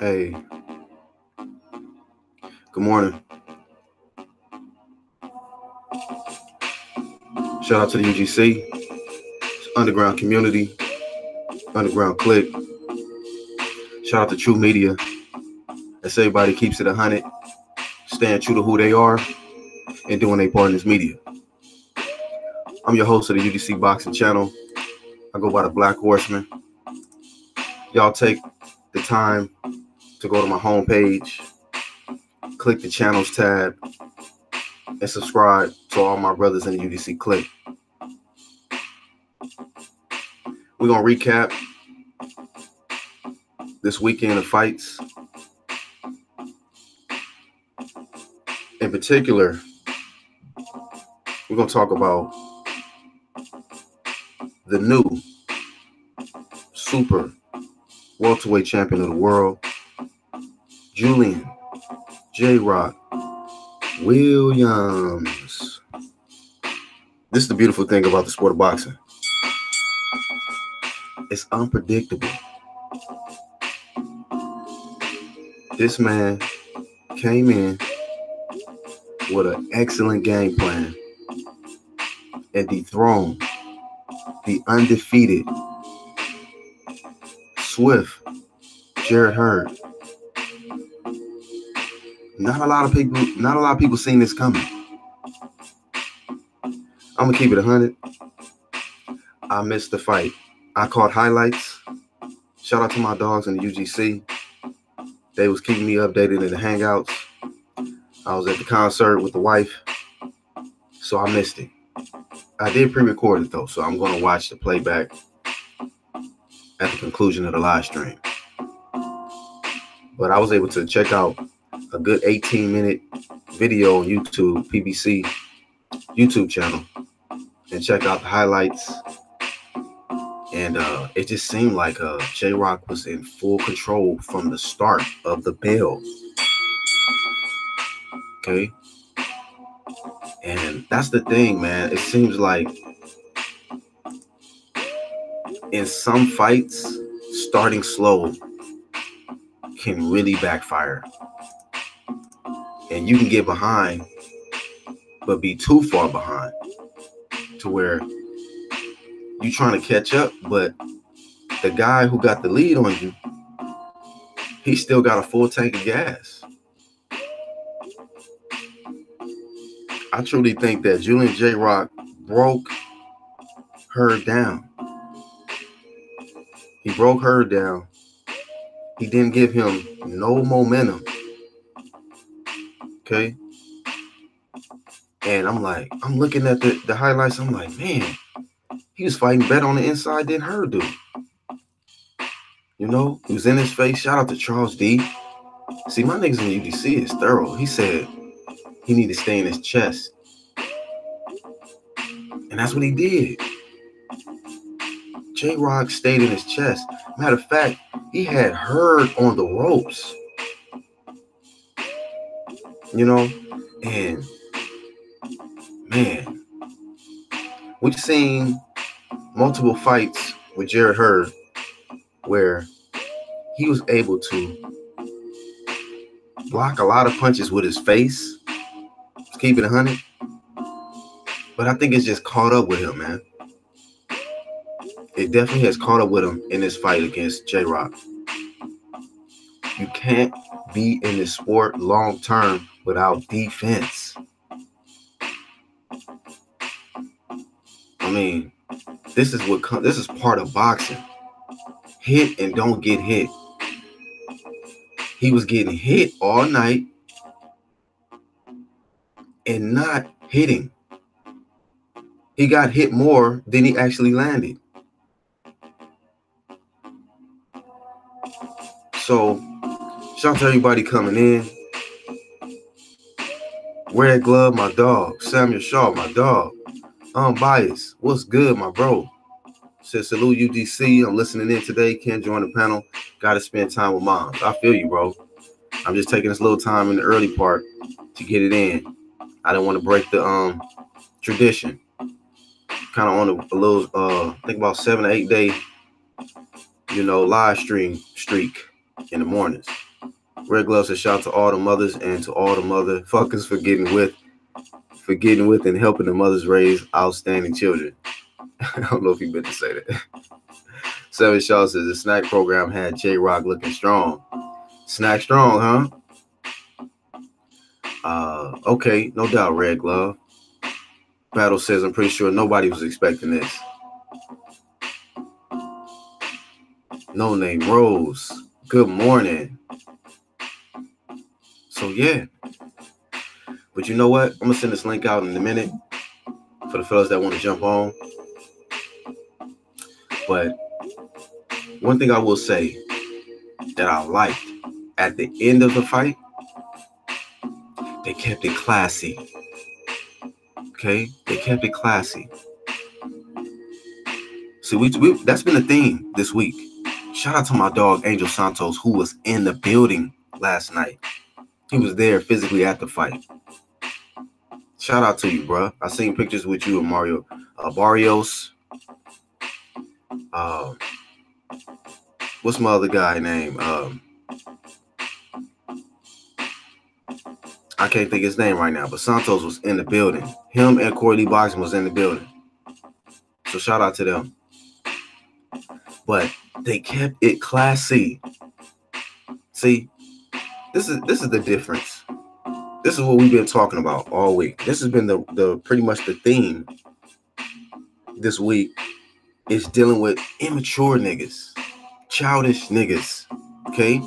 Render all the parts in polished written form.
Hey, good morning. Shout out to the UGC, underground community, underground click. Shout out to True Media. As everybody keeps it 100, staying true to who they are and doing their part in this media. I'm your host of the UGC Boxing Channel. I go by the Black Horseman. Y'all take the time to go to my homepage, click the channels tab, and subscribe to all my brothers in the UGC click. We're going to recap this weekend of fights. In particular, we're going to talk about the new super welterweight champion of the world, Julian JRock Williams. This is the beautiful thing about the sport of boxing. It's unpredictable. This man came in with an excellent game plan and dethroned the undefeated, swift Jarrett Hurd. Not a lot of people seen this coming. I'm gonna keep it 100. I missed the fight. I caught highlights. Shout out to my dogs in the UGC. They was keeping me updated in the hangouts. I was at the concert with the wife, so I missed it. I did pre-record it though, so I'm gonna watch the playback at the conclusion of the live stream. But I was able to check out a good 18-minute video on YouTube, PBC YouTube channel, and check out the highlights. And it just seemed like JRock was in full control from the start of the bell. Okay. And that's the thing, man. It seems like in some fights, starting slow can really backfire. And you can get behind, but be too far behind to where you're trying to catch up, but the guy who got the lead on you, he still got a full tank of gas. I truly think that Julian JRock broke her down. He broke her down. He didn't give him no momentum. Okay? And I'm looking at the highlights. I'm like, man, he was fighting better on the inside than her do. You know, he was in his face. Shout out to Charles D. See, my niggas in the UDC is thorough. He said he need to stay in his chest. And that's what he did. JRock stayed in his chest. Matter of fact, he had Hurd on the ropes. You know, and man, we've seen multiple fights with Jarrett Hurd where he was able to block a lot of punches with his face. Let's keep it 100. But I think it's just caught up with him, man. It definitely has caught up with him in this fight against JRock. You can't be in this sport long term without defense. I mean, this is part of boxing. Hit and don't get hit. He was getting hit all night and not hitting. He got hit more than he actually landed. So, shout out to everybody coming in. Red Glove, my dog. Samuel Shaw, my dog. Unbiased. What's good, my bro? Says salute UGC. I'm listening in today. Can't join the panel. Got to spend time with moms. I feel you, bro. I'm just taking this little time in the early part to get it in. I didn't want to break the tradition. Kind of on a little, I think about 7 to 8 day, live stream streak. in the mornings. Red Glove says shout out to all the mothers and to all the motherfuckers for getting with and helping the mothers raise outstanding children. I don't know if he meant to say that. Seven Shaw says the snack program had JRock looking strong. Snack strong, huh? Okay, no doubt, Red Glove. Battle says I'm pretty sure nobody was expecting this. No Name Rose. Good morning. So yeah. But you know what? I'm gonna send this link out in a minute for the fellas that want to jump on. But one thing I will say that I liked at the end of the fight, they kept it classy. Okay? They kept it classy. See, we that's been a theme this week. Shout out to my dog Angel Santos, who was in the building last night. He was there physically at the fight. Shout out to you, bro. I seen pictures with you and Mario Barrios. What's my other guy name? I can't think his name right now, but Santos was in the building. Him and Corey Lee Boxing was in the building. So shout out to them. But they kept it classy. See, this is the difference. This is what we've been talking about all week. This has been the pretty much the theme this week, is dealing with immature niggas, childish niggas. Okay.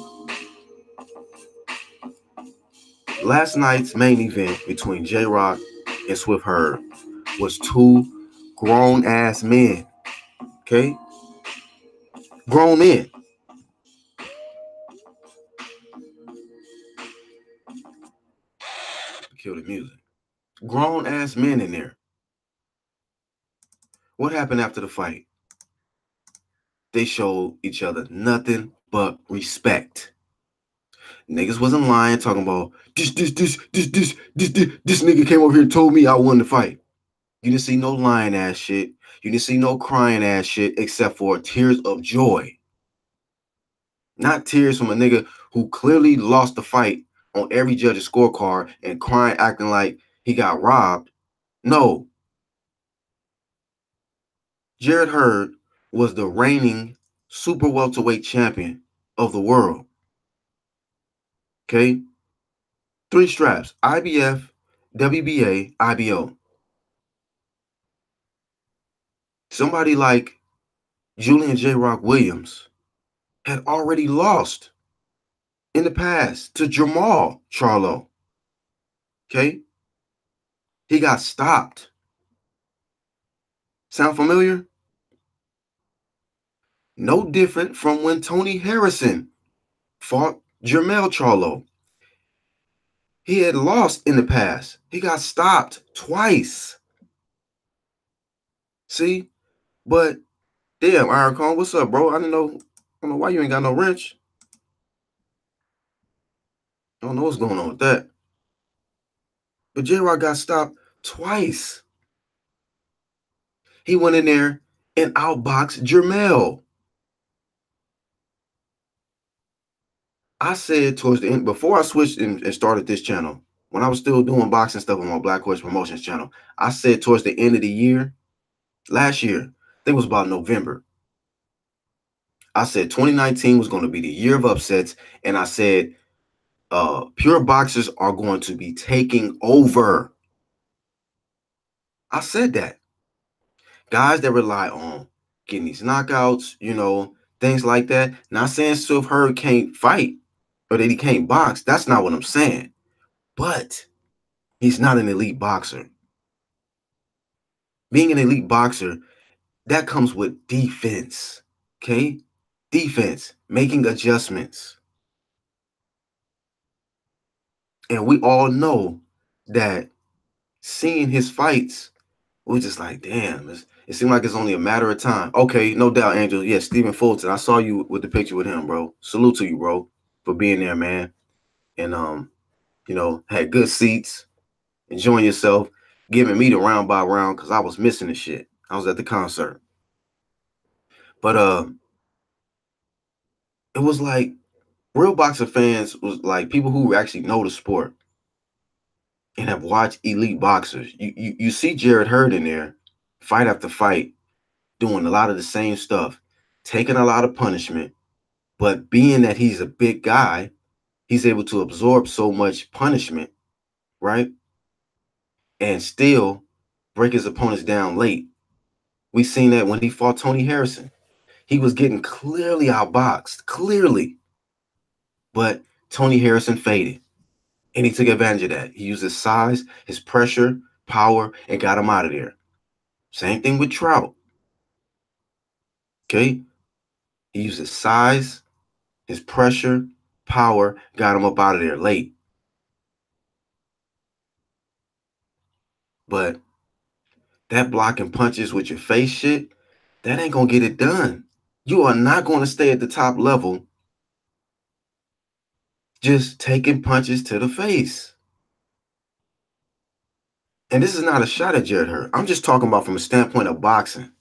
Last night's main event between JRock and Swift Herd was two grown ass men. Okay. Grown men. Kill the music. Grown ass men in there. What happened after the fight? They showed each other nothing but respect. Niggas wasn't lying, talking about this nigga came over here and told me I won the fight. You didn't see no lying ass shit. You didn't see no crying ass shit, except for tears of joy. Not tears from a nigga who clearly lost the fight on every judge's scorecard and crying, acting like he got robbed. No. Jarrett Hurd was the reigning super welterweight champion of the world. Okay? 3 straps: IBF, WBA, IBO. Somebody like Julian JRock Williams had already lost in the past to Jamal Charlo. Okay? He got stopped. Sound familiar? No different from when Tony Harrison fought Jamal Charlo. He had lost in the past. He got stopped twice. See? But damn, Iron Kong, what's up, bro? I don't know why you ain't got no wrench. I don't know what's going on with that. But JRock got stopped twice. He went in there and outboxed Jamal. I said towards the end, before I switched and started this channel, when I was still doing boxing stuff on my Black Horse Promotions channel, I said towards the end of the year, last year, I think it was about November, I said 2019 was going to be the year of upsets, and I said pure boxers are going to be taking over. I said that. Guys that rely on getting these knockouts, things like that. Not saying Swift Herd can't fight or that he can't box. That's not what I'm saying. But he's not an elite boxer. Being an elite boxer, that comes with defense. Okay? Defense, making adjustments. And we all know that seeing his fights, we're just like, damn, it seemed like it's only a matter of time. Okay, no doubt, Angel. Yeah, Stephen Fulton. I saw you with the picture with him, bro. Salute to you, bro, for being there, man. And had good seats, enjoying yourself, giving me the round by round because I was missing the shit. I was at the concert. But it was like Real boxing fans was like people who actually know the sport and have watched elite boxers. You see Jarrett Hurd in there, fight after fight, doing a lot of the same stuff, taking a lot of punishment, but being that he's a big guy, he's able to absorb so much punishment, right? And still break his opponents down late. We seen that when he fought Tony Harrison. He was getting clearly outboxed, clearly. But Tony Harrison faded. And he took advantage of that. He used his size, his pressure, power, and got him out of there. Same thing with Trout. Okay? He used his size, his pressure, power, got him up out of there late. But that blocking punches with your face shit, that ain't gonna get it done. You are not gonna stay at the top level just taking punches to the face. And this is not a shot at Jarrett Hurd. I'm just talking about from a standpoint of boxing.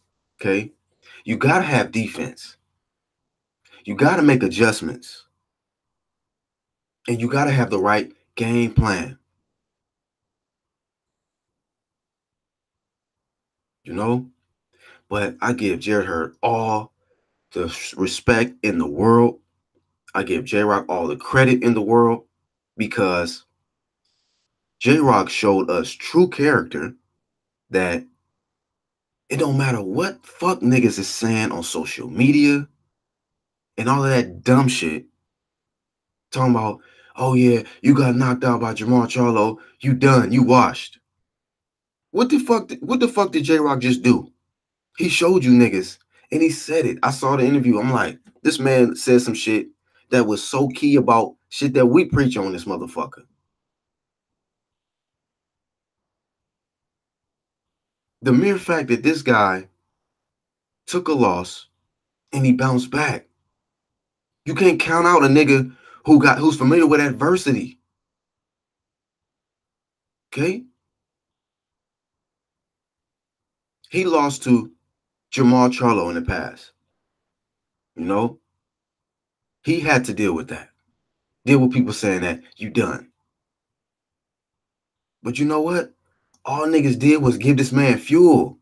Okay? You gotta have defense. You gotta make adjustments. And you gotta have the right game plan. You know? But I give Jarrett Hurd all the respect in the world. I give JRock all the credit in the world because JRock showed us true character that it don't matter what fuck niggas is saying on social media and all of that dumb shit. Talking about, oh yeah, you got knocked out by Jamal Charlo. You done. You washed. What the fuck? What the fuck did JRock just do? He showed you niggas, and he said it. I saw the interview. I'm like, this man said some shit that was so key about shit that we preach on this motherfucker. The mere fact that this guy took a loss and he bounced back. You can't count out a nigga who's familiar with adversity. Okay? He lost to Jamal Charlo in the past. You know? He had to deal with that. Deal with people saying that you done. But you know what? All niggas did was give this man fuel.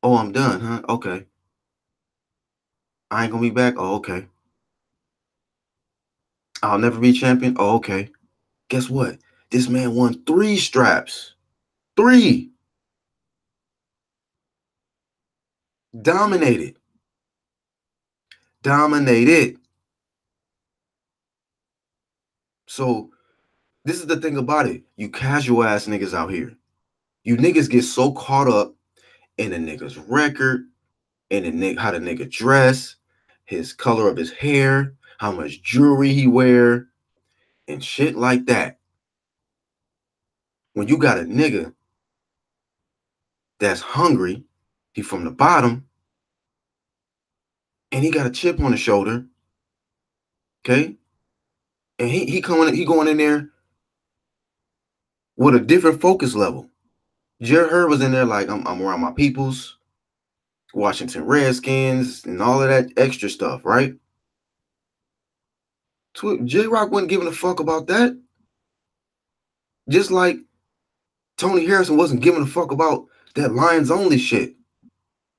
Oh, I'm done, huh? Okay. I ain't gonna be back. Oh, okay. I'll never be champion. Oh, okay. Guess what? This man won 3 straps. 3. Dominated. Dominated. So this is the thing about it. You casual ass niggas out here. You niggas get so caught up in a nigga's record, in how the nigga dress, his color of his hair, how much jewelry he wear, and shit like that. When you got a nigga that's hungry, he from the bottom, and he got a chip on his shoulder, okay? And he going in there with a different focus level. Jarrett Hurd was in there like, I'm around my peoples, Washington Redskins, and all of that extra stuff, right? JRock wasn't giving a fuck about that. Just like Tony Harrison wasn't giving a fuck about that Lions only shit.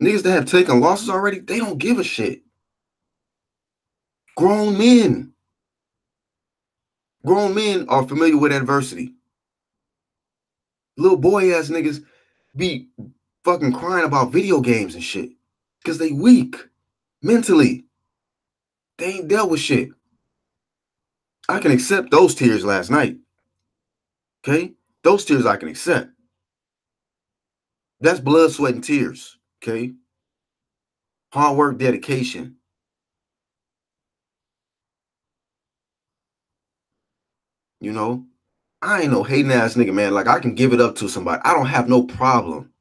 Niggas that have taken losses already, they don't give a shit. Grown men are familiar with adversity. Little boy ass niggas be fucking crying about video games and shit because they weak mentally. They ain't dealt with shit. I can accept those tears last night. Okay? Those tears I can accept. That's blood, sweat, and tears. Okay? Hard work, dedication. You know? I ain't no hating ass nigga, man. Like, I can give it up to somebody. I don't have no problem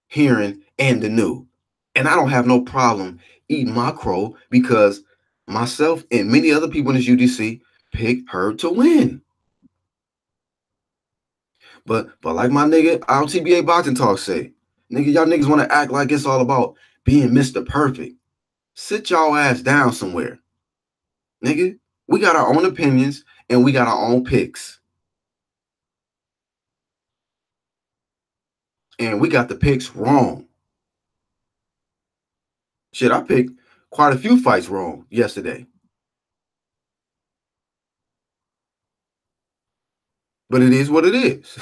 hearing and the new. And I don't have no problem eating my crow because myself and many other people in this UDC picked her to win. But like my nigga, our TBA Boxing Talk say, nigga, y'all niggas want to act like it's all about being Mr. Perfect. Sit y'all ass down somewhere. nigga. We got our own opinions and we got our own picks. And we got the picks wrong. Shit, I picked quite a few fights wrong yesterday. But it is what it is.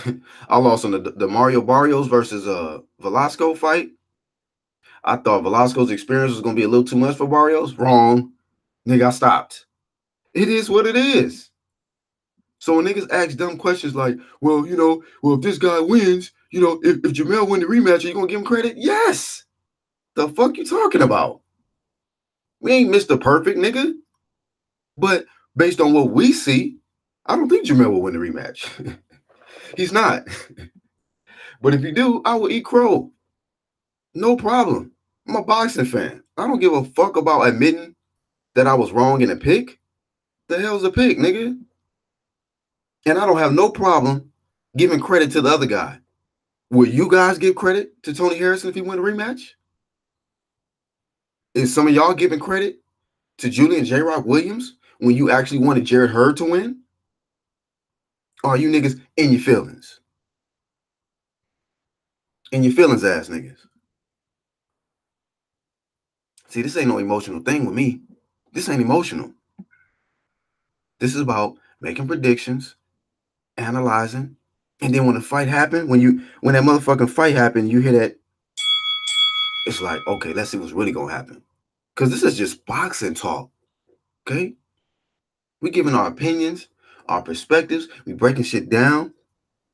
I lost on the Mario Barrios versus Velasco fight. I thought Velasco's experience was gonna be a little too much for Barrios. Wrong. Nigga, I stopped. It is what it is. So when niggas ask dumb questions like, well, if this guy wins, if Jamal win the rematch, are you gonna give him credit? Yes. The fuck you talking about? We ain't Mr. Perfect, nigga. But based on what we see, I don't think Jamal will win the rematch. He's not. But if you do, I will eat crow. No problem. I'm a boxing fan. I don't give a fuck about admitting that I was wrong in a pick. The hell's a pick, nigga? And I don't have no problem giving credit to the other guy. Will you guys give credit to Tony Harrison if he win a rematch? Is some of y'all giving credit to Julian JRoc Williams when you actually wanted Jared Hurd to win? Or are you niggas in your feelings? In your feelings, ass niggas. See, this ain't no emotional thing with me. This ain't emotional. This is about making predictions, analyzing, and then when the fight happened, when that motherfucking fight happened, you hear that, it's like, okay, let's see what's really gonna happen. Because this is just boxing talk, okay? We giving our opinions, our perspectives, we breaking shit down,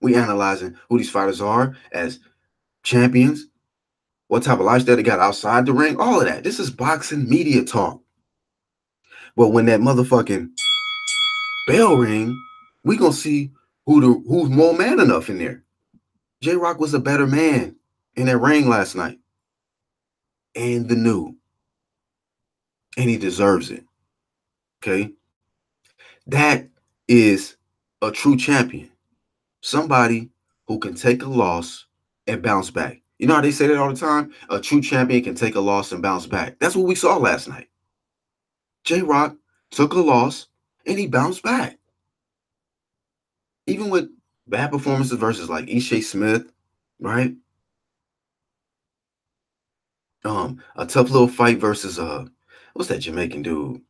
we analyzing who these fighters are as champions, what type of lifestyle they got outside the ring, all of that. This is boxing media talk. But when that motherfucking bell ring, we gonna see who's more man enough in there. JRoc was a better man in that ring last night. And the new. And he deserves it. Okay? That is a true champion. Somebody who can take a loss and bounce back. You know how they say that all the time? A true champion can take a loss and bounce back. That's what we saw last night. JRoc took a loss and he bounced back. Even with bad performances versus like Ishe Smith, right? A tough little fight versus what's that Jamaican dude?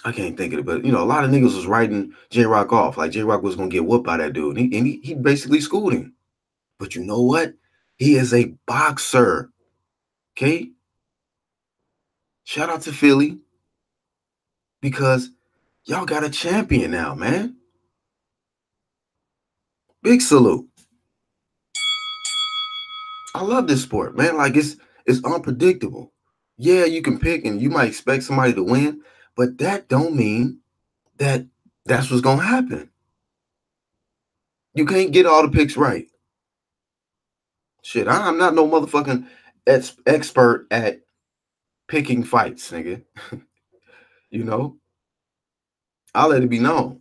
I can't think of it, but a lot of niggas was writing JRoc off. Like JRoc was gonna get whooped by that dude. And he basically schooled him. But you know what? He is a boxer. Okay? Shout out to Philly. Because y'all got a champion now, man. Big salute. I love this sport, man. Like it's unpredictable. Yeah, you can pick and you might expect somebody to win, but that don't mean that that's what's gonna happen. You can't get all the picks right. Shit, I'm not no motherfucking expert at picking fights, nigga. I'll let it be known.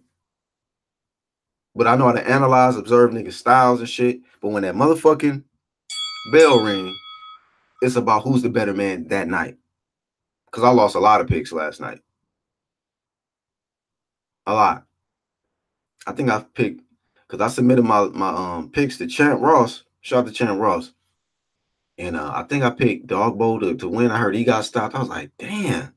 But I know how to analyze, observe niggas' styles and shit. But when that motherfucking bell ring, it's about who's the better man that night. Because I lost a lot of picks last night. A lot. I think I picked, because I submitted my picks to Champ Ross. Shout out to Champ Ross. And I think I picked Dogbo to win. I heard he got stopped. I was like, damn.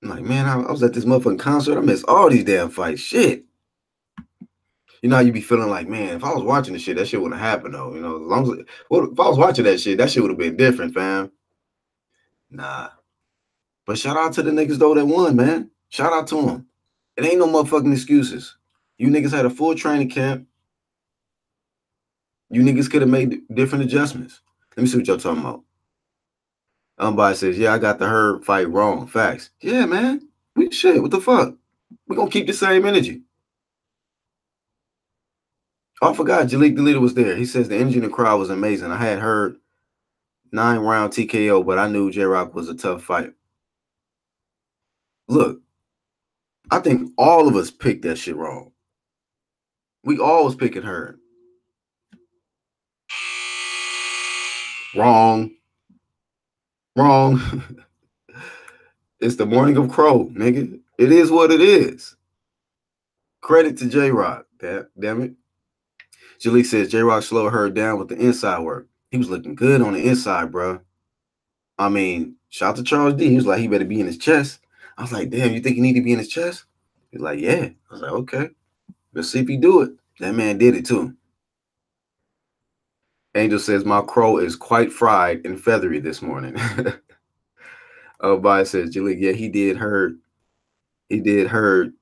I'm like, man, I was at this motherfucking concert. I missed all these damn fights. Shit. You know how you be feeling like, man, if I was watching this shit, that shit wouldn't have happened though. As long as if I was watching that shit would have been different, fam. Nah. But shout out to the niggas though that won, man. Shout out to them. It ain't no motherfucking excuses. You niggas had a full training camp. You niggas could have made different adjustments. Let me see what y'all talking about. Somebody says, yeah, I got the Hurd fight wrong. Facts. Yeah, man. What the fuck? We're gonna keep the same energy. Oh, I forgot Jalik the leader was there. He says the energy in the crowd was amazing. I had heard 9-round TKO, but I knew JRoc was a tough fight. Look, I think all of us picked that shit wrong. We all was picking Hurd. Wrong. It's the morning of Crow, nigga. It is what it is. Credit to JRock. Damn it. Jalik says JRock slowed her down with the inside work. He was looking good on the inside, bro. I mean, shout out to Charles D. He was like, he better be in his chest. I was like, damn, you think you need to be in his chest? He's like, yeah. I was like, okay. Let's see if he do it. That man did it too. Angel says, my crow is quite fried and feathery this morning. Bye says, Jalik, yeah, he did hurt. He did hurt.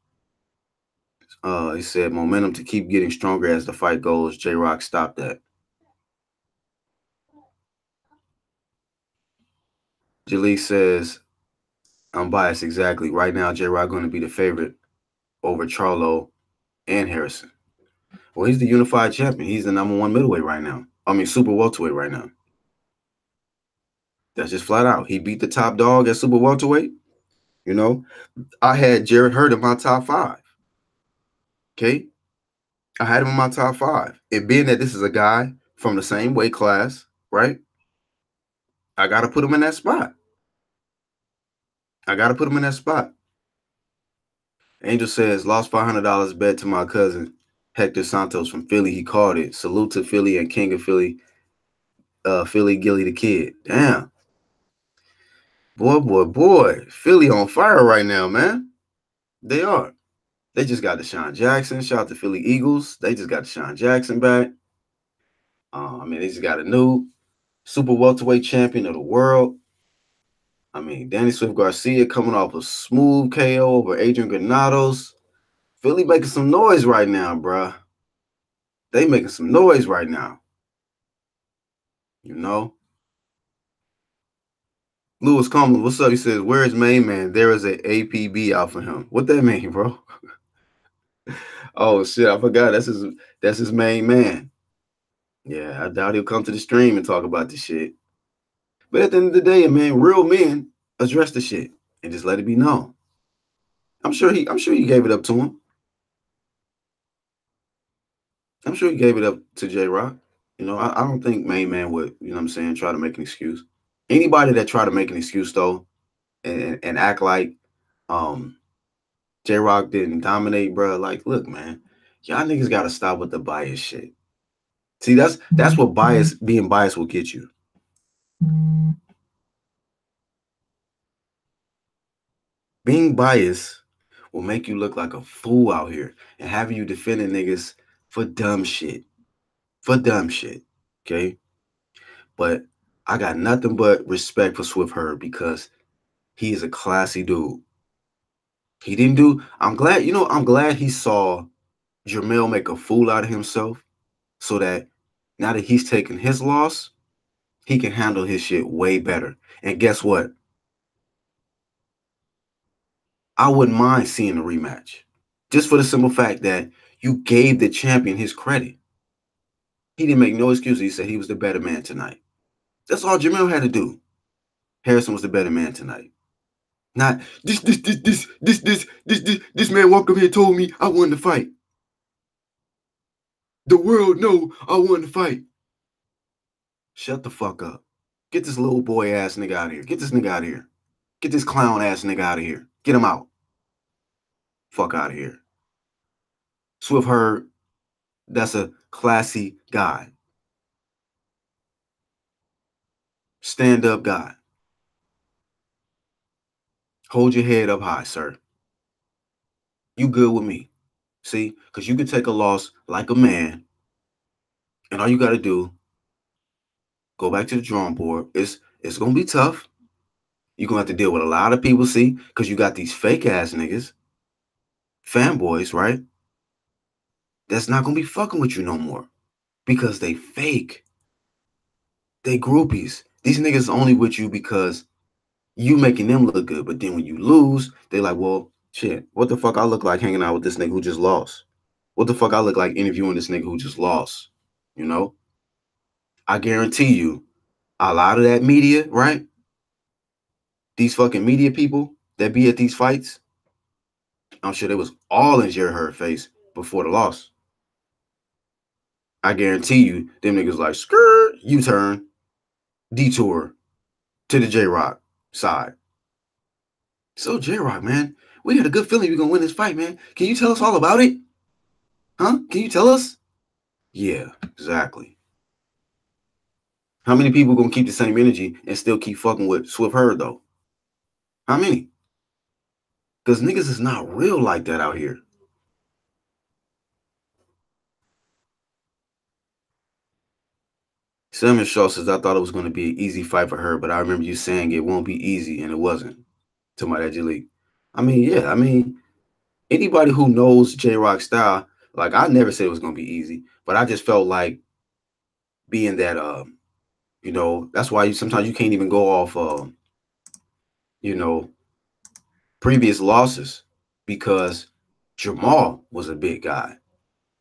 He said, momentum to keep getting stronger as the fight goes. JRock stopped that. Jalik says, I'm biased exactly. Right now, JRock going to be the favorite over Charlo and Harrison. Well, he's the unified champion. He's the #1 middleweight right now. I mean, super welterweight right now. That's just flat out. He beat the top dog at super welterweight. You know, I had Jarrett Hurd in my top 5. Okay. I had him in my top 5. And being that this is a guy from the same weight class, right? I got to put him in that spot. Angel says, lost $500 bet to my cousin, Hector Santos from Philly. He called it. Salute to Philly and King of Philly, Philly Gilly the Kid. Damn. Boy. Philly on fire right now, man. They are. They just got Deshaun Jackson. Shout out to Philly Eagles. They just got Deshaun Jackson back. I mean, they just got a new super welterweight champion of the world. I mean, Danny Swift Garcia coming off a smooth KO over Adrian Granados. Philly making some noise right now, bruh. They making some noise right now. You know? Lewis Coleman, what's up? He says, where is Main Man? There is a APB out for him. What that mean, bro? Oh, shit, I forgot. That's his main man. Yeah, I doubt he'll come to the stream and talk about this shit. But at the end of the day, man, real men address the shit and just let it be known. I'm sure he gave it up to him. I'm sure he gave it up to JRock. You know, I don't think Main Man would, you know what I'm saying, try to make an excuse. Anybody that try to make an excuse, though, and act like JRock didn't dominate, bro, like, look, man, y'all niggas got to stop with the bias shit. See, that's what being biased will get you. Being biased will make you look like a fool out here and having you defending niggas for dumb shit. Okay? But I got nothing but respect for Swift Hurd because he is a classy dude. He didn't do, I'm glad he saw Jamal make a fool out of himself so that now that he's taken his loss, he can handle his shit way better. And guess what? I wouldn't mind seeing a rematch. Just for the simple fact that you gave the champion his credit. He didn't make no excuses. He said he was the better man tonight. That's all Jamal had to do. Harrison was the better man tonight. Not this man walked up here and told me I won the fight. The world know I won the fight. Shut the fuck up. Get this little boy ass nigga out of here. Get this nigga out of here. Get this clown ass nigga out of here. Get him out. Fuck out of here. Swift Hurd, that's a classy guy. Stand-up guy. Hold your head up high, sir. You good with me. See? Because you can take a loss like a man, and all you got to do, go back to the drawing board. It's going to be tough. You're going to have to deal with a lot of people, see? Because you got these fake-ass niggas, fanboys, right? That's not going to be fucking with you no more because they fake. They groupies. These niggas only with you because you making them look good. But then when you lose, they like, well, shit, what the fuck I look like hanging out with this nigga who just lost? What the fuck I look like interviewing this nigga who just lost? You know? I guarantee you, a lot of that media, right? These fucking media people that be at these fights, I'm sure they was all in Jerry Hurd's face before the loss. I guarantee you, them niggas like, skirt, U-turn, detour to the JRock side. So JRock, man, we had a good feeling we are gonna win this fight, man. Can you tell us all about it? Huh? Can you tell us? Yeah, exactly. How many people gonna keep the same energy and still keep fucking with Swift Herd though? How many? Because niggas is not real like that out here. Salmon Shaw says, I thought it was going to be an easy fight for her, but I remember you saying it won't be easy, and it wasn't. To my JRock. I mean, yeah, I mean, anybody who knows JRock style, like, I never said it was going to be easy, but I just felt like being that, you know, that's why sometimes you can't even go off, you know, previous losses because Jamal was a big guy.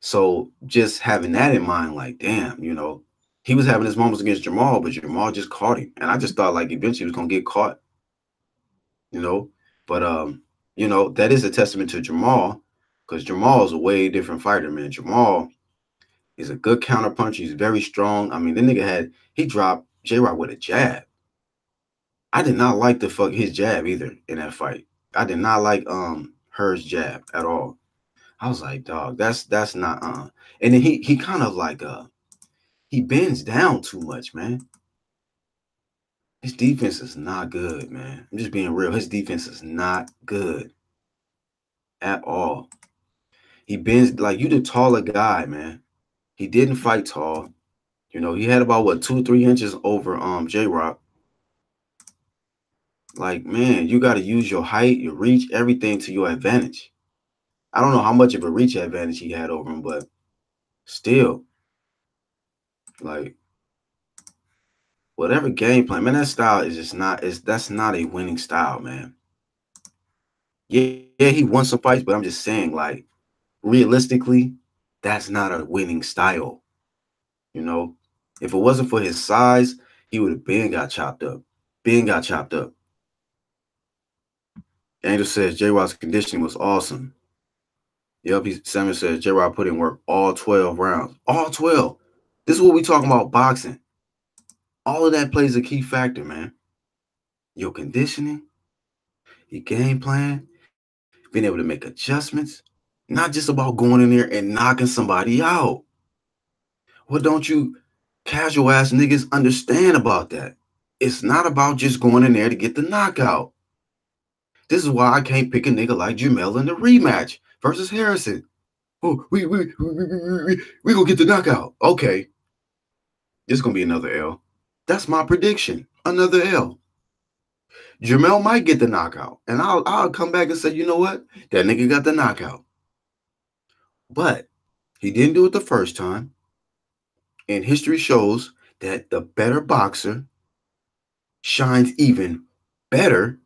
So just having that in mind, like, damn, you know, he was having his moments against Jamal, but Jamal just caught him. And I just thought like eventually he was gonna get caught, you know. But you know, that is a testament to Jamal, because Jamal is a way different fighter, man. Jamal is a good counter puncher. He's very strong. I mean, the nigga he dropped JRock with a jab. I did not like his jab either in that fight. I did not like Herd's jab at all. I was like, dog, that's not and then he kind of like he bends down too much, man. His defense is not good, man. I'm just being real. His defense is not good at all. He bends like you the taller guy, man. He didn't fight tall. You know, he had about what 2 or 3 inches over JRock. Like, man, you got to use your height, your reach, everything to your advantage. I don't know how much of a reach advantage he had over him, but still, like, whatever game plan, man, that style is just not, that's not a winning style, man. Yeah, he won some fights, but I'm just saying, like, realistically, that's not a winning style. You know, if it wasn't for his size, he would have been got chopped up. Angel says JRock's conditioning was awesome. Yep, Samuel says JRock put in work all 12 rounds. All 12. This is what we talking about boxing. All of that plays a key factor, man. Your conditioning, your game plan, being able to make adjustments, not just about going in there and knocking somebody out. What don't you casual ass niggas understand about that? It's not about just going in there to get the knockout. This is why I can't pick a nigga like Jamal in the rematch versus Harrison. Oh, we gonna get the knockout. Okay. This is gonna be another L. That's my prediction. Another L. Jamal might get the knockout. And I'll come back and say, you know what? That nigga got the knockout. But he didn't do it the first time. And history shows that the better boxer shines even better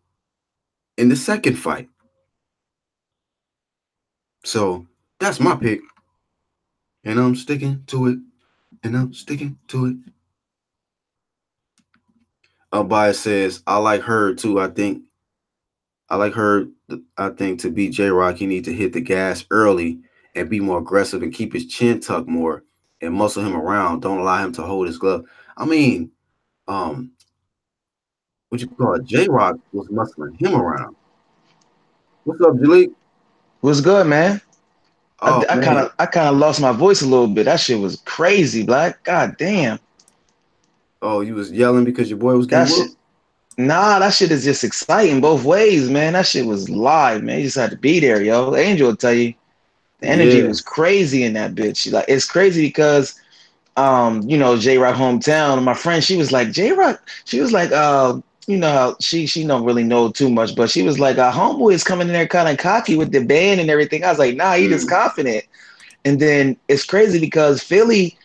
in the second fight. So that's my pick. And I'm sticking to it. Abaya says, I like her too. I think to beat JRock, he need to hit the gas early and be more aggressive and keep his chin tucked more and muscle him around. Don't allow him to hold his glove. I mean, what you call it? JRock was muscling him around. What's up, Jalik? What's good, man? Oh man. I kind of lost my voice a little bit. That shit was crazy, Black. God damn. Oh, you was yelling because your boy was getting That shit. whooped? Nah, that shit is just exciting both ways, man. That shit was live, man. You just had to be there, yo. Angel will tell you the energy Yeah. was crazy in that bitch. Like it's crazy because you know, JRock hometown. And my friend, she was like, JRock, she was like, you know how she don't really know too much, but she was like, homeboy is coming in there kind of cocky with the band and everything. I was like, nah, he just Mm. confident. And then it's crazy because Philly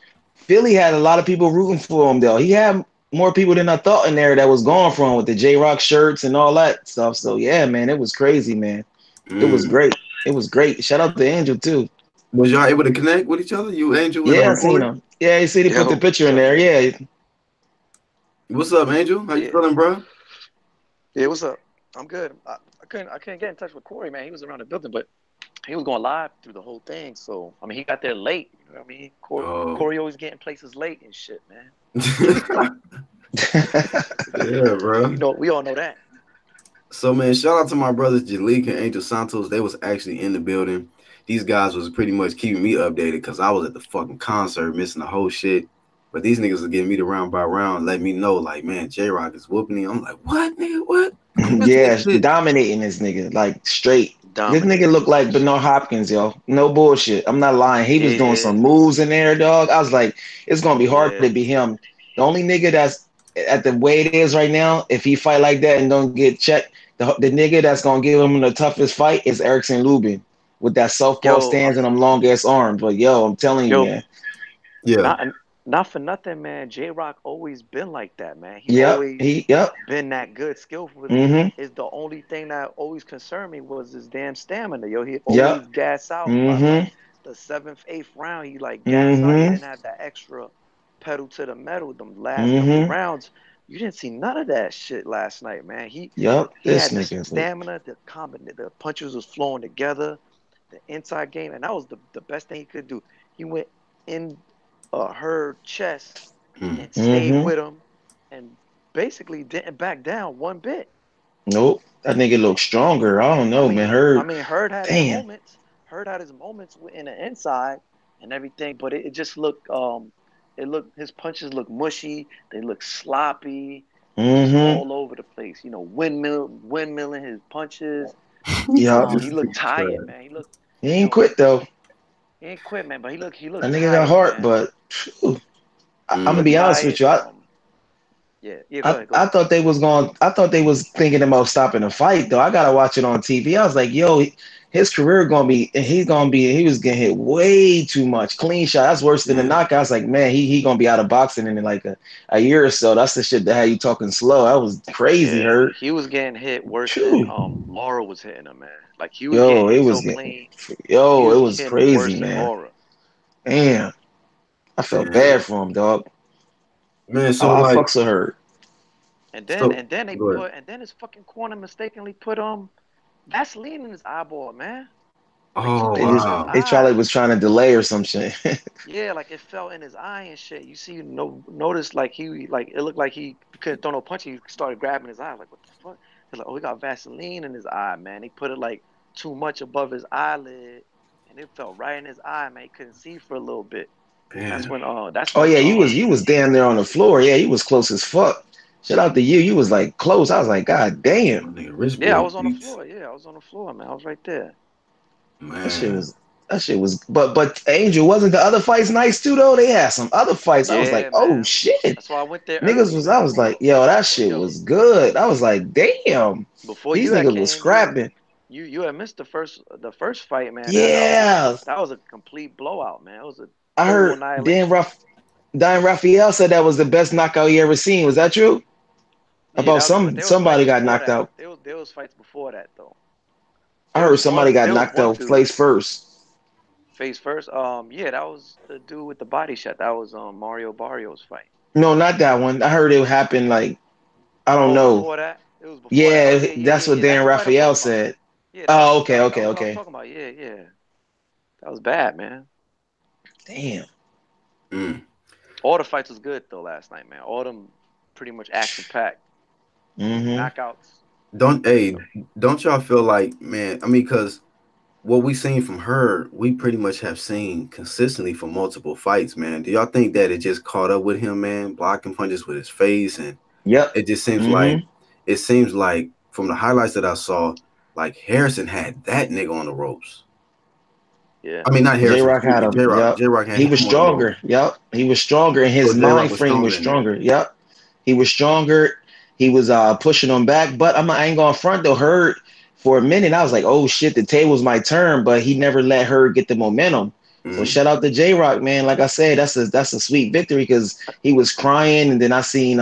had a lot of people rooting for him though. He had more people than I thought in there that was going for him with the JRock shirts and all that stuff. So yeah, man, it was crazy, man. It was Mm. great. It was great. Shout out to Angel too. Was y'all able to connect with each other? You, Angel, and Yeah, I seen boy? him. Yeah, he said he put the Yo, picture what in up? there. Yeah. What's up, Angel? How you Yeah, feeling, bro? yeah, what's up? I'm good. I couldn't get in touch with Corey, man. He was around the building, but he was going live through the whole thing. So I mean, he got there late. You know what I mean? Oh. Corey always getting places late and shit, man. Yeah, bro. We all know that. So man, shout out to my brothers Jalik and Angel Santos. They was actually in the building. These guys was pretty much keeping me updated because I was at the fucking concert missing the whole shit. But these niggas was giving me the round by round, let me know like, man, JRock is whooping me. I'm like, what, nigga? What? I'm into Yeah, this shit. dominating this nigga, like straight. This nigga Dominating looked this like bitch. Bernard Hopkins, yo. No bullshit. I'm not lying. He was doing Yeah, some moves in there, dog. I was like, it's gonna be hard to yeah. be him. The only nigga that's at the way it is right now, if he fight like that and don't get checked, the nigga that's gonna give him the toughest fight is Erickson Lubin with that southpaw Yo, stance and them long ass arms. But yo, I'm telling you, yo, man. Yeah. not for nothing, man. JRock always been like that, man. He Yep. always Yep. been that good, skillful. Mm-hmm. Is the only thing that always concerned me was his damn stamina. Yo, he always Yep. gas out by Mm-hmm. like the seventh, eighth round. He like gas out. He Mm-hmm. didn't have that extra pedal to the metal. Them last couple Mm-hmm. rounds, you didn't see none of that shit last night, man. Yep. He This had the nigga. stamina, the punches was flowing together, the inside game, and that was the best thing he could do. He went in her chest Mm. and stayed Mm-hmm. with him, and basically didn't back down one bit. Nope. That nigga looks stronger. I don't know, man. I Heard. mean, Hurd had his Damn. moments. Hurd had his moments in the inside and everything, but it just looked his punches look mushy. They look sloppy. He was Mm-hmm. all over the place. Windmilling his punches. Yep. This He is looked tired, man. He You ain't know, quit though. he ain't quit, man, but he That looked nigga got tired, heart, man. but phew, He I'm gonna looked be mm. honest with tired. you. Yeah. Go ahead, go I ahead. thought they was going. I thought they was thinking about stopping the fight though. I gotta watch it on TV. I was like, yo, his career gonna be. He's gonna be. He was getting hit way too much. Clean shot. That's worse than the Yeah. knockout. I was like, man, he gonna be out of boxing in like a year or so. That's the shit that had you talking slow. That was crazy, Yeah, hurt. he was getting hit worse than Phew. Laura was hitting him, man. Like he was getting Yo, it hit was so getting. clean, he Yo, it was was hitting him crazy, worse than man. Laura. Damn, I felt Damn. bad for him, dog. Man, I, so I like fucks with her. so go ahead. And then his fucking corner mistakenly put Vaseline in his eyeball, man. Like he Oh They put it in just his wow. they probably eye. was trying to delay or some shit. Yeah, like it fell in his eye and shit. You see, notice like it looked like he couldn't throw no punch. He started grabbing his eye. Like what the fuck? He's like, oh, he got Vaseline in his eye, man. He put it like too much above his eyelid, and it fell right in his eye, man. He couldn't see for a little bit. Damn. That's Oh when yeah, you was damn there on the floor. Yeah, you was close as fuck. Shout out to you. You was like close. I was like, God damn. My nigga Rich yeah, I Boy was on the beats. floor. Yeah, I was on the floor, man. I was right there. That shit Man. was but Angel, wasn't the other fights nice too though? They had some other fights. I was like, Yeah, oh man. shit. That's why I went there Niggas early, was I man. was like, yo, that Before shit yo, was good. I was like, damn. before These you had niggas was came, scrapping. you had missed the first fight, man. Yeah. That was a complete blowout, man. It was a I total heard annihilation. Dan Raphael said that was the best knockout he ever seen. Was that true? Yeah, About that was, but there was fights somebody got before knocked that. out. There was fights before that though. I heard somebody got There was knocked one out dude place first. face first. Yeah, that was the dude with the body shot. That was Mario Barrios fight. No, not that one. I heard it happened like I don't Oh, know. before that, it was before that. Oh Yeah, yeah, yeah, that's yeah, what yeah. That's Dan the fight I'm Raphael talking about. said. Yeah, Oh, okay, that okay, was what I'm okay. talking about. Yeah, yeah. That was bad, man. Damn. Mm. All the fights was good though last night, man. All them pretty much action packed Mm-hmm. knockouts. Don't don't y'all feel like, man, I mean, cause what we seen from her, we pretty much have seen consistently for multiple fights, man. Do y'all think that it just caught up with him, man, blocking punches with his face, and Yep. it just seems like Mm-hmm. from the highlights that I saw, like Harrison had that nigga on the ropes. Yeah. I mean, not Harrison, JRock excuse had me, him. JRock. Yep. JRock had He was him on the ropes. stronger. Yep. He was stronger and So his JRock mind was frame stronger was than him. stronger. Yep. He was stronger. He was pushing him back. But I ain't going front though. Hurt for a minute. I was like, oh shit, the table's my turn, but he never let her get the momentum. So Mm. shout out to JRock, man. Like I said, that's a sweet victory because he was crying, and then I seen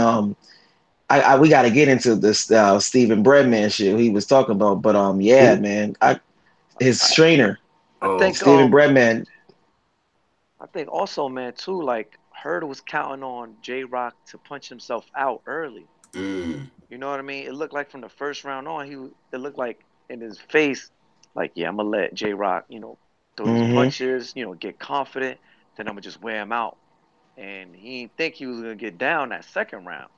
I we got to get into this Stephen Breadman shit he was talking about, but yeah, Who? man, his I, trainer I Oh, think Stephen Breadman. I think also, man, too, like Hurd was counting on JRock to punch himself out early. mm. You know what I mean? It looked like from the first round on, it looked like in his face, like, yeah, I'm gonna let JRock, throw these Mm-hmm. punches, get confident, then I'm gonna just wear him out. And he didn't think he was gonna get down that second round.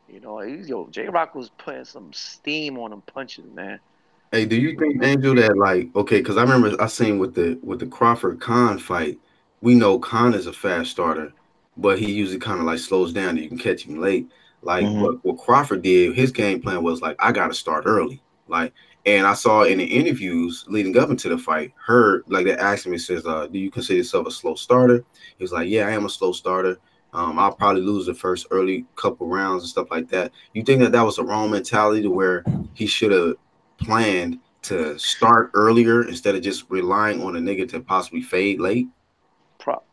JRock was putting some steam on them punches, man. Hey, do you think, Angel, that like okay? Because I remember I seen with the Crawford Khan fight, we know Khan is a fast starter, but he usually kind of like slows down and you can catch him late. Like Mm-hmm. what Crawford did, his game plan was like I got to start early. Like, and I saw in the interviews leading up into the fight, heard like they asked him, he says, "Do you consider yourself a slow starter?" He was like, "Yeah, I am a slow starter. I'll probably lose the first early couple rounds and stuff like that." You think that that was a wrong mentality to where he should have planned to start earlier instead of just relying on a nigga to possibly fade late?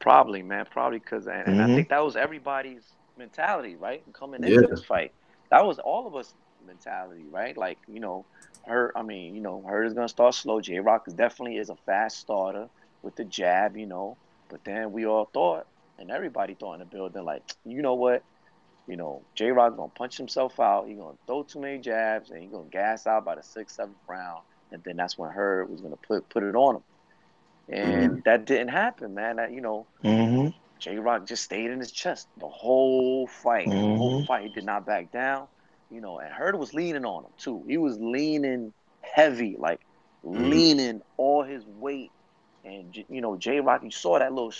Probably, man. Probably because, and I Mm-hmm. think that was everybody's mentality, right? Coming Yeah. into this fight, that was all of us mentality, right? Like, Hurt is gonna start slow. JRock definitely is a fast starter with the jab, But then we all thought, and everybody thought in the building, like, you know what? JRock gonna punch himself out. He gonna throw too many jabs, and he gonna gas out by the sixth, seventh round. And then that's when Hurt was gonna put it on him. Mm, And that didn't happen, man. Mm-hmm. JRock just stayed in his chest the whole fight. The whole Mm-hmm. fight, he did not back down. And Hurd was leaning on him too. He was leaning heavy, like mm, leaning all his weight. And JRock, you saw that little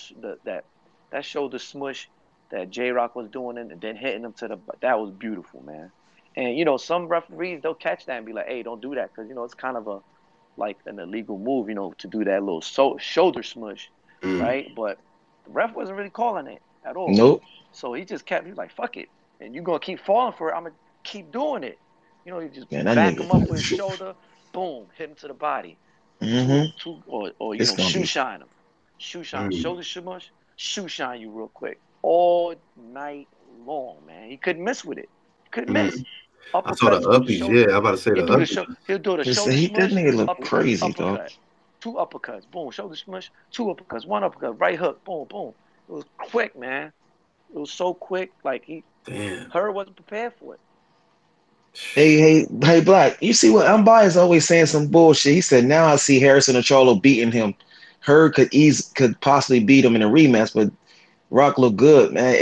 that shoulder smush that JRock was doing, and then hitting him to the. That was beautiful, man. And some referees, they'll catch that and be like, "Hey, don't do that," because it's kind of a like an illegal move, to do that little shoulder smush, mm. right? But the ref wasn't really calling it at all. Nope. So he was like, fuck it. And you're going to keep falling for it. I'm going to keep doing it. You just Man, that back him up with his nigga. shoulder, boom, hit him to the body. Mm-hmm. Or It's gonna shoe be. shine him. Shoe shine, Mm, shoulder smush, shoe shine you real quick. All night long, man. He couldn't miss with it. He couldn't miss. mm. I saw the Uppercuts with the uppies. shoulder. Yeah, I'm about to say the uppies. He'll do the Just shoulder he that smush, nigga look uppercut, crazy, dog. uppercut. Two uppercuts, boom, shoulder smush, two uppercuts, one uppercut, right hook, boom, boom. It was quick, man. It was so quick. Like Damn. her wasn't prepared for it. Hey, Black. You see what Unbiased always saying some bullshit. He said now I see Harrison and Charlo beating him. Her could possibly beat him in a rematch, but Rock look good, man.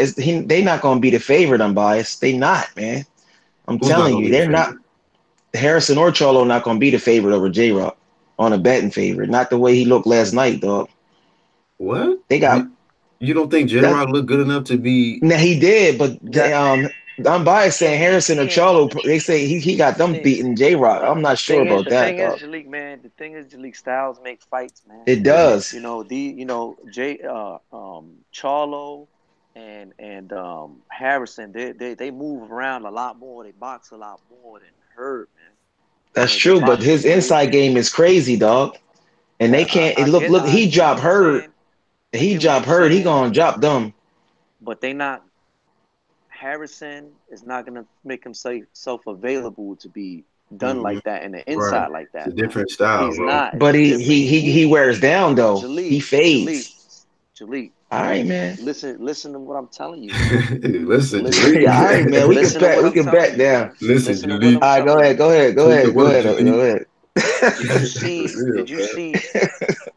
They not gonna be the favorite. Unbiased. They not, man. I'm Who's not telling gonna you, be the they're not. favorite? Harrison or Charlo not gonna be the favorite over JRock on a betting favorite. Not the way he looked last night, dog. What? They got You don't think that. JRock looked good enough to be? Now he did, but That Unbiased saying Harrison he or ain't. Charlo. They say he got them Thing, beating JRock. I'm not sure about the that, thing is, dog. Jalik, man. The thing is, Jalik, styles make fights, man. It does. Charlo and Harrison, they move around a lot more. They box a lot more than Hurt, man. That's They true, but box his with inside movement. game is crazy, dog. And they Yeah, can't. It look. He I dropped get what you're her. saying. I He get what dropped you're her. He saying, gonna drop them. but they not. Harrison is not gonna make himself available to be done Mhm. like that in the Right. inside like It's a that, man. different style, He's bro. not. It's But a different. he wears down though. He Jalik, fades. Jalik. All right, man. Listen to what I'm telling you, man. Listen, Listen, Jaleek. Yeah, all right, man. We can listen to bet. what We I'm can telling bet you, now. man. Listen, Listen to what Jaleek. I'm All right, go telling ahead. you. Go ahead. Go Take the ahead. Go work, ahead. Go Jaleek. ahead. Did you see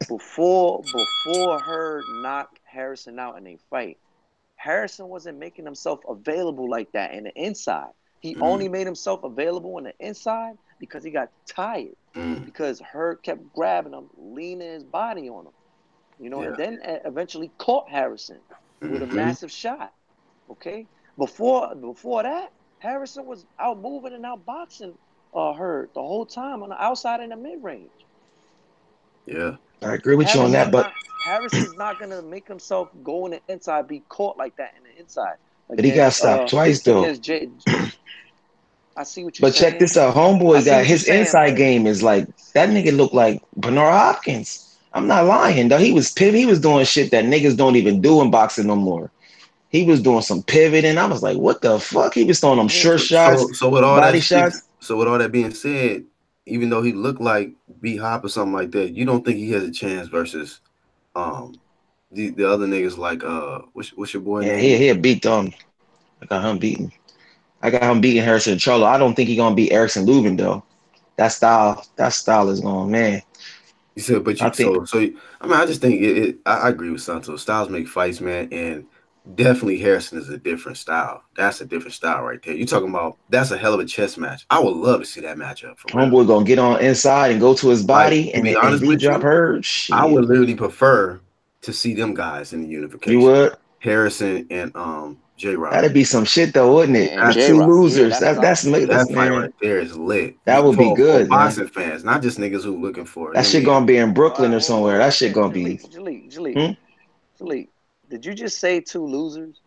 before her knock Harrison out in a fight? Harrison wasn't making himself available like that in the inside. He Mm, only made himself available in the inside because he got tired. mm, Because Hurt kept grabbing him, leaning his body on him, yeah. and then eventually caught Harrison with a Hmm. massive shot. Okay, before that, Harrison was out moving and out boxing Hurt the whole time on the outside and the mid range. Yeah. I agree with you on that, but Harrison's not gonna make himself go in the inside, be caught like that in the inside he got stopped twice though. against Jay. I see what you're But check saying. this out, I homeboy see got what you're his saying, inside but game is like that nigga looked like Bernard Hopkins. I'm not lying, though. He was doing shit that niggas don't even do in boxing no more. He was doing some pivoting. I was like, what the fuck? He was throwing them he sure So, so, shots, so with all that body shit, shots. so with all that being said, even though he looked like B Hop or something like that, you don't think he has a chance versus um the other niggas like what's your boy Yeah, name? he beat them. I got him beaten. I got him beating Harrison Charlo. I don't think he gonna beat Erickson Lubin though. That style is going, man. You said, but I you think so I mean I just think I agree with Santos. Styles make fights, man, and definitely Harrison is a different style. That's a different style right there. You talking about that's a hell of a chess match. I would love to see that matchup for real. Homeboy gonna get on inside and go to his Like body to and be and honest D with drop you, her. I Shit, would literally prefer to see them guys in the you unification. would. Harrison and JRock. That'd be some shit though, wouldn't it? And That The two JRoc, yeah, losers. that's what I was That's that thinking. fight man. right there is lit. That would be For good, man. boxing fans, not just niggas who looking for That them. shit Yeah. gonna be in All right, Brooklyn or somewhere. hold on That a shit second. gonna be. Jaleel. Hmm? Jaleel, did you just say two losers?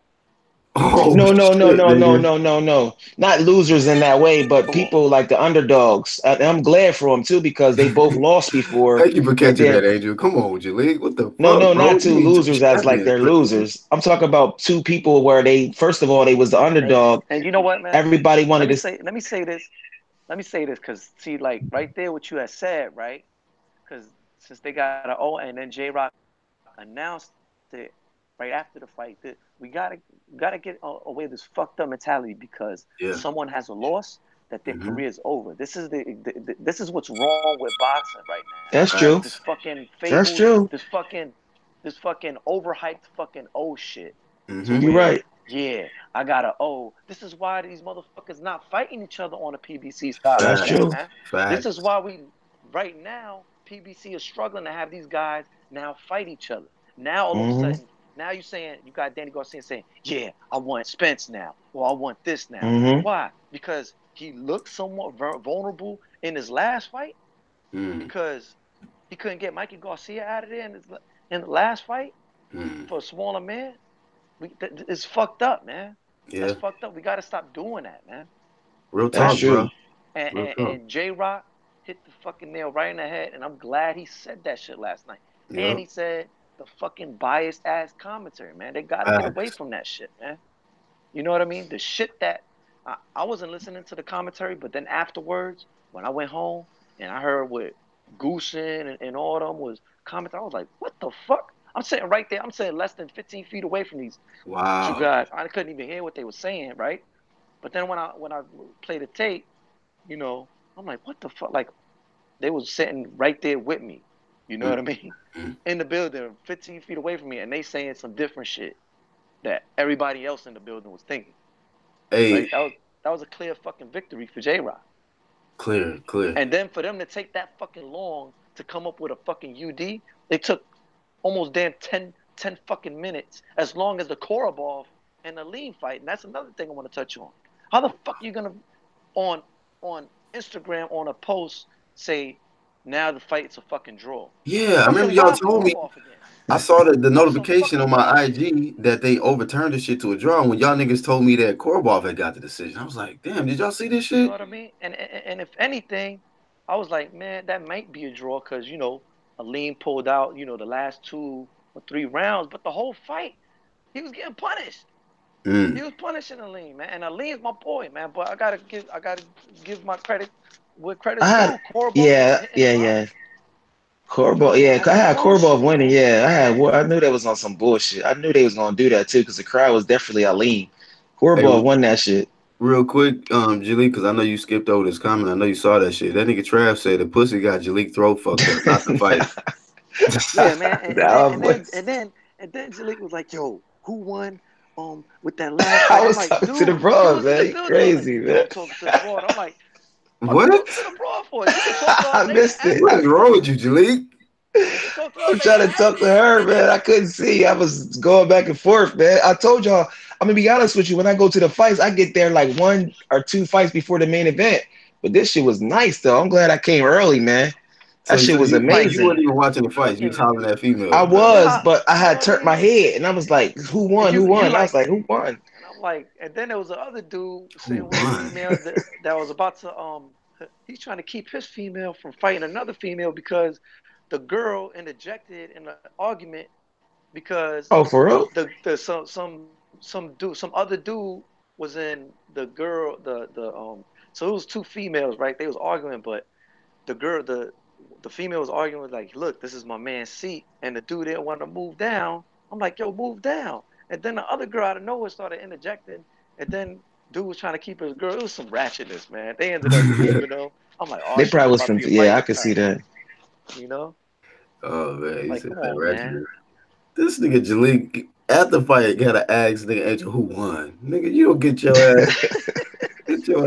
Oh No, no, no, shit, no, no, nigga. no, no, no. Not losers in that way, but Come on. people like the underdogs. I'm glad for them too because they both lost before. Thank you for And catching then that, Angel. Come on, Jaleel. What the no, fuck, no, bro? not You two need two losers as like champions, they're man. losers. I'm talking about two people where they first of all they was the And underdog. and you know what, man? Everybody Let wanted me to. say let me say this. Let me say this, because see, like right there, what you had said, right? Because since they got an O, and then JRoc announced it right after the fight, that we gotta get away this fucked up mentality, because Yeah. someone has a loss, that their Mm-hmm. career is over. This is this is what's wrong with boxing right now. That's true. This Facts. fucking That's fabled, true. this fucking overhyped fucking O shit, to Mm-hmm. You're where, right. yeah, I got a O. This is why these motherfuckers not fighting each other on the PBC side That's like that, true. Facts. man. This is Facts. why right now PBC is struggling to have these guys now fight each other. Now all of a Hmm. sudden, now you saying, you got Danny Garcia saying, yeah, I want Spence now, or I want this now. Hmm. Why? Because he looked somewhat vulnerable in his last fight, Mm. because he couldn't get Mikey Garcia out of there in the last fight Mm. for a smaller man. It's fucked up, man. That's Yeah. fucked up. We got to stop doing that, man. Real We got That's to talk, do. true. bro. And, Real and, talk. and JRoc hit the fucking nail right in the head, and I'm glad he said that shit last night. And Yep. he said the fucking biased ass commentary, man. They got to get away Facts. from that shit, man. You know what I mean? The shit that I wasn't listening to the commentary, but then afterwards, when I went home and I heard what Goosen and all them was commenting, I was like, what the fuck? I'm sitting right there. I'm sitting less than 15 feet away from these two Wow. guys. I couldn't even hear what they were saying, right? But then when I played the tape, I'm like, what the fuck? Like, they was sitting right there with me. You know Mm. what I mean? Mm. In the building, 15 feet away from me, and they saying some different shit that everybody else in the building was thinking. Hey, Right? That was a clear fucking victory for JRoc. clear, clear. And then for them to take that fucking long to come up with a fucking UD, they took almost damn 10 fucking minutes, as long as the Korobov and the lean fight. And that's another thing I want to touch on. How the fuck you gonna on on Instagram on a post say now the fight's a fucking draw? Yeah, I remember Fucking y'all Bob told me. Korobov again. I saw the On some notification on fucking my bullshit. IG that they overturned the shit to a draw. When y'all niggas told me that Korobov had got the decision, I was like, damn, did y'all see this You know shit? what I mean? And if anything, I was like, man, that might be a draw, because Aline pulled out, the last 2 or 3 rounds, but the whole fight he was getting punished. He Mm. was punishing Aline, man, and Aline's my boy, man. But I gotta give my credit where I credit's had due. Korobov was yeah, hitting yeah, him yeah. up. Corbo, yeah, That I was had Corbo bullshit, winning. man. Yeah, I knew that was on some bullshit. I knew they was gonna do that too because the crowd was definitely a lean. Hey, Corbo won that shit. real quick, Jalik, because I know you skipped over this comment. I know you saw that shit. That nigga Trav said the pussy got Jalik throat fucked up, not the fight. Yeah, man. And then That and then was, and then and then Jalek was like, "Yo, who won? With that last fight?" I I'm was like, talking to the "Dude, you bros, was in the man. You building." I was like, crazy, "Yo, man. I'm talking to the broad." I'm like, "What you What? talking to the broad for? You can talk all I day and missed act it. What is like it. wrong with you, Jalik? You can talk all I'm day and trying to act talk to like it, her, nigga." man. I couldn't see. I was going back and forth, man. I told y'all, I'm gonna be honest with you. When I go to the fights, I get there like 1 or 2 fights before the main event. But this shit was nice though. I'm glad I came early, man. That So shit was you amazing. weren't even watching the fights. You was Fucking, hollering at I females, man. you know was, how, but I you know had what I turned my mean? head and I was like, who And won? Who you won? I was like, like, who won? and I'm like, and then there was the other dude Who sitting with a won? female that was about to he's trying to keep his female from fighting another female, because the girl interjected in the argument, because Oh, for real? the some other dude was in the girl the so it was two females, right? They was arguing, but the female was arguing like, look, this is my man's seat, and the dude didn't want to move down. I'm like, yo, move down. And then the other girl out of nowhere started interjecting, and then dude was trying to keep his girl. It was some ratchetness, man. They ended up leaving them. I'm like, oh They shit, probably it's was about to from, be a yeah, I fighting could see time, that. you know? Oh man, he Like, said come that on, ratchet. man. This nigga Jalik, After fight, gotta ask nigga Angel who won. Nigga, you don't get your Like,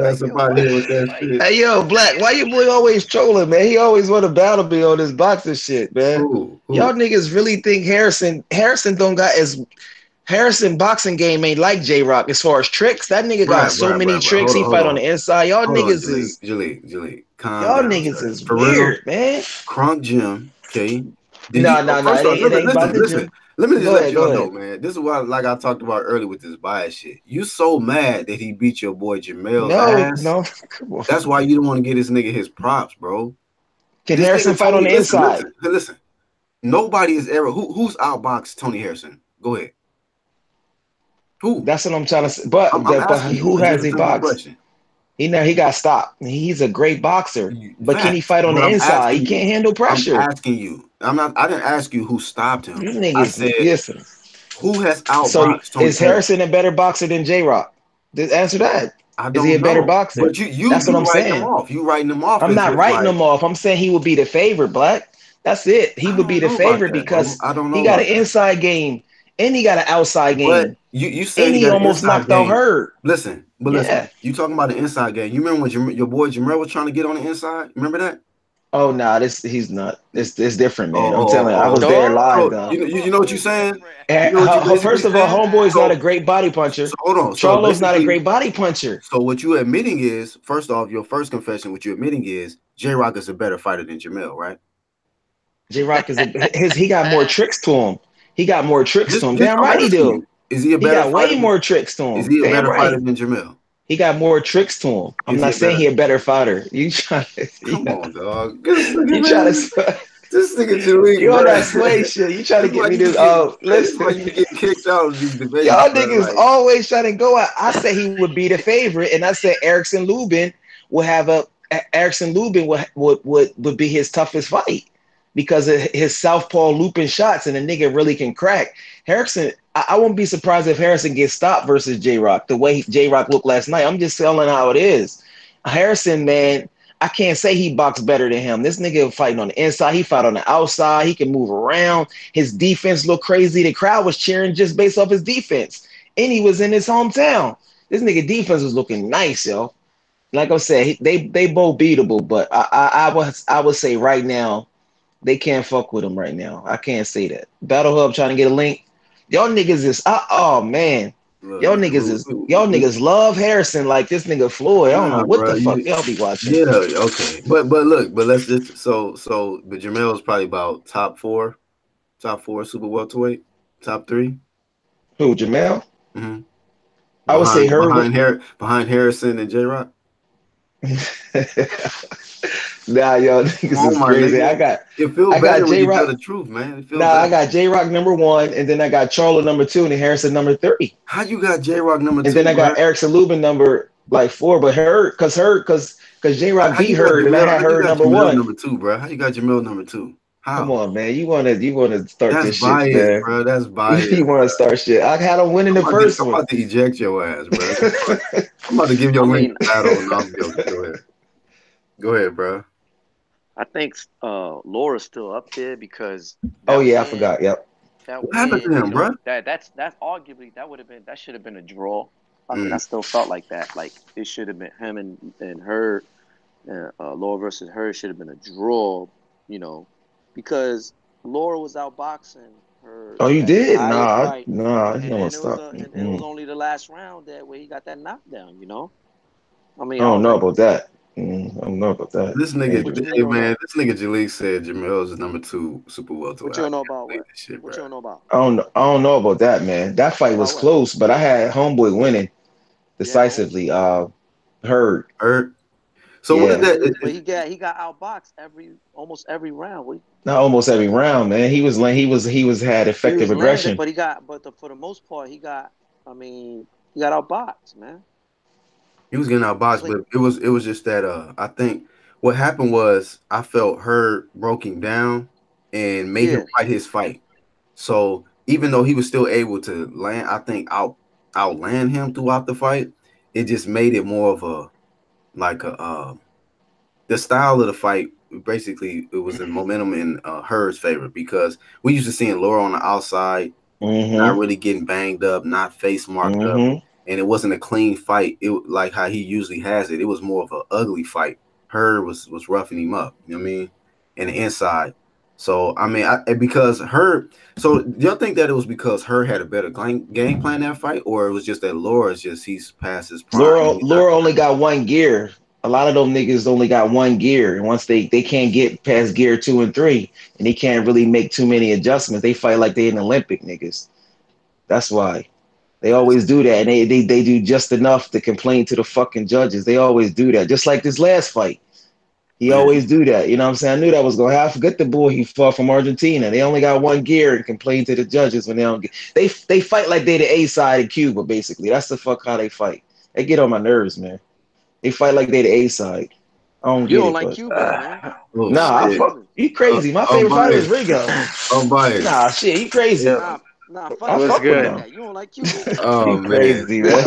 ass yo, up out what? here with that Like, shit. Hey yo, Black, why your boy always trolling, man? He always want to battle me on this boxing shit, man. Y'all Who? niggas really think Harrison don't got as Harrison boxing game ain't like JRock as far as tricks. That nigga got so many Bruh. tricks. He Hold fight on on. the inside. Hold on, Jaleel. Calm Y'all down, niggas sir. is For real, weird, man. Crunk Jim, okay? Did he Nah, nah, nah. first off, It ain't about the listen. gym. Let me just Go let ahead, y'all go know, ahead. man. This is why, like I talked about earlier with this bias shit. You so mad that he beat your boy Jamel's No, ass. no, come on. That's why you don't want to get this nigga his props, bro. Can This Harrison nigga fight on Tony, the inside? listen. Nobody has ever who's outboxed Tony Harrison. Go ahead. Who? That's what I'm trying to say. I'm But asking you. who It's has just a he simple boxed? question. He got stopped. He's a great boxer, but can he Facts. fight on But the I'm inside? He asking you. can't handle I'm pressure. asking you. I didn't ask you who stopped him. You I niggas, said listen. who has So outboxed Tony is Harrison? Harrison a better boxer than JRock? Just answer that. I Is he a don't better know. boxer? But you That's what I'm writing them saying. off. You writing them off I'm as not if writing like him off. I'm saying he would be the favorite, Black. That's it. He I would be don't the know about favorite that, bro. because I don't he know got an about that. inside game and he got an outside But game. you said And he he got an almost inside knocked out game. Hurd. Listen. Yeah. You talking about the inside game. You remember when your boy Jamal was trying to get on the inside? Remember that? Oh no, this he's not. It's different, man. I'm telling you, I was Oh. there live oh, So though. you know what you're it's saying? different. You know what you basically First of all, saying? Homeboy's not a So great body so puncher. hold on. So Charlo's not a basically, great body puncher. so what you admitting is, first off, your first confession, what you're admitting is JRock is a better fighter than Jamel, right? JRock is he got more tricks to him. He got more tricks to him. Just Damn I'm right he asking do. you, is he a He better got fighter way more tricks to is him. he a Damn better fighter right. than Jamel? He got more tricks to him. I'm Is he not a saying better he a better fighter. You try come yeah. on, dog. This nigga, You try man. to This nigga Jaleel, you on that bro. sway shit. You try to It's get like me you be this. getting Oh, it's like listen. you be getting kicked out of these debates, Y'all bro. niggas Like always trying to go out. I said he would be the favorite, and I said Erickson Lubin will have a Erickson Lubin would be his toughest fight because of his southpaw looping shots, and the nigga really can crack. Harrison, I won't be surprised if Harrison gets stopped versus JRock. The way JRock looked last night, I'm just telling how it is. Harrison, man, I can't say he boxed better than him. This nigga fighting on the inside, he fought on the outside, he can move around. His defense looked crazy. The crowd was cheering just based off his defense. And he was in his hometown. This nigga defense was looking nice, yo. Like I said, they both beatable, but I would say right now they can't fuck with him right now. I can't say that. Battle Hub trying to get a link. Y'all niggas is oh man. look, man, Y'all niggas love Harrison like this nigga Floyd. I don't know nah, what bro. the fuck y'all be watching. Yeah, okay. But look, but let's just but Jamel is probably about top four super welterweight, top three. Who, Jamal? Mm-hmm. I would say her. Behind Harrison and JRock. Nah, y'all Come niggas on, is my crazy. nigga. It feel I got better when J you tell Rock. the truth, man. It feel Nah, I better. got J Rock number one, and then I got Charlo number two, and then Harrison number three. How you got JRock number And two, then I bro? got Erickson Lubin number like four, but because J Rock How beat you got her, and I Jamel? had How you her got number Jamel one. number two, bro? How you got Jamel number two? Come How? on, man. You wanna start That's this shit, biased, man. bro. That's You biased, bro. wanna start shit. I had him winning the first I'm one. about to eject your ass, bro. I'm about to give I your link mean, to battle. No, I'm joking. Go ahead, bro. I think Laura's still up there because Oh that yeah, I win, forgot. Yep. What happened to him, bro? that's arguably that should have been a draw. I mean, I Mm. still felt like that. Like it should have been him and her, Laura versus her should have been a draw. You know, because Laura was outboxing her Oh, you that did? entire fight, Nah. You and know what? then Stop. and it was only the last round that where he got that knockdown. You know, I I mean, I don't was know like, about that. I don't know about that. This nigga, what you hey don't man, know? this nigga Jaleel said Jamel is number two super welterweight. What you I don't know can't about believe what? this shit, bro. What you don't know about? I don't know about that, man. That fight was About what? close, but I had Homeboy winning Yeah, home. decisively. Hurt. Hurt. So what is Yeah. that? But he got outboxed almost every round. Not almost every round, man. He was had He effective was landing, aggression. but for the most part he got. I mean, he got outboxed, man. He was getting It's outboxed, like but it was just that I think what happened was I felt Hurt broke him down and made him yeah, fight his fight. So even though he was still able to land, I think outland him throughout the fight, it just made it more of a like a the style of the fight. Basically, it was in momentum in Hurt's favor because we used to seeing Laura on the outside not really getting banged up, not face marked up, and it wasn't a clean fight. It like how he usually has it. It was more of an ugly fight. Her was roughing him up. You know what I mean? And the inside. So I mean, because her. So do y'all think that it was because her had a better game plan that fight, or it was just that Laura's he's past his prime? Laura only got one gear. A lot of those niggas only got one gear, and once they can't get past gear 2 and 3, and they can't really make too many adjustments, they fight like they an Olympic niggas. That's why they always do that, and they do just enough to complain to the fucking judges. They always do that, just like this last fight. He always do that. You know what I'm saying? I knew that was going to happen. Forget the boy he fought from Argentina. They only got one gear and complain to the judges when they don't get. They fight like they the A side in Cuba, basically. That's the fuck how they fight. They get on my nerves, man. They fight like they the A side. I don't get You don't it, like but, Cuba, man. Nah, I fuck. You crazy? My favorite fighter is Rigo. I'm biased. Nah, shit, you crazy? Nah, I fuck fuck with like him. that. You don't like Cuba. Oh You man, crazy, man.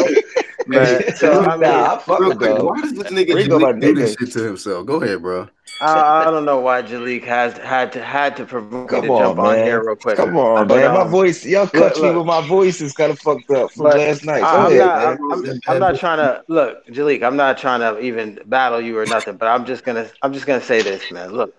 Man, so I mean, Nah, I fuck real with quick, dog. why does this nigga Rigo my Jalik do this nigga. shit to himself? Go ahead, bro. I don't know why Jalik had to provoke me Come to jump on, on man. here real quick. Come on, But, man. My voice, y'all cut me look, with my voice is kind of fucked up from but last night. Go I'm ahead, not man. I'm not trying to look, Jalik, I'm not trying to even battle you or nothing, but I'm just gonna say this, man. Look,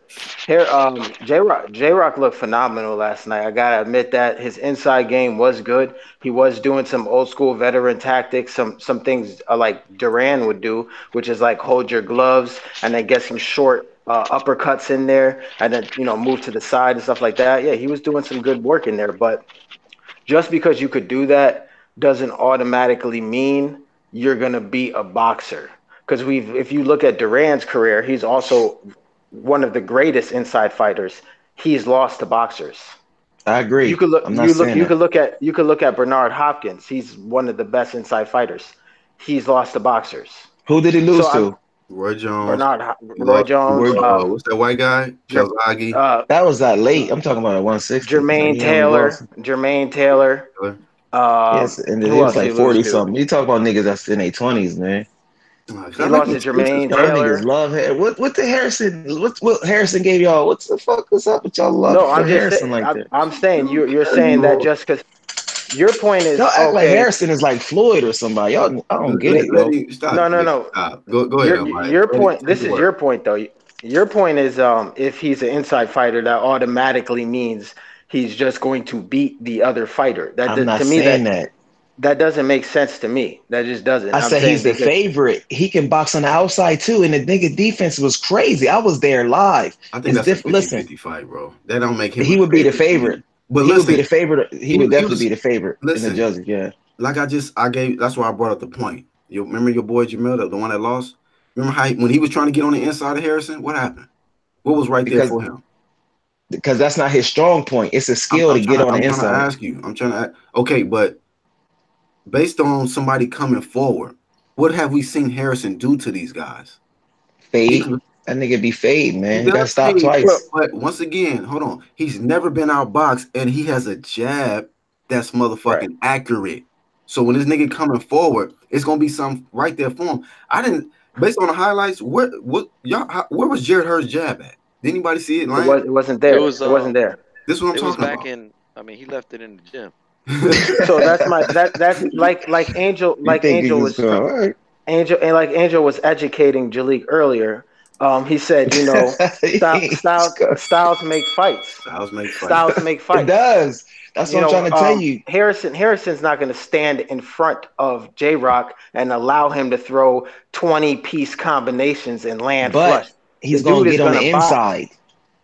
here JRock looked phenomenal last night. I gotta admit that his inside game was good. He was doing some old school veteran tactics, some things like Duran would do, which is like hold your gloves and then get some short uppercuts in there and then move to the side and stuff like that. Yeah, he was doing some good work in there, but just because you could do that doesn't automatically mean you're going to be a boxer. Because if you look at Duran's career, he's also one of the greatest inside fighters. He's lost to boxers. I agree. You could look. I'm not saying You could look at Bernard Hopkins. He's one of the best inside fighters. He's lost to boxers. Who did he lose to? Roy Jones. Roy Jones. What's that white guy? Calzaghe. That was that late. I'm talking about 160. Jermaine Taylor. Yes, and who it was else like he lose 40 to? something. You talk about niggas that's in their 20s, man. He lost to Jermaine Taylor. Niggas love what the Harrison? What Harrison gave y'all? What the fuck was up with y'all love No, for I'm just Harrison saying. like that? I'm saying you're saying that just because your point is Y'all act like okay. Harrison is like Floyd or somebody. Y'all, I don't get it, yo. Stop. No. Stop. Go ahead. Your point. This is your point, though. Your point is, if he's an inside fighter, that automatically means he's just going to beat the other fighter. I'm not saying that. That doesn't make sense to me. That just doesn't. I said he's the favorite. He can box on the outside too, and the nigga defense was crazy. I was there live. I think that's a 50-50 fight, bro. That don't make him. He would be the favorite. But he would be the favorite. He would definitely be the favorite in the judges. Yeah. Like I gave. That's why I brought up the point. You remember your boy Jamal, the one that lost? Remember how when he was trying to get on the inside of Harrison? What happened? What was right there for him? Because that's not his strong point. It's a skill to get on the inside. I'm trying to. Okay, but based on somebody coming forward, what have we seen Harrison do to these guys? Fade. That nigga be fade, man. He got stopped twice. But once again, hold on. He's never been outboxed, and he has a jab that's motherfucking accurate. So when this nigga coming forward, it's gonna be something right there for him. Based on the highlights, where was Jared Hurd's jab at? Did anybody see it? It wasn't there. It wasn't there. This is what I'm talking about. He left it in the gym. So that's like Angel was educating Jalik earlier. He said, styles make fights. Styles make fights. It does. That's what I'm trying to tell you. Harrison's not going to stand in front of JRock and allow him to throw 20-piece combinations and land flush. He's going to get on the inside.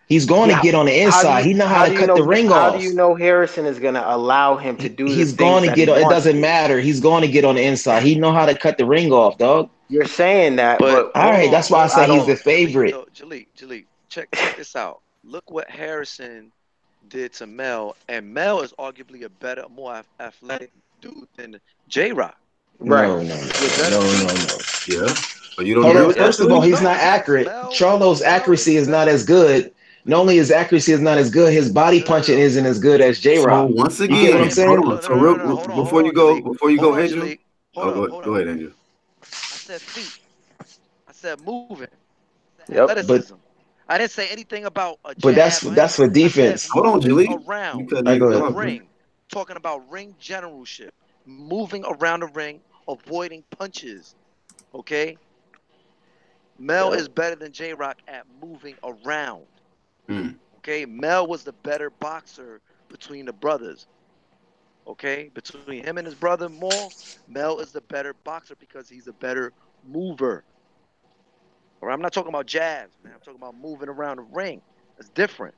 He's going to get on the inside. He know how to cut the ring off. How do you know Harrison is going to allow him to do? He's going to get on. It doesn't matter. He's going to get on the inside. He know how to cut the ring off, dog. You're saying that, but all right. That's why I say he's the favorite. Jalik, check this out. Look what Harrison did to Mel, and Mel is arguably a better, more athletic dude than JRock. Right? No. Yeah, but you don't. First of all, he's not accurate. Charlo's accuracy is not as good. Not only his accuracy is not as good, his body punching isn't as good as JRock. So once again, you get what I'm saying? Before you go, Angel. Go ahead, Angel. I said feet. I said moving. Yep. Athleticism. I didn't say anything about a jab. But that's for defense. Hold on, Julie. Around the ring. talking about ring generalship, moving around the ring, avoiding punches. Okay, Mel Yep. is better than JRock at moving around. Mm. Okay, Mel was the better boxer between the brothers. Okay, between him and his brother Maul, Mel is the better boxer because he's a better mover. Or I'm not talking about jabs, man. I'm talking about moving around the ring. It's different.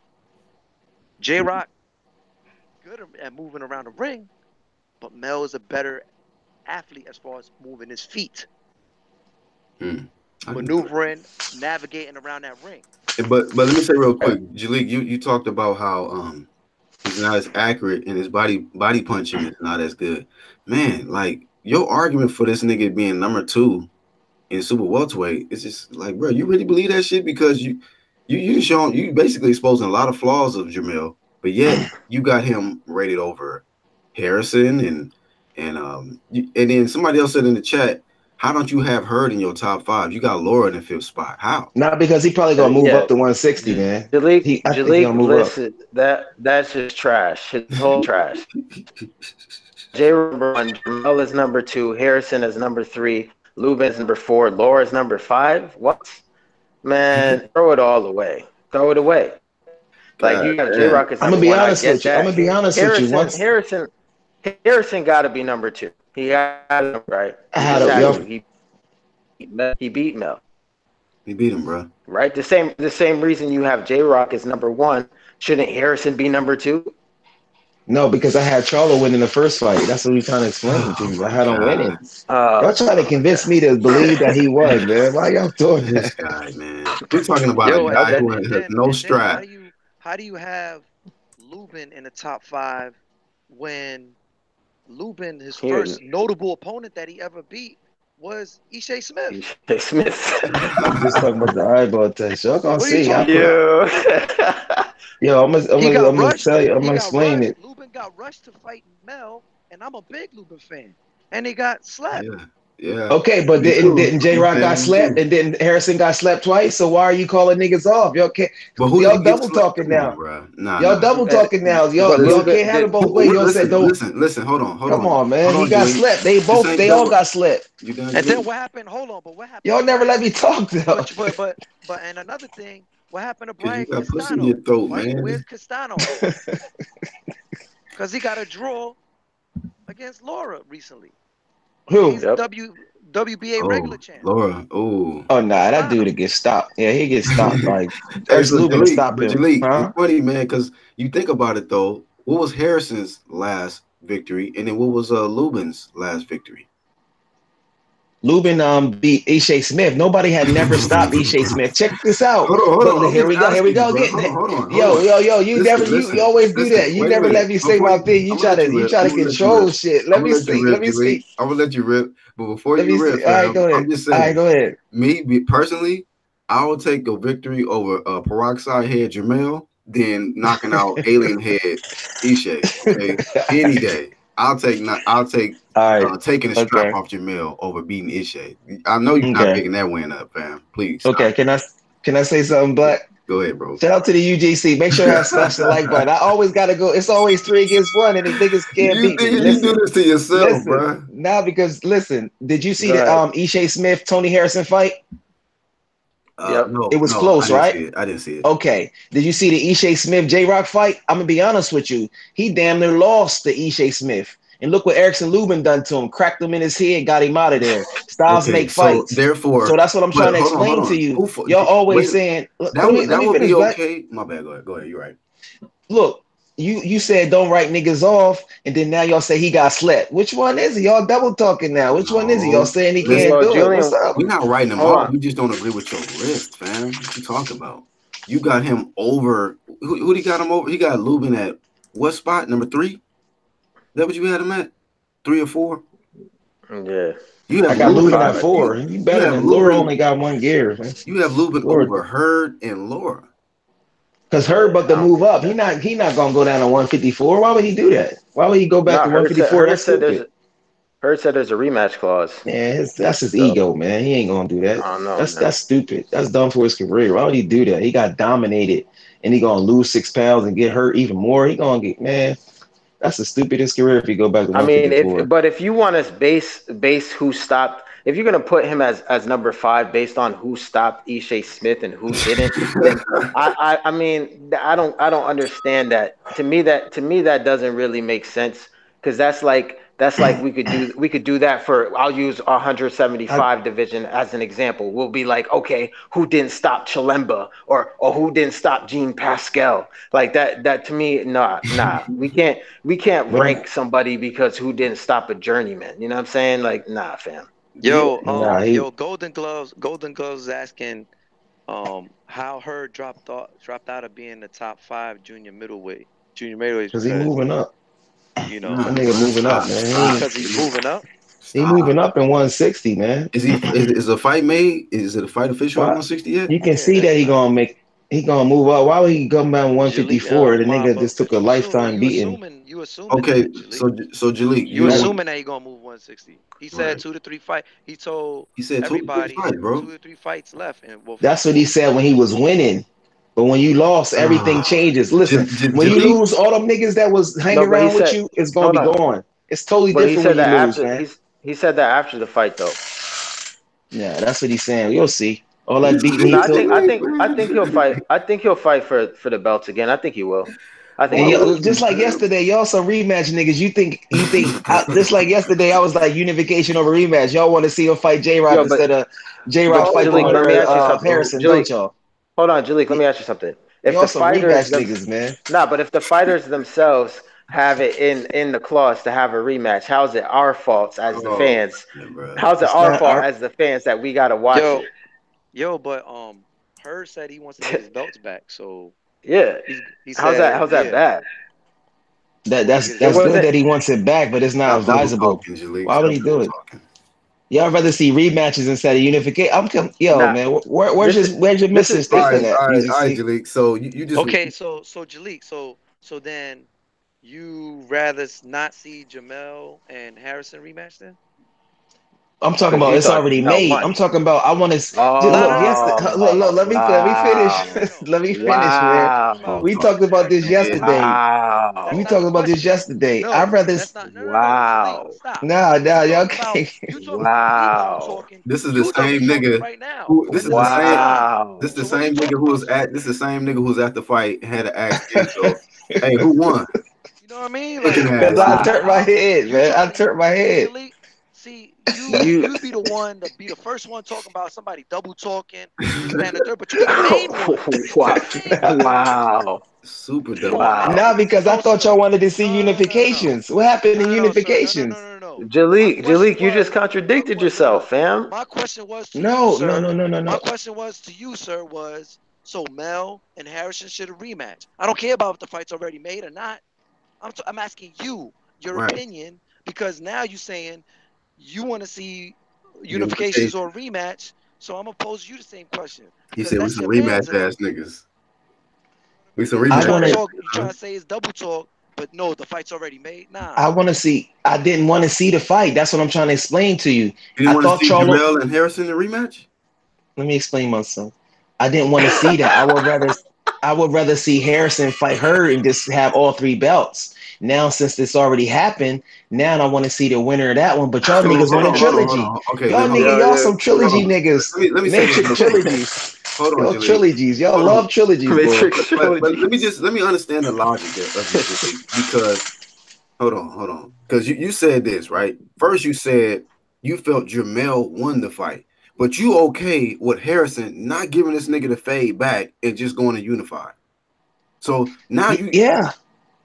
J Rock good at moving around the ring, but Mel is a better athlete as far as moving his feet, Mm. maneuvering, navigating around that ring. But let me say real quick, Jalik, you talked about how he's not as accurate and his body punching is not as good. Man, like your argument for this nigga being number 2 in super welterweight, it's just like, bro, you really believe that shit? Because you basically exposing a lot of flaws of Jamel, but yet you got him rated over Harrison and then somebody else said in the chat, how don't you have Hurd in your top 5? You got Laura in the 5th spot. How? Not because he probably gonna move Yeah. up to 160, man. I think he's Jalik, gonna move up. listen, that's just trash. His whole trash. J number 1, Jamal is number 2, Harrison is number 3, Lubin is number 4, Laura is number 5. What? Man, throw it all away. Throw it away. Like God you got damn. JRock is I'm number gonna be 1. I honest get with you. that. I'm gonna be honest with you. Once Harrison got to be number 2. He got to, right. I He had just a had yo, to. He beat Mel. He beat him, bro. Right. The same reason you have JRock as number 1. Shouldn't Harrison be number 2? no, because I had Charlo winning the first fight. That's what we trying to explain to Oh you. I my had him winning. God. Y'all trying to convince me to believe that he won, man. Why y'all doing This that? guy, man. We're talking about a Yo, guy Okay. who has no strap. how do you have Lubin in the top 5 when Lubin, his Here, first notable opponent that he ever beat was Ishe Smith? Smith. I'm just talking about the eyeball test. Y'all gonna What are you see. talking about? You. Yo, He got I'm gonna rushed. tell you. I'm He gonna got explain rushed. it. Lubin got rushed to fight Mel, and I'm a big Lubin fan. And he got slapped. Yeah. Yeah. Okay, but Me didn't too. didn't I'm J a Rock fan got of him slept too. and didn't Harrison got slept twice? So why are you calling niggas off? Y'all can't. But who did Y'all he get double slept? talking Come on, now. bro. Nah, Y'all nah. double talking now. But Y'all Lubin can't have it did. both ways. Y'all said don't. Listen. Hold Come on. on, man. Hold He on, got Julie. slept. This ain't They that all what got slept. you done, And then Julie? what happened? Hold on, but what happened to Y'all never let Brian? me talk though. But and another thing, what happened to Because you Brian got pussy in your Castano? throat, Where's man. Castano at? Because he got a draw against Laura recently. Who? He's Yep. WBA regular Oh, champ. Laura. Oh. Oh nah, that dude Castano. to get stopped. Yeah, he gets stopped. Like Hey, Ernst so Lubin to Jalik, stop but him. Jalik, it's Huh? funny, man, because you think about it though. What was Harrison's last victory, and then what was Lubin's last victory? Lubin beat Ishe Smith. Nobody had never stopped Ishe Smith. Check this out. Hold But on. I'm here just we go. Here we asking you, go. bro. Getting Hold on. you never you always do that. You Wait a never let minute. me say Before my thing. I'm gonna let You rip. try I'm to gonna let you control rip. shit. I'm Let gonna me let you see. Let rip, me Jalik. see. I'm gonna let you rip. But before Let me you rip, see. All right, fam, go ahead. I'm just All right, saying. go ahead. Personally, I would take a victory over peroxide head Jamel than knocking out alien head Ishe. Okay, any day. I'll take All right. taking the strap Okay. off Jamel over beating Ishe. I know you're not Okay. picking that win up, fam. Please Okay. stop. Can I say something, Black? Go ahead, bro. Shout out to the UGC. Make sure I smash the like button. I always gotta go. It's always 3 against 1, and the niggas can't You beat me. think you do this to yourself, Listen. bro? Now because listen, did you see Go the ahead. Ishe Smith Tony Harrison fight? Yep. It was No, I close, didn't right? see it. I didn't see it. Okay. Did you see the Ishe Smith JRock fight? I'm gonna be honest with you. He damn near lost to Ishe Smith. And look what Erickson Lubin done to him. Cracked him in his head, got him out of there. Styles Okay, make so fights. So therefore, that's what I'm but trying to hold explain to on. you. Y'all always Wait, saying, look, that would let me be finish, Black. okay. My bad. Go ahead. You're right. Look, you said don't write niggas off, and then now y'all say he got slept. Which one is he? Y'all double talking now. Which one is he? Y'all No, saying he listen, can't Well, do it. What's Julian, up? we're not writing him hold off. on. We just don't agree with your list, fam. What you talking about? You got him over. Who he got him over? He got Lubin at what spot? Number 3? Is that what you had him at? 3 or 4? Yeah. You I have got Lubin. Lubin at Five. 4. You You better have than Laura Lubin. only got 1 gear. You have Lubin Laura, over Hurd and Laura. because her Yeah. about I to don't move think up. that. He not gonna go down to 154. Why would he do that? Why would he go back No, to 154? That's stupid. Heard said there's a rematch clause. Man, that's his So ego, man. He ain't gonna do that. I don't know, man. That's stupid. That's dumb for his career. Why would he do that? He got dominated and he gonna lose 6 pounds and get hurt even more. He gonna get man. That's the stupidest career if you go back to I mean, 154. if you want to base who stopped, if you're gonna put him as number 5 based on who stopped Ishai Smith and who didn't, then I mean I don't understand that. To me that doesn't really make sense because that's like we could do that for, I'll use our I, 175 division as an example. We'll be like, okay, who didn't stop Chilemba or who didn't stop Jean Pascal? Like that to me, nah. We can't but rank somebody because who didn't stop a journeyman. You know what I'm saying? Like, nah, fam. Yo, nah, he Golden Gloves is asking, how Hurd dropped out of being the top 5 junior middleweights because he because moving up. you know That Nah, nigga bro, moving up, stop, man. stop, because he's moving up. He stop. moving up in 160, man. Is a fight made? Is it a fight official at Why? 160 yet? You can Yeah, see that that's he gonna move up. Why would he come down Jalik. 154? The Ma, nigga just took but a you assume lifetime beating. you assuming Okay, that, Jalik. so Jalik, You That assuming that he gonna move 160. He said right? 2 to 3 fight. He told He said 23 everybody fights, bro. 2 to 3 fights left, and well, that's what he said when he was winning. But when you lost, everything Ah, changes. Listen, when you Jalik. lose, all them niggas that was hanging No, but he around with said, you is gonna hold be on, gone. It's totally but he different when said you that lose, after man. he said that after the fight though. Yeah, that's what he's saying. You'll see. All You that beating No, he see, I took. think I Jalik, think I man. think he'll fight. I think he'll fight for the belts again. I think he will. I think And he Why will. yo, wouldn't just you, like man? yesterday, y'all some rematch niggas. Just like yesterday, I was like unification over rematch. Y'all want to see him fight JRock Yo, but instead of JRock Bro, fight the Jalik, bro, let winner me of ask you something. bro. Harrison, don't Jalik, y'all? hold on, Jalik, let Y- me ask you something. If Y'all the some fighters rematch them niggas, man. Nah, but if the fighters themselves have it in the clause to have a rematch, how's it our fault as the Oh, fans? man, bro. How's it It's our not fault our. as the fans that we gotta watch yo, it? but Hurd said he wants to get his belts back, so Yeah. he How's that said, how's that yeah, bad? he That wants to that's get his It that's belts good back. wasn't that he wants it back, but it's not Stop double advisable. talking, Jalik. Why would Stop he do double it? talking. Y'all rather see rematches instead of unification. Yo, nah. man, where's This your is this is missus All this right, thinking is that? all right, UGC. Jalik. So you just Okay, so Jalik, so then you rather not see Jamel and Harrison rematch then? I'm talking because about you it's thought already Jamel made. won. I'm talking about I want to No, look. no, no, Yes, no, no, no, look. no. Let me finish. Wow. Let me finish, man. We're talking Wow. about We talk talked about that this shit. yesterday. that's We Wow. not talked the about this question. yesterday. I'd No, rather. that's not. No, no, no. Jalik, Wow. stop. Nah, You y'all talking about can't. we done Wow. talking. This is the You done same been talking nigga right now, who. and then stop. This Wow. the So what are you same nigga talking who about, was sir? at. This the same nigga who was at the fight and had to ask Enzo, "Hey, who won?" You know what I mean? Looking Like, Cause ass I nigga. turned my head, you man. I talking? turned my See, head. Jalik. See, You you'd be the one to be the first one talking about somebody double talking, this, that, and the third, but you be the main one. You be wow. the main one doing it. Wow. Super Come double on, man. Nah, Wow. because I No, thought y'all sir. wanted to see No, no, no, no, no. unifications. What happened No, in no, no, sir. No, no, no, unifications? no, no. My question Jalik, you just was, contradicted yourself, fam. my question was to you, No, no, sir. no, no, no, My no. question was to you, sir, was so Mel and Harrison should have rematch. I don't care about if the fight's already made or not. I'm asking you your right. opinion because now you saying you want to see unifications Unification. or rematch. So I'm gonna pose you the same question He because said we that's some your man's rematch in it. ass niggas. You know what I We some mean? You I rematch trying want to ass to. talk, you niggas, huh? trying to say it's double talk, but no, the fight's already made. Nah. I want to see. I didn't want to see the fight. That's what I'm trying to explain to you. You didn't I want to thought see Charlo. Jamel and Harrison in a rematch? Let me explain myself. I didn't want to see that. I would rather see Harrison fight her and just have all three belts. Now, since this already happened, now I want to see the winner of that one. But y'all So niggas want a hold trilogy. on. Okay, Y'all hold on. nigga, Yo, y'all yo, some Hold trilogy on. niggas. Let me say this Matrix real quick. trilogies. Hold on, Y'all Jalik. trilogies. Y'all Hold on. love trilogies, boy. Matrix But trilogy. let me understand the logic of it, Jalik, because hold on. Because you said this, right? First you said you felt Jamel won the fight. But you okay with Harrison not giving this nigga the fade back and just going to unify. So now Yeah,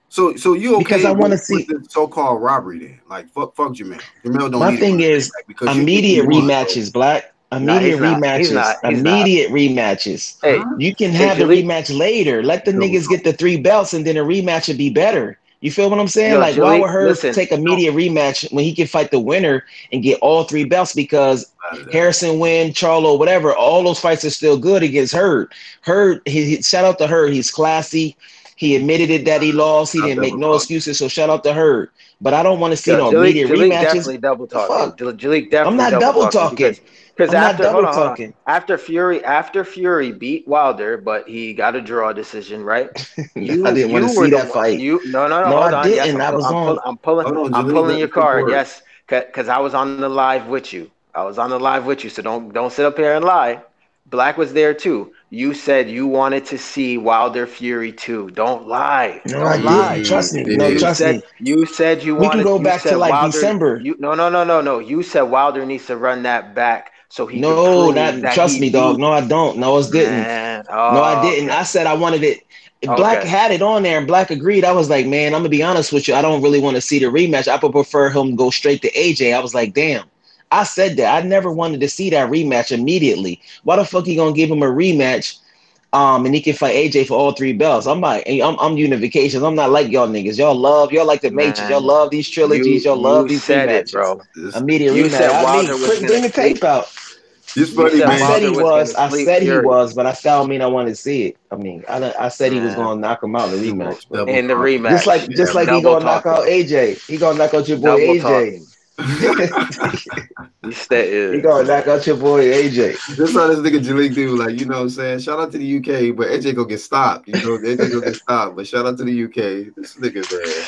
so you because okay I want to with see. this so-called robbery then? Like fuck Jamel. Jamel don't My need to give thing the fade is back because you think he immediate won. So rematches, Black. Nah, Immediate he's not. He's rematches. not. He's not. Immediate rematches. Hey, huh? You can hey, have the Jalik. rematch later. Let the Double niggas talk. get the three belts and then a rematch would be better. You feel what I'm saying? Yo, Like, why would Jalik, her listen. take immediate rematch when he can fight the winner and get all three belts? Because Out of that. Harrison win, Charlo, whatever, all those fights are still good against Hurd. Hurd, shout out to Hurd. He's classy. He admitted it that he lost. He Stop didn't make double no talking. excuses. So shout out to Hurd. But I don't want to see Yo, no Jalik, immediate Jalik rematches. definitely double The talking. fuck? Jalik I'm definitely not double double talking talking. because Because I'm not after double hold on. talking. After Fury beat Wilder, but he got a draw decision, right? I You didn't want you to were see the that one. fight. You no, No, I hold on. Yes, didn't. I was on. Hold on, I'm Jaleel, pulling let your me take card. word. Yes, because I was on the live with you. I was on the live with you. So don't sit up here and lie. Black was there too. You said you wanted to see Wilder Fury too. Don't lie. No, I Don't lie. didn't. Mm, Trust me. No, yeah. trust me. You said you We can wanted. go You back to said like Wilder. December. You no. You said Wilder needs to run that back so he could No, prove not that trust he me, dog. beat No, I don't. No, it didn't. man. No, I Oh, didn't. okay, I said I wanted it. Black okay, had it on there, and Black agreed. I was like, man, I'm gonna be honest with you. I don't really want to see the rematch. I would prefer him go straight to AJ. I was like, damn. I said that. I never wanted to see that rematch immediately. Why the fuck you gonna give him a rematch? And he can fight AJ for all three belts. I'm like, I'm unifications. I'm not like y'all niggas. Y'all like the Matrix. Y'all man. love these trilogies. Y'all love You these said it, rematches. bro. This, Immediate You rematch. said I mean, Wilder was quick, gonna bring the sleep. tape out. it's You funny, said I man. said Wilder he was gonna was. I sleep said he Fury, was, but I still mean I want to see it. I mean, I said he was man. gonna knock him out in the Double, rematch, but double In the talking. rematch, just Yeah, like he double gonna knock out talking, AJ. He gonna knock out your boy double AJ. talking. You stay. He gonna knock out your boy AJ. That's how this nigga Jalik do. Like, you know what I'm saying? Shout out to the UK, but AJ gonna get stopped. You know, AJ gonna get stopped. But shout out to the UK. This nigga, man.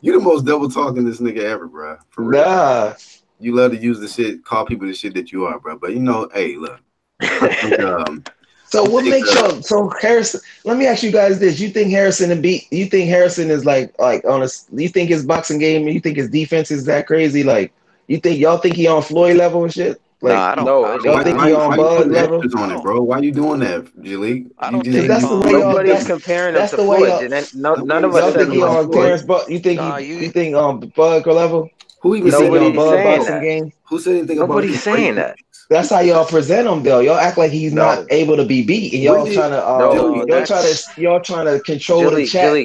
You the most double talking this nigga ever, bro. For real. Nah. You love to use the shit, call people the shit that you are, bro. But you know, hey, look. I think So I what think makes y'all? So Harrison, let me ask you guys this: you think Harrison and beat? You think Harrison is like honest? You think his boxing game? You think his defense is that crazy? Like you think y'all think he on Floyd level and shit? Like Nah, I don't. No, I y'all mean, why, think I he why, don't. on why you Bud putting level? extras I on it, don't. bro? Why you doing that, Jalik? I You don't just Because think. that's you the way just y'all. nobody's That's comparing him that's to the way Floyd. y'all. Didn't no, none nobody of us Y'all said said think nothing he he was about on Floyd. Floyd. Terrence? But Nah, you you. think Bud level? Who even You said think he on Nobody's anything Bud about saying him? boxing that. game? Who said anything about Nobody's him breaking saying that. things? That's how y'all present him, though. Y'all act like he's not No, able to be beat, and When y'all did trying to No, Jalik? that's y'all trying to control the chat.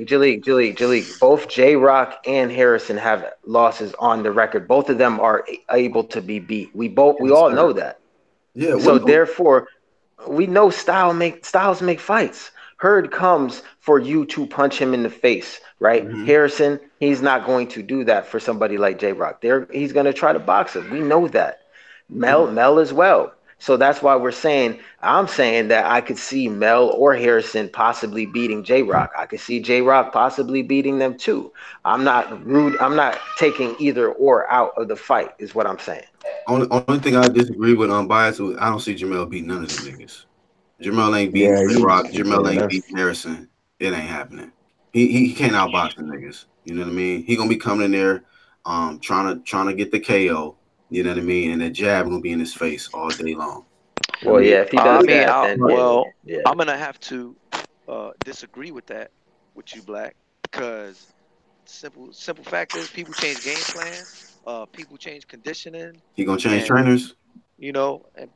Jalik. Both JRock and Harrison have losses on the record. Both of them are able to be beat. We Yes, all sir. know that. Yeah, So when therefore, we know styles make fights. Hurd comes for you to punch him in the face, right? hmm Harrison, he's not going to do that for somebody like JRock. There, he's going to try to box him. We know that. Mel as well. So that's why I'm saying that I could see Mel or Harrison possibly beating JRock. I could see JRock possibly beating them too. I'm not rude. I'm not taking either or out of the fight, is what I'm saying. only thing I disagree with unbiased, I don't see Jamel beat none of them niggas. Jamel ain't beating Yeah, J Rock. Jamel yeah, ain't that's beating Harrison. It ain't happening. He can't outbox the niggas. You know what I mean? He gonna be coming in there, trying to get the KO. You know what I mean? And that jab gonna be in his face all day long. I Well, mean, yeah, if he I does mean, that, then yeah, well, yeah. I'm gonna have to disagree with that with you, Black, because simple fact is people change game plans, people change conditioning, he gonna change and trainers. and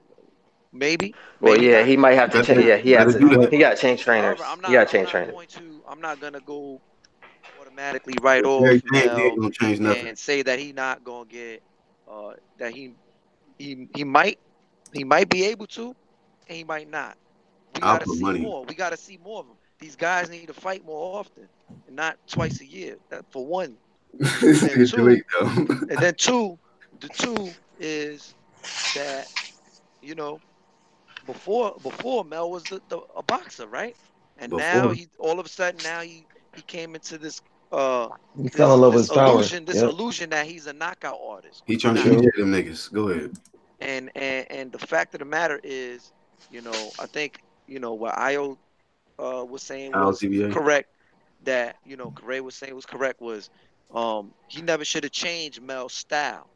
maybe, Well, maybe yeah, not. he might have to change. Better, Yeah, he has better to. do that. He However, got to change however, trainers. He got to I'm change not trainers. going to, I'm not gonna go automatically right But Barry off James he ain't Mel gonna change nothing. and say that he not gonna get, that he might, he might be able to, and he might not. We I'll got to put see money. more. We got to see more of them. These guys need to fight more often, and not twice a year. That for one, and This then nigga two, delete though. and then two, the two is that you know before Mel was a boxer, right? And now Before he all of a sudden now he came into uh he fell in love with his power. this Yep, illusion that he's a knockout artist, he which he's trying to not. true. EJ them niggas. Go ahead. And the fact of the matter is, I think what Io was saying Al was TBA. correct. That Correa was saying was correct was he never should have changed Mel's style.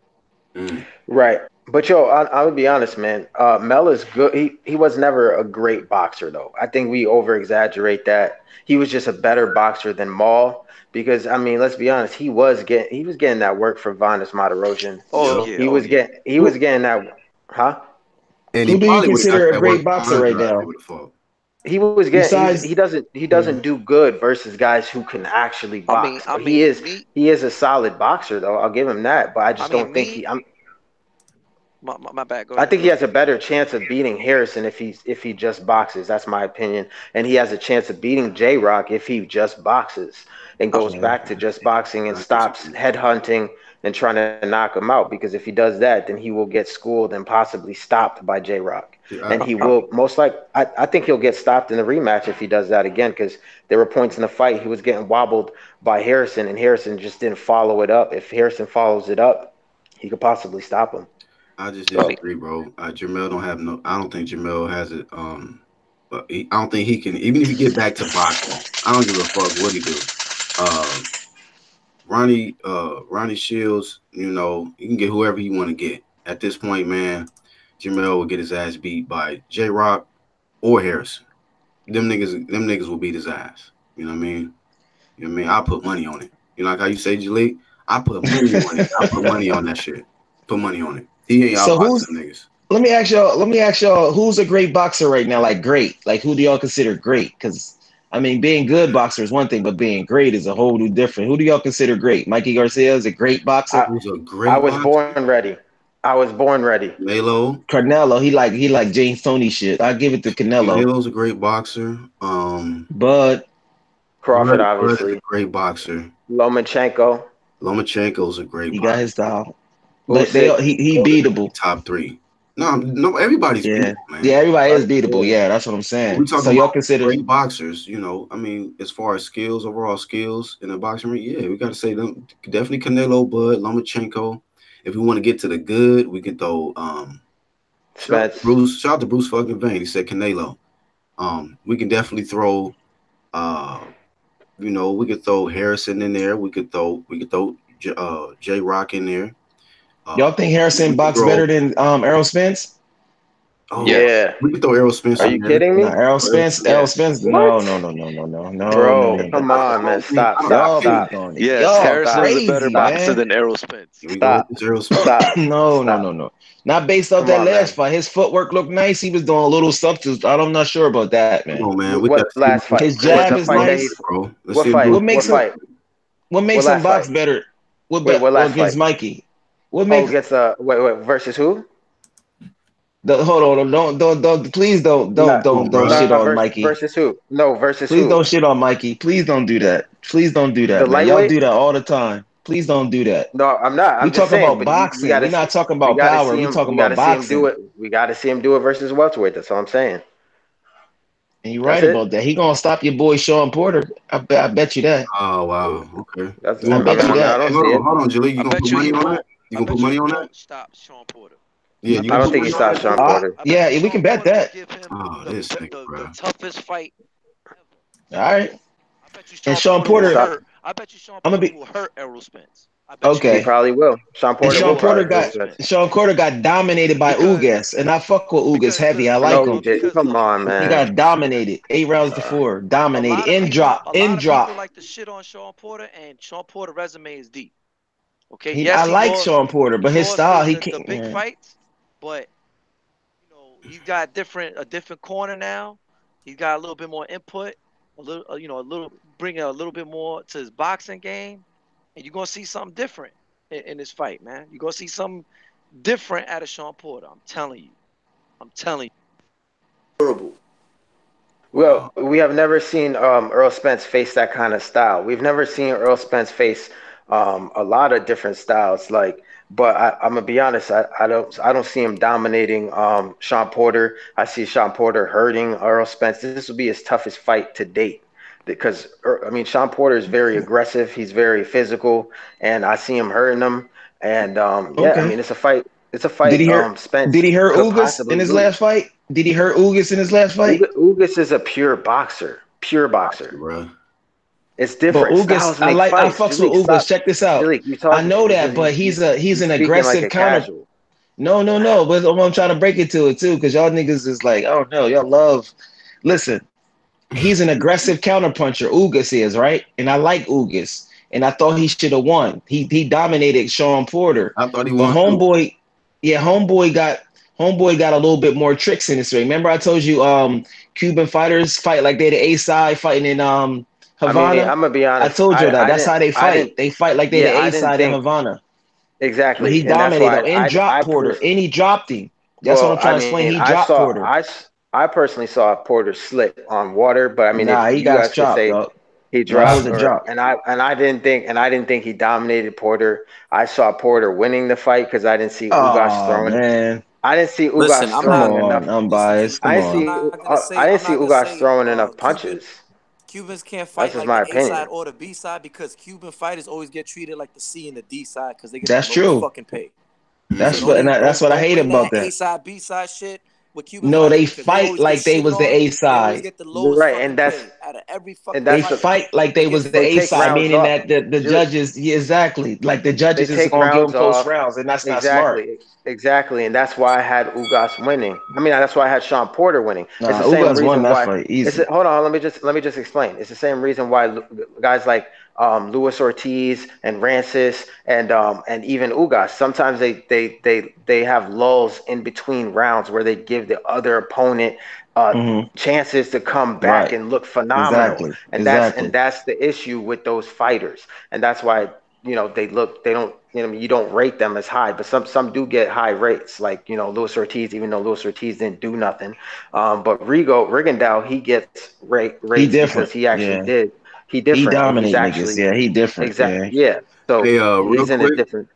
Mm. Right. But yo, I would be honest, man. Mel is good. He was never a great boxer, though. I think we over exaggerate that. He was just a better boxer than Maul because I mean, let's be honest. He was getting that work from Vanes Martirosyan. Oh Yep. yeah, oh yeah. He was Who getting that, huh? And he who do you probably would have got consider a that work great boxer right Andre if they now? would have fought. Besides, He yeah. doesn't do good versus guys who can actually I mean, box. I But mean me. he is a solid boxer though. I'll give him that. But I I just mean don't think me. My bad. Go I ahead. think he has a better chance of beating Harrison if he just boxes. That's my opinion. And he has a chance of beating JRock if he just boxes and I, goes back to just boxing and I stops disagree. headhunting and trying to knock him out, because if he does that, then he will get schooled and possibly stopped by JRock. And he will most like I think he'll get stopped in the rematch if he does that again, because there were points in the fight he was getting wobbled by Harrison, and Harrison just didn't follow it up. If Harrison follows it up, he could possibly stop him. I just So disagree, bro. Jamel don't have no. I don't think Jamel has it. But I don't think he can. Even if you get back to boxing, I don't give a fuck what he do. Uh, Ronnie Shields, you know, you can get whoever you want to get. At this point, man, Jamel will get his ass beat by JRock or Harrison. Them niggas will beat his ass. You know what I mean? You know what I mean? I put money on it. You know, like how you say, Jalik? I put money on it. I put money on that shit. Put money on it. He ain't So outboxing them niggas. let me ask y'all, who's a great boxer right now? Like great. Like who do y'all consider great? Because I mean, being good boxer is one thing, but being great is a whole new different. Who do y'all consider great? Mikey Garcia is a great boxer. Who's a I great was boxer? born ready. I was born ready. Canelo. Canelo, he like James Tony shit. I give it to Canelo. Canelo's a great boxer. But Crawford, Bud's a obviously. great boxer. Lomachenko. Lomachenko's a great he got boxer. his style. But Usyk. he beatable. Top three. No, everybody's Yeah. beatable, man. Yeah, everybody is Yeah. beatable. Yeah, that's what I'm We saying. talking So y'all about consider great boxers, you know. I mean, as far as skills, overall skills in the boxing ring, yeah, we got to say them. Definitely Canelo, Bud, Lomachenko. If we want to get to the good, we can throw Spence. Shout out to Bruce fucking Vane. He said Canelo. We can definitely throw you know, we could throw Harrison in there. We could throw JRock in there. y'all think Harrison We could box throw better than Errol Spence? oh Yes. Yeah. we could throw Errol Spence Are in you there. kidding No, me? Errol Errol Spence, Spence. Errol Yes. Spence, no, no, What? no, no, no, no, no, no, Bro, no, come no. on, I man. don't think Stop, I don't stop, Y'all think be stop, going, Yes. y'all Harrison stop, is a better crazy, boxer man. than Errol Spence. here we go. stop, It's Errol Spence. stop, No, no, no, stop. no. Not based off Come that on, last man. fight. His footwork looked nice. He was doing a little substance. I'm not sure about that, Come man. on, man. We got What to see last fight? His what jab The is fight that he. nice. bro. Let's What see him do fight? it. What makes What him fight? what What makes him last box fight? better? Wait, what last Against fight? Mikey? What Oh, makes against wait, versus who? hold on, don't please Not, Come on, don't bro. shit not on versus Mikey. who? No, versus Please who? don't shit on Mikey. Please don't do that. Please don't do The that, man. Y'all lightweight? do that all the time. Please don't do that. No, I'm not. We I'm just talk saying. about But we boxing. gotta We're see. not talking We about gotta power. see We him. talking We about gotta see him do boxing. it. We gotta see him do it versus welterweight. That's all I'm saying. And you're That's right about it. that. He gonna stop your boy Sean Porter. I bet you that. Oh wow. Okay. That's. You I want to I put bet mean, you money? that. I don't Hey, hold see on, it. hold on, Julie. You I gonna put bet you money he on that? won't. You I gonna put bet you money he on that? won't stop Sean Porter. Yeah, I you I gonna bet don't put you think he money on Sean stops that, Julie? Sean Porter. Porter. I bet Yeah, you we Sean can bet Porter gonna that. give him Oh, the this nigga, the bro. toughest fight ever. All right. I bet you And Sean Sean Porter He will Porter, stop. hurt. I bet you Sean I'm gonna Porter be will hurt Errol Spence. I bet you He that. okay. probably will. Sean And He Porter will Sean will hurt Porter hurt Errol Errol got Spence. Spence Sean Porter got dominated by because Ugas, and I fuck with Ugas heavy. I like No, he him. did. because Come look, on, He man. got dominated 8 rounds to Uh, 4. a Dominated. lot of people In drop. like to shit on Sean Porter, and Sean Porter resume is deep. Okay, I yes, like Sean Porter, he but his lost style, he the can't. big Yeah. fights, but he's got a different corner now. He's got a little bit more input, a little a little bring a little bit more to his boxing game, and you're gonna see something different in this fight, man. You're gonna see something different out of Sean Porter. I'm telling you. I'm telling you. well, Wow. we have never seen Earl Spence face that kind of style. We've never seen Earl Spence face a lot of different styles. Like, but I'm gonna be honest. I don't see him dominating Sean Porter. I see Sean Porter hurting Earl Spence. This will be his toughest fight to date because I mean Sean Porter is very aggressive. He's very physical, and I see him hurting him. And yeah, I Okay. mean it's a fight. It's a Did fight. he hurt? Spence Did he hurt could Ugas in possibly his lose. last fight? Did he hurt Ugas in his last fight? Ugas is a pure boxer. Pure boxer. Bro. It's But different. Ugas, Styles make I fights. fucks with Jalik, Ugas. stop. Check this out. Jalik, you I talking? know It's that, just but he's you an speaking like aggressive a counter. casual. No. But I'm trying to break it to it too, because y'all niggas is like, oh no, y'all love. Listen, he's an aggressive counterpuncher. Ugas is right, and I like Ugas, and I thought he should have won. He dominated Sean Porter, I thought he but won too. homeboy got a little bit more tricks in this ring. Remember I told you Cuban fighters fight like they the A side fighting in I mean, Havana. I'm gonna be I honest. told you that. That's how they I fight. didn't. They fight like they the Yeah, A I didn't side in think Havana. But he exactly, and that's dominated why though, and dropped I Porter, proof. and he dropped him. That's what Well, I'm I trying to explain. mean, He dropped Porter. I personally saw Porter slip on water, but I mean, if Nah, he you got guys could chopped, say dog. He How was dropped, it dropped? I didn't think he dominated Porter. I saw Porter winning the fight because I didn't see Ugas Oh throwing. man, I didn't see Listen, Ugas I'm come not. throwing enough. on, I'm Listen, biased. Come on. I didn't I'm see not gonna Ugas say throwing enough Cuban punches. Cubans can't That's fight just like my the A side opinion. or the B side because Cuban fighters always get treated like the C and the D side because they get the That's most true. fucking pay. So That's Mhm. what, and that's what I don't hate bring about that A that. side B side shit with Cuban No, fighters they because they fight always get like they shitted was the on. A They always side. get the lowest Right, fucking pay out of every and fucking They that's the fighter. fight like They they get was the they A fucking take side, shit. rounds meaning off. that the Ju- judges, yeah, exactly, like the They judges is take gonna give them rounds close off. rounds, and that's not smart. Exactly, and that's why I had Ugas winning. I mean, that's why I had Sean Porter winning. It's Nah, the same Ugas won reason that why. fight easy. Hold on, let me just explain. It's the same reason why guys like Luis Ortiz and Rancis and even Ugas sometimes they have lulls in between rounds where they give the other opponent Hmm. chances to come back Right. and look phenomenal, Exactly. and Exactly. that's the issue with those fighters, and that's why they don't you don't rate them as high, but some do get high rates, like Luis Ortiz, even though Luis Ortiz didn't do nothing. But Rigondeaux, he gets He rates because different. he actually Yeah. did. He He different, and he's dominate niggas. actually Yeah, he different. exact. Yeah. Yeah, so Hey, he's in a different.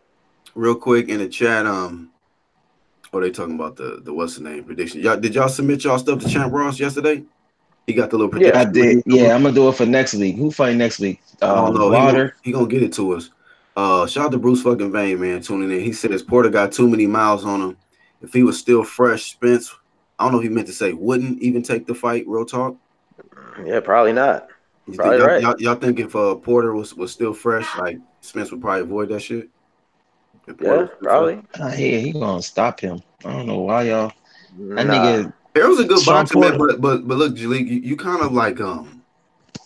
real quick in the chat, oh, they talking about the what's the name prediction? Y'all, did y'all submit y'all stuff to Champ Ross yesterday? He got the little Yeah, I prediction what he did. was Yeah, doing. I'm gonna do it for next week. Who fight next week? I don't know. Wilder. He gonna get it to us. Shout out to Bruce fucking Vane, man, tuning in. He says Porter got too many miles on him. If he was still fresh, Spence, I don't know if he meant to say wouldn't even take the fight. Real talk. yeah, probably not. You think Probably right. y'all think if Porter was still fresh, like Spence would probably avoid that shit? If Porter Yeah, was still fresh. probably. He gonna stop him. I don't know why y'all. That Nah. nigga Harold's a good Sean boxer, man, Porter. but look, Jalik, you kind of like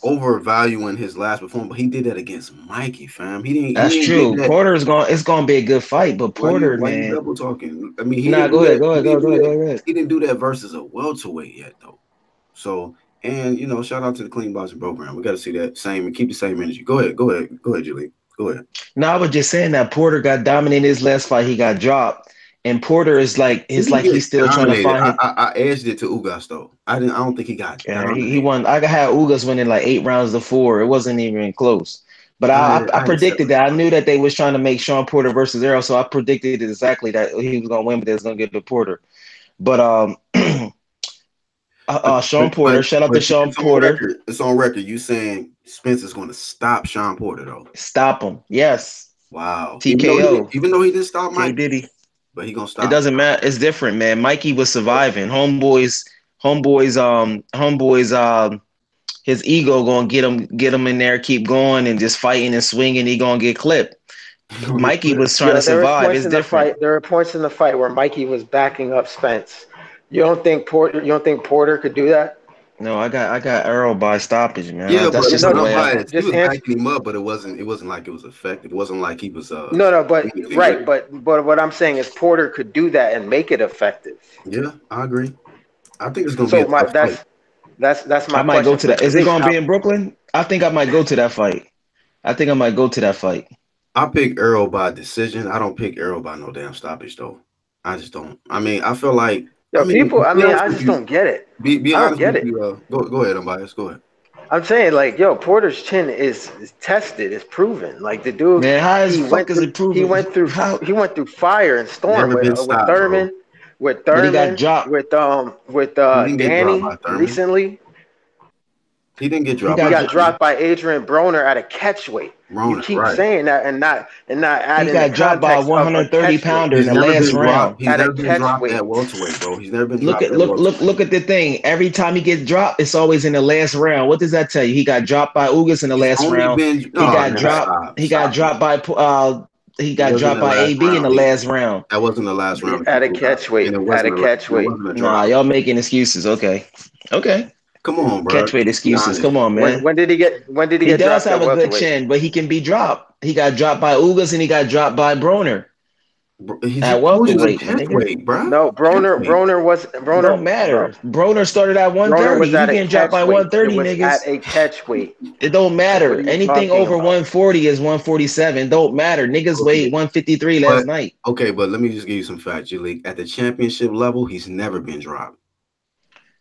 overvaluing his last performance, but he did that against Mikey, fam. He That's didn't get true. that. Porter's going. It's gonna be a good fight, but Porter, Why you man. double talking? I mean, he Nah, didn't do go ahead. that. Go ahead. Go ahead. He didn't do that versus a welterweight yet, though. So, and shout out to the Clean Boxing Program. We got to see that same and keep the same energy. Go ahead, Julie. Go ahead. No, I was just saying that Porter got dominated his last fight. He got dropped, and Porter is like He it's didn't like he's get still trying to dominated. find him. I edged it to Ugas though. I don't think he got He dominated. won. I had Ugas winning like 8 rounds to 4. It wasn't even close. But I I predicted accept that. I knew that they was trying to make Sean Porter versus Errol, so I predicted exactly that he was gonna win, but they was gonna get to Porter. But Sean Porter. Shout out to Sean it's on Porter. record. It's on record. You saying Spence is going to stop Sean Porter though? Stop him. Yes. Wow. TKO. Even though he didn't stop K Mike, Diddy. but he gonna It stop. doesn't matter. It's different, man. Mikey was surviving. Homeboys, his ego gonna get him in there, keep going and just fighting and swinging. He gonna get clipped. He gonna get Mikey clipped. was trying Yeah, to survive. It's different. there were points in the fight where Mikey was backing up Spence. You don't think Porter could do that? No, I got Earl by stoppage, man. Yeah, That's but You just know, the I'm way I. biased. He just was answer. backing him up, but it wasn't like it was effective. It wasn't like he was No, but anything with right, it. but what I'm saying is Porter could do that and make it effective. Yeah, I agree. I think it's gonna be So a my tough fight. that's my I might go question to for that. Is it Jalik. gonna be in Brooklyn? I think I might go to that fight. I think I might go to that fight. I pick Earl by decision. I don't pick Earl by no damn stoppage though. I just don't. I mean, I feel like. I Yo, mean, people. I be mean, honest I with just you. don't get it. Be I don't honest get with it. you. Go ahead, Unbiased. Go ahead. I'm saying like, yo, Porter's chin is tested, is proven. Like the dude, Man, how as he fuck went is through, it proven? How? he went through fire and storm Never been with stopped, bro. But he got dropped. With He didn't get dropped Danny by Thurman. recently. He didn't get He dropped He by got got Thurman. dropped by Adrian Broner at a catch weight. You Roner, keep right? saying that and not he adding the got dropped by a context of a 130 catch weight pounder in the last round. He's at a never been catch dropped weight. at welterweight, bro. He's never been Look dropped at at welterweight. look at the thing. Every time he gets dropped, it's always in the last round. What does that tell you? He got dropped by Ugas in the He's last only round. been He no got man. dropped. He got Stop it. dropped by he It got wasn't dropped the by last AB in round. the last round. That wasn't the last round At against a Ugas, catch and weight. At a catch it weight. wasn't a Nah, drop. y'all making excuses. Okay. Come on, bro. Catch weight Be excuses. honest. Come on, man. When did he He get does dropped have at a good welterweight? chin, but he can be dropped. He got dropped by Ugas and he got dropped by Broner Bro, he at just told you the welterweight, my catch nigga. weight, bro. No, Catch weight. It don't Bro. matter. Broner started at Broner 130. was You at a getting dropped by catch weight. It 130, was at niggas. a catch weight. It don't Like, what matter. are you Anything talking over about? 140 is 147. Don't matter. Niggas Okay, weighed 153 but last night. but let me just give you some facts, Jalik. At the championship level, he's never been dropped.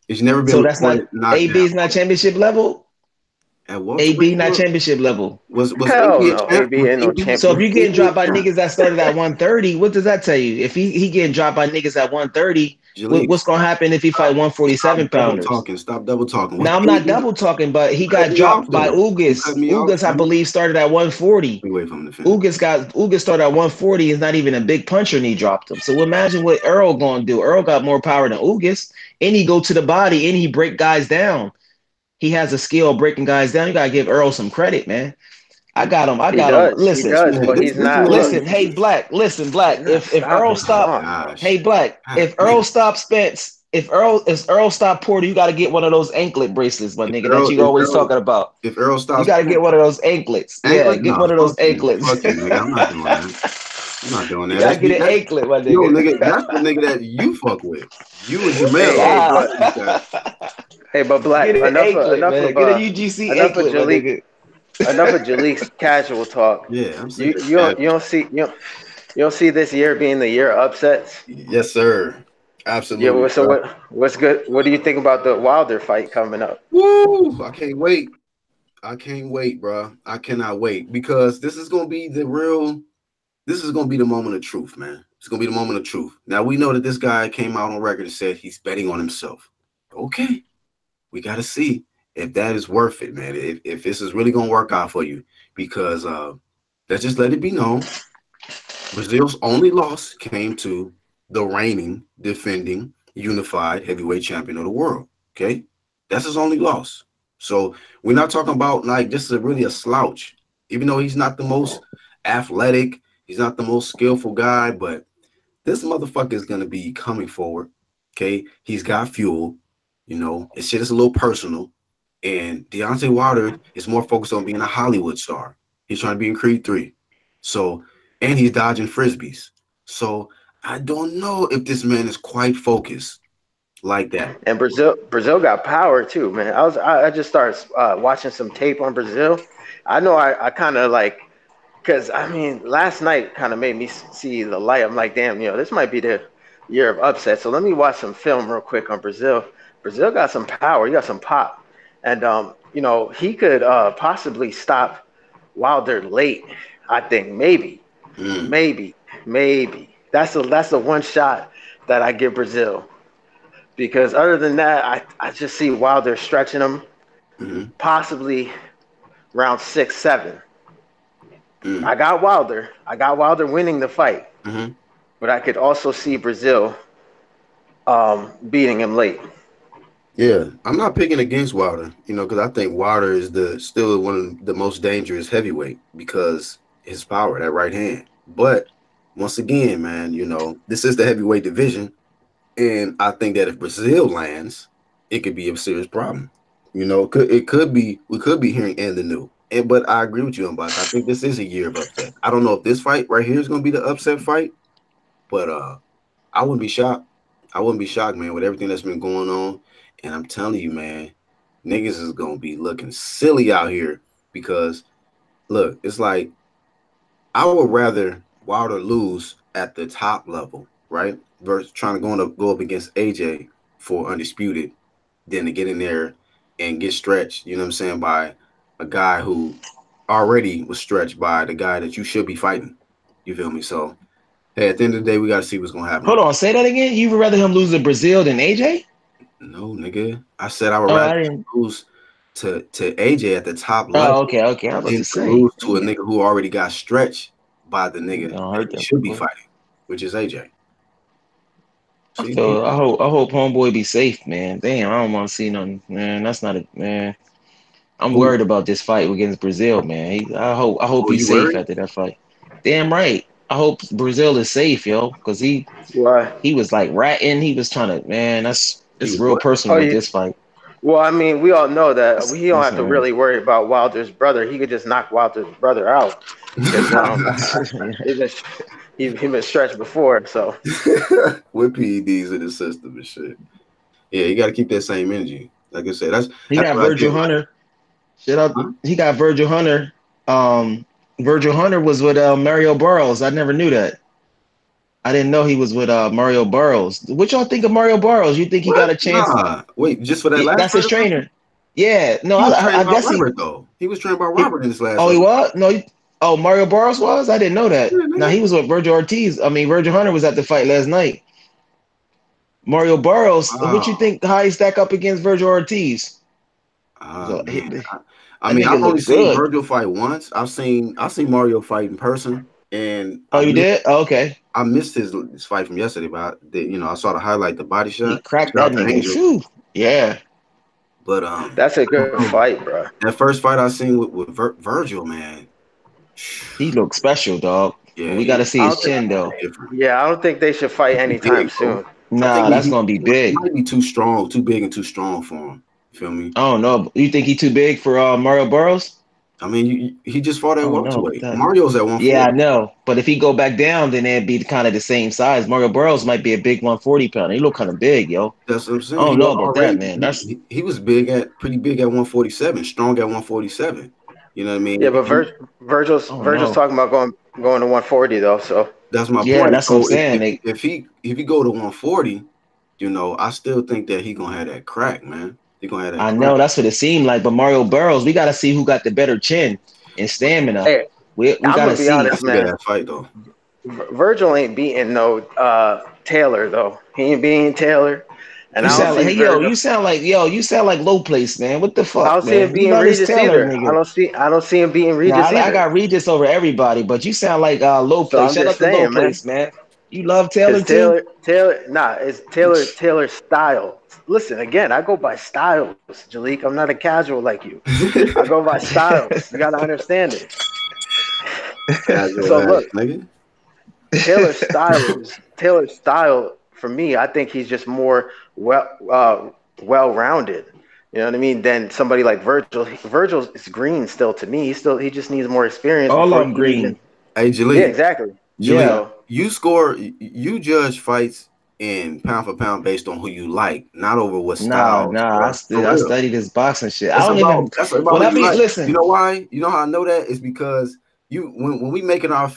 He's never been So that's not reported knocked down. AB's not championship level. At AB welterweight, not championship level. was Hell AB a no, champ? AB ain't no So if champion. you getting dropped by niggas that started at 130, what does that tell you? If he getting dropped by niggas at 130, Jaleel, what's gonna happen if he fight stop 147 double pounders? talking. Stop double talking. What Now I'm not double talking, but he you cut got me off dropped by though? You cut Ugas. me off. Ugas, I Let me believe, started at 140. wait for him to finish. Ugas started at 140. He's not even a big puncher, and he dropped him. So imagine what Earl gonna do. Earl got more power than Ugas, and he go to the body and he break guys down. He has a skill of breaking guys down. You gotta give Earl some credit, man. I got him. I He got him. does, he Listen, This does, man, but this he's this not. man. Look, listen. Hey, Black. Listen, he's Black. not If Earl stopping. Oh my stop, Spawn. gosh. hey, Black. God If damn. Earl stop Spence, if Earl stop Porter, you gotta get one of those anklet bracelets, my If nigga, that Earl, you if always Earl, talking about. if Earl You stops gotta playing, get one of those anklets. Yeah, anklet, get nah, one of those anklets. fuck you, nigga. I'm not doing that. I'm not doing You that. gotta get an anklet, my No, nigga. nigga. That's the nigga that you fuck with. You and Hey, Jamal. hey, Nah. but Fuck that. hey, but Black. Get an anklet, Enough man. of Get a UGC enough of anklet, my Jalik. nigga. Enough of Jalik's casual talk. Yeah, I'm sick You of you don't that. you don't see you don't see this year being the year of upsets. Yes, sir. Yeah. Absolutely, So bro. what's good? What do you think about the Wilder fight coming up? Woo! I can't wait. I can't wait, bro. I cannot wait because this is gonna be the real. This is gonna be the moment of truth, man. It's gonna be the moment of truth. Now we know that this guy came out on record and said he's betting on himself. Okay, we got to see if that is worth it, man. If this is really gonna work out for you, because let's just let it be known, Brazil's only loss came to the reigning, defending, unified heavyweight champion of the world. Okay, that's his only loss. So we're not talking about like this is really a slouch, even though he's not the most athletic, he's not the most skillful guy, but this motherfucker is gonna be coming forward. Okay, he's got fuel. You know, his shit is a little personal. And Deontay Wilder is more focused on being a Hollywood star. He's trying to be in Creed 3. So, and he's dodging frisbees. So, I don't know if this man is quite focused like that. And Brazil got power too, man. I just started watching some tape on Brazil. I know I kind of like because I mean last night kind of made me see the light. I'm like, damn, this might be the year of upset. So let me watch some film real quick on Brazil. Brazil got some power. He got some pop, and he could possibly stop Wilder late. I think Mm, maybe, maybe. That's the one shot that I give Brazil. Because other than that, I just see Wilder stretching him, mm, possibly round 6, 7. mm, I got Wilder. I got Wilder winning the fight, mm. but I could also see Brazil beating him late. Yeah, I'm not picking against Wilder, because I think Wilder is still one of the most dangerous heavyweight because his power, that right hand. But once again, man, this is the heavyweight division. And I think that if Brazil lands, it could be a serious problem. It could be we could be hearing and the new. But I agree with you, Unbox. I think this is a year of upset. I don't know if this fight right here is going to be the upset fight, but I wouldn't be shocked. I wouldn't be shocked, man, with everything that's been going on. And I'm telling you, man, niggas is going to be looking silly out here because, look, it's like I would rather Wilder lose at the top level, right? Versus trying to go up against AJ for undisputed than to get in there and get stretched, you know what I'm saying, by a guy who already was stretched by the guy that you should be fighting. You feel me? So, hey, at the end of the day, we got to see what's going to happen. Hold on, say that again. You would rather him lose to Brazil than AJ? No, nigga. I said I would Oh, rather I didn't. lose to AJ at the top level Oh, okay. I was about than to to say. lose to a nigga who already got stretched by the nigga Don't that hurt he them should be people. fighting, which is AJ. So I hope homeboy be safe, man. Damn, I don't want to see nothing, man. That's not a man. I'm Who? worried about this fight against Brazil, man. I hope Oh, he's you safe worried? after that fight. Damn right. I hope Brazil is safe, yo, because Why? he was like ratting. He was trying to, man. He It's was real what? personal Oh, with you. this fight. Well, I mean, we all know that he don't have to Man. really worry about Wilder's brother. He could just knock Wilder's brother out because he been he been stretched before. So With PEDs in the system and shit. Yeah, you got to keep that same energy. Like I said, that's He that's got what I Virgil did. Like, Hunter. Shut up. huh? He got Virgil Hunter. Virgil Hunter was with Mario Burrows. I never knew that. I didn't know he was with Mario Burrows. What y'all think of Mario Burrows? You think he got What? a chance? Nah. Wait, just for that last That's his fight or something? trainer. Yeah, no, He was I trained by guess Robert though. He was trained by he. Robert in his last Oh, he episode. was no. Oh, Mario Barros was. I didn't know that. Yeah, Now nigga. he was with Virgil Ortiz. I mean, Virgil Hunter was at the fight last night. Mario Barros. What you Wow. think? How he stack up against Virgil Ortiz? So, Man. I that mean, I've nigga only looked seen good. Virgil fight once. I've seen Mario fight in person, and Oh, you did? Oh, okay. I missed his fight from yesterday, but I saw the highlight, the body He shot. cracked Shout that out to nigga. Angel. Phew. Yeah, But That's a I don't good know. fight, bro. That first fight I seen with Virgil, man. he looked special, dog. But Yeah, we got to see I his don't think, chin though. different. yeah, I don't think they should fight He anytime big, bro. soon. I think Nah, that's gonna be he big. might be too strong, too big, and too strong for him. You feel me? I don't know. You think he too big for Mario Burrows? I mean, he just fought I at don't know about welterweight. that. Mario's at Yeah, I 140. know. But if he go back down, then it'd be kind of the same size. Mario Burrows might be a big 140 pounder. He look kind of big, yo. That's what I'm I saying. don't He know about that, already man. That's he was pretty big at 147, strong at 147. You know what I mean? Yeah, but I don't Virgil's know. talking about going to 140 though. So That's my Yeah, point. that's what I'm So saying. They, if he go to 140, I still think that he gonna have that crack, man. He gonna have that I crack. know that's what it seemed like. But Mario Burrows, we got to see who got the better chin and stamina. hey, We I'm got to gonna be see. honest, That's a good man. ass fight though. Virgil ain't beating no Taylor though. He ain't beating Taylor, and You I don't sound like, see hey, yo, Virgil. you sound like low place, man. What the I fuck, don't see him man? You beating love this Regis Taylor either. nigga. I don't see him beating Now Regis I either. got Regis over everybody, but you sound like low So place. I'm Shout just out to low saying, man. place, man. You love Taylor Because too? It's Taylor's style. Listen, again, I go by styles, Jalik. I'm not a casual like you. I go by styles. You gotta understand it. Casual So ass look, nigga. Taylor's style for me. I think he's just more well rounded. You know what I mean? Than somebody like Virgil. Virgil is green still to me. He just needs more experience All before of he them can even. green. Hey, Yeah, Jaleel. exactly. Yeah. Jaleel, So you judge fights in pound for pound based on who you like, not over what styles, Nah. bro. For I real. study this boxing shit. I don't even. That's about When who I you be like. You listen, know why? You know how I know that? It's because when we making our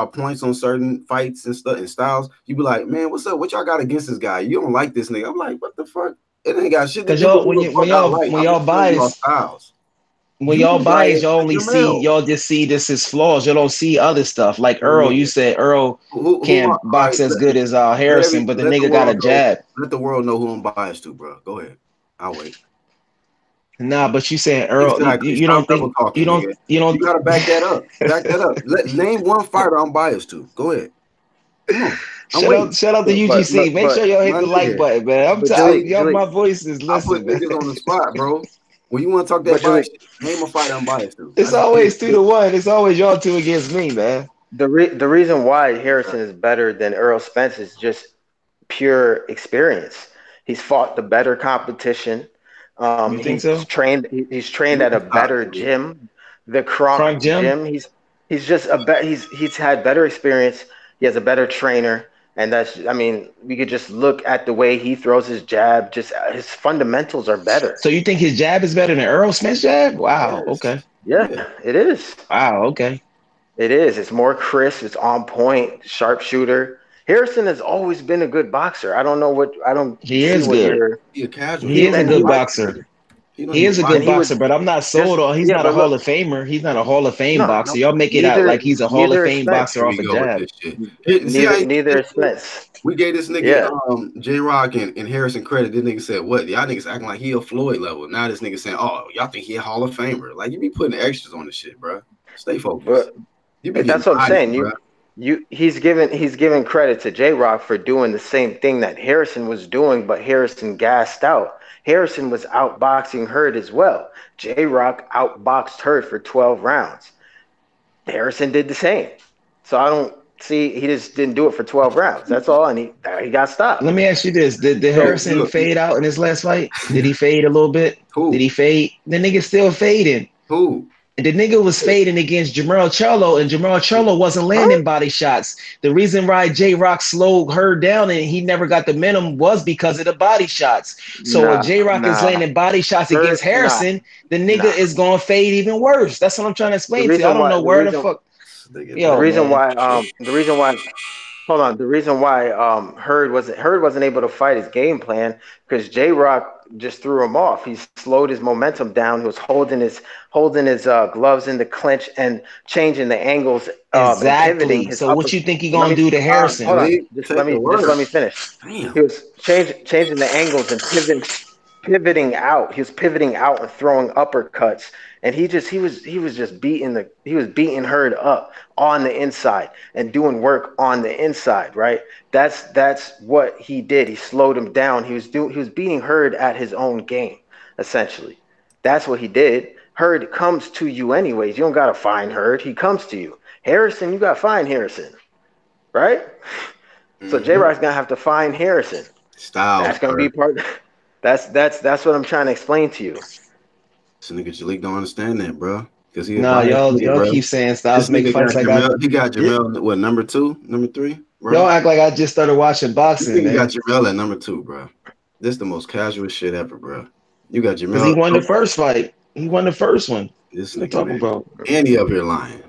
points on certain fights and stuff and styles, you be like, man, what's up? What y'all got against this guy? You don't like this nigga. I'm like, what the fuck? It ain't got shit to cause do with y'all who the fuck I like. when I'm y'all just telling you our bias styles. when You y'all bias, like y'all only see Jamal. y'all just see this as flaws. You don't see other stuff. Like Earl, you Man, said Earl can't all right, box as good as Harrison, but the let the nigga got a world know. jab. Let the world know who I'm biased to, bro. Go ahead. I'll wait. Nah, but you saying Earl, Exactly. you Stop don't double think talking, nigga. you You don't. gotta back that up. Back that up. Name one fighter I'm biased to. Go ahead. Come on. I'm waiting. Shout out to but UGC. Make sure y'all hit My the like nigga. button, man. I'm but telling Jalik, y'all, Jalik, my voice is I put listen, man. niggas on the spot, bro. When you want to talk that but bias Jalik, shit, name a fighter I'm biased to. I It's just need always 2-1. It's always y'all two against me, man. the reason why Harrison is better than Earl Spence is just pure experience. He's fought the better competition. You think so? He's trained let at me a stop, better nigga. gym, the Kronk Frank Jim? gym. He's just he's had better experience. He has a better trainer, and that's I mean we could just look at the way he throws his jab. Just his fundamentals are better. So you think his jab is better than Earl Smith's jab? Wow. Yes. Okay. Yeah, Yeah. it is. Wow. Okay. It is. It's more crisp. It's on point. Sharpshooter. Harrison has always been a good boxer. I don't He see is what good. you're. He a casual. He He don't is a even good fight, boxer. nigga. He don't He even is a fight. good And he was boxer, but I'm not just sold on. He's yeah, not a but Hall look, of Famer. He's not a Hall of Fame boxer. no, Y'all make it out like he's a Hall of neither is Fame Spence. boxer Here off we a go with jab. this shit. See how he did Neither this is shit? Spence. We gave this nigga Yeah, JRock and Harrison credit. This nigga said, what? Y'all niggas acting like he a Floyd level. Now this nigga saying, oh, y'all think he a Hall of Famer. Like, you be putting extras on this shit, bro. Stay focused. but You be getting that's what I'm bodied, saying. bro. He's given credit to JRock for doing the same thing that Harrison was doing, but Harrison gassed out. Harrison was outboxing Hurd as well. JRock outboxed Hurd for 12 rounds. Harrison did the same. So I don't see he just didn't do it for 12 rounds. That's all, and he got Let stopped. me ask you this: Did So, Harrison look, fade out in his last fight? Did he fade a little bit? Did who? he fade? The nigga still fading. Who? And the nigga was fading against Jamal Charlo, and Jamal Charlo wasn't Huh? landing body shots. The reason why JRock slowed her down and he never got the minimum was because of the body shots. So when Nah, JRock is nah. landing body shots against Hurt, nah, Harrison, the nigga nah. is gonna fade even worse. That's what I'm trying to The explain to you. I reason don't why know the where the reason fuck. Nigga, the Yo, man. reason man. why hold on. The reason why Hurd wasn't able to fight his game plan because J Rock just threw him off. He slowed his momentum down. He was holding his gloves in the clinch and changing the angles and pivoting Exactly. his So upper. what you think he Let gonna me do to Harrison? hold on. Delete, take the Just word. let me finish. Damn. He was changing the angles and pivoting out. He was pivoting out and throwing uppercuts, and he was just beating Hurd up on the inside and doing work on the inside. Right. That's what he did. He slowed him down. He was beating Hurd at his own game, essentially. That's what he did. Hurd comes to you anyways. You don't gotta find Hurd. He comes to you. Harrison, you gotta find Harrison, right? So JRock's gonna have to find Harrison. Styles, That's gonna bro. be part. That's what I'm trying to explain to you. This nigga Jalik don't understand that, bro. Because he a No, biased nigga, y'all bro. keep saying This Styles make nigga fights got like I. Jamel. He got Jamel, what, number 2, number 3, bro? Y'all act like I just started watching This boxing, nigga got man. Jamel at number 2, bro. This is the most casual shit ever, bro. You got Because he Jamel. won the first fight. He won the first one. This What you nigga, talking man. about? And he up here lying.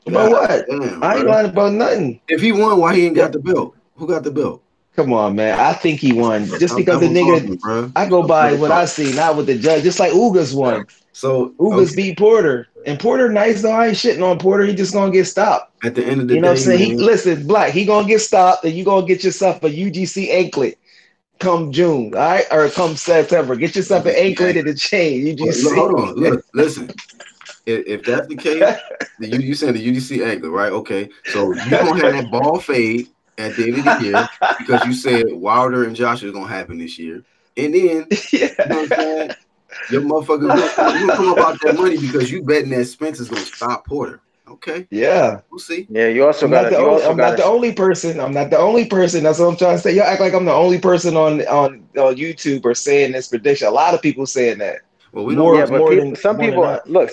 About God what? damn, I ain't bro. lying about nothing. If he won, why he ain't Yeah. got the belt? Who got the belt? Come on, man. I think he won. Just Stop because the double nigga, talking, bro. I go Stop by double what I talking. see, not what the judge. Just like Ugas won. So, Ugas okay, beat Porter. And Porter nice though. I ain't shitting on Porter. He just gonna get stopped. at the end of the You know what I'm day, saying? He man, listen, Black, he gonna get stopped and you gonna get yourself a UGC anklet come June, all right? Or come September. Get yourself an anklet and a chain, look, UGC. hold on. Look, listen. If that's the case, you saying the UGC angle, right? Okay, so you gonna have that ball fade at the end of the year because you said Wilder and Joshua is gonna happen this year, and then you know what I'm saying? Your motherfucker you gonna come up out that money because you betting that Spencer's gonna stop Porter. Okay, Yeah. we'll see. Yeah, you also I'm not gotta the you only. also I'm not gotta the only person. I'm not the only person. That's what I'm trying to say. Y'all act like I'm the only person on YouTube or saying this prediction. A lot of people saying that. Well, we don't Yeah, know. but some More than people not. look.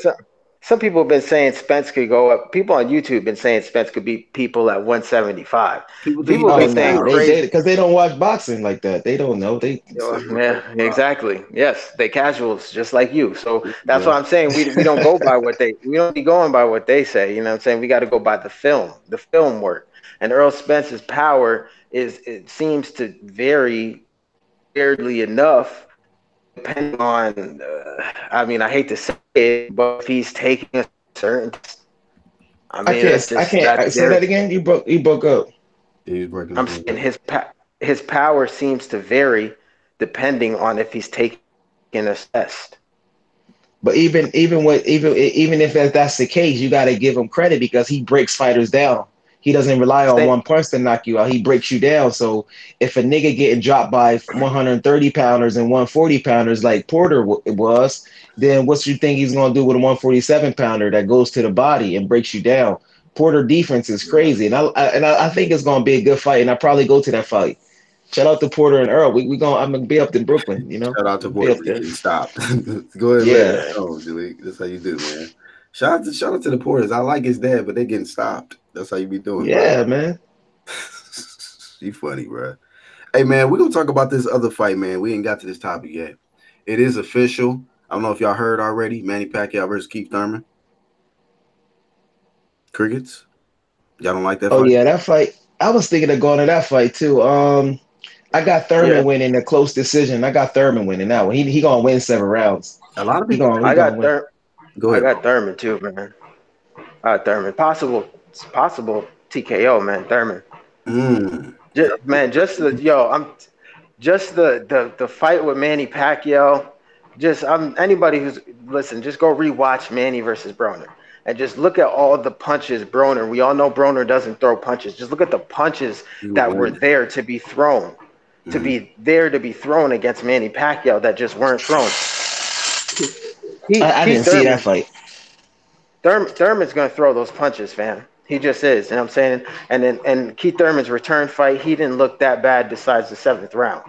Some people have been saying Spence could go up. People on YouTube have been saying Spence could beat people at 175. People think he People have Oh been might saying no, still. they crazy. because they don't watch boxing like that. They don't know. They Yeah, exactly. Yes, they casuals just like you. So that's yeah. what I'm saying. We don't go by we don't be going by what they say. You know what I'm saying? We got to go by the film work. And Earl Spence's power it seems to vary weirdly enough depending on. I mean, I hate to say it, but if he's taking a certain, I I mean, can't. I can't that's say that again. You broke up. He's breaking I'm up a little saying bit. his power seems to vary depending on if he's taking a test. But even if that's the case, you got to give him credit because he breaks fighters down. He doesn't rely on Same, one punch to knock you out. He breaks you down. So if a nigga getting dropped by 130 pounders and 140 pounders like Porter was, then what you think he's gonna do with a 147 pounder that goes to the body and breaks you down? Porter defense is crazy, and I think it's gonna be a good fight, and I probably go to that fight. Shout out to Porter and Earl. We going I'm gonna be up in Brooklyn. You know, Shout out to be Porter up for there. getting stopped. Go ahead, and let Yeah. us know, Julie. That's how you do, man. Shout out to the Porters. I like his dad, but they getting stopped. That's how you be doing, bro. Yeah, man. You funny, bro. Hey, man, we're gonna talk about this other fight, man. We ain't got to this topic yet. It is official. I don't know if y'all heard already. Manny Pacquiao versus Keith Thurman. Crickets. Y'all don't like that Oh fight? yeah, that fight. I was thinking of going to that fight too. I got yeah. Thurman winning a close decision. I got Thurman winning that one. He gonna win 7 rounds. A lot of He people. gonna he I gonna got win. Go I ahead, got bro. Thurman too, man. I got Thurman. It's possible TKO, man. Thurman. Mm. Man, I'm just the fight with Manny Pacquiao. Just anybody who's listen, just go rewatch Manny versus Broner. And just look at all the punches Broner. We all know Broner doesn't throw punches. Just look at the punches He was that were winning. there to be thrown. Mm-hmm. To be thrown against Manny Pacquiao that just weren't thrown. I Keith didn't see that fight. Thurman's gonna throw those punches, fam. He just is. You know what I'm saying? And Keith Thurman's return fight, he didn't look that bad besides the 7th round.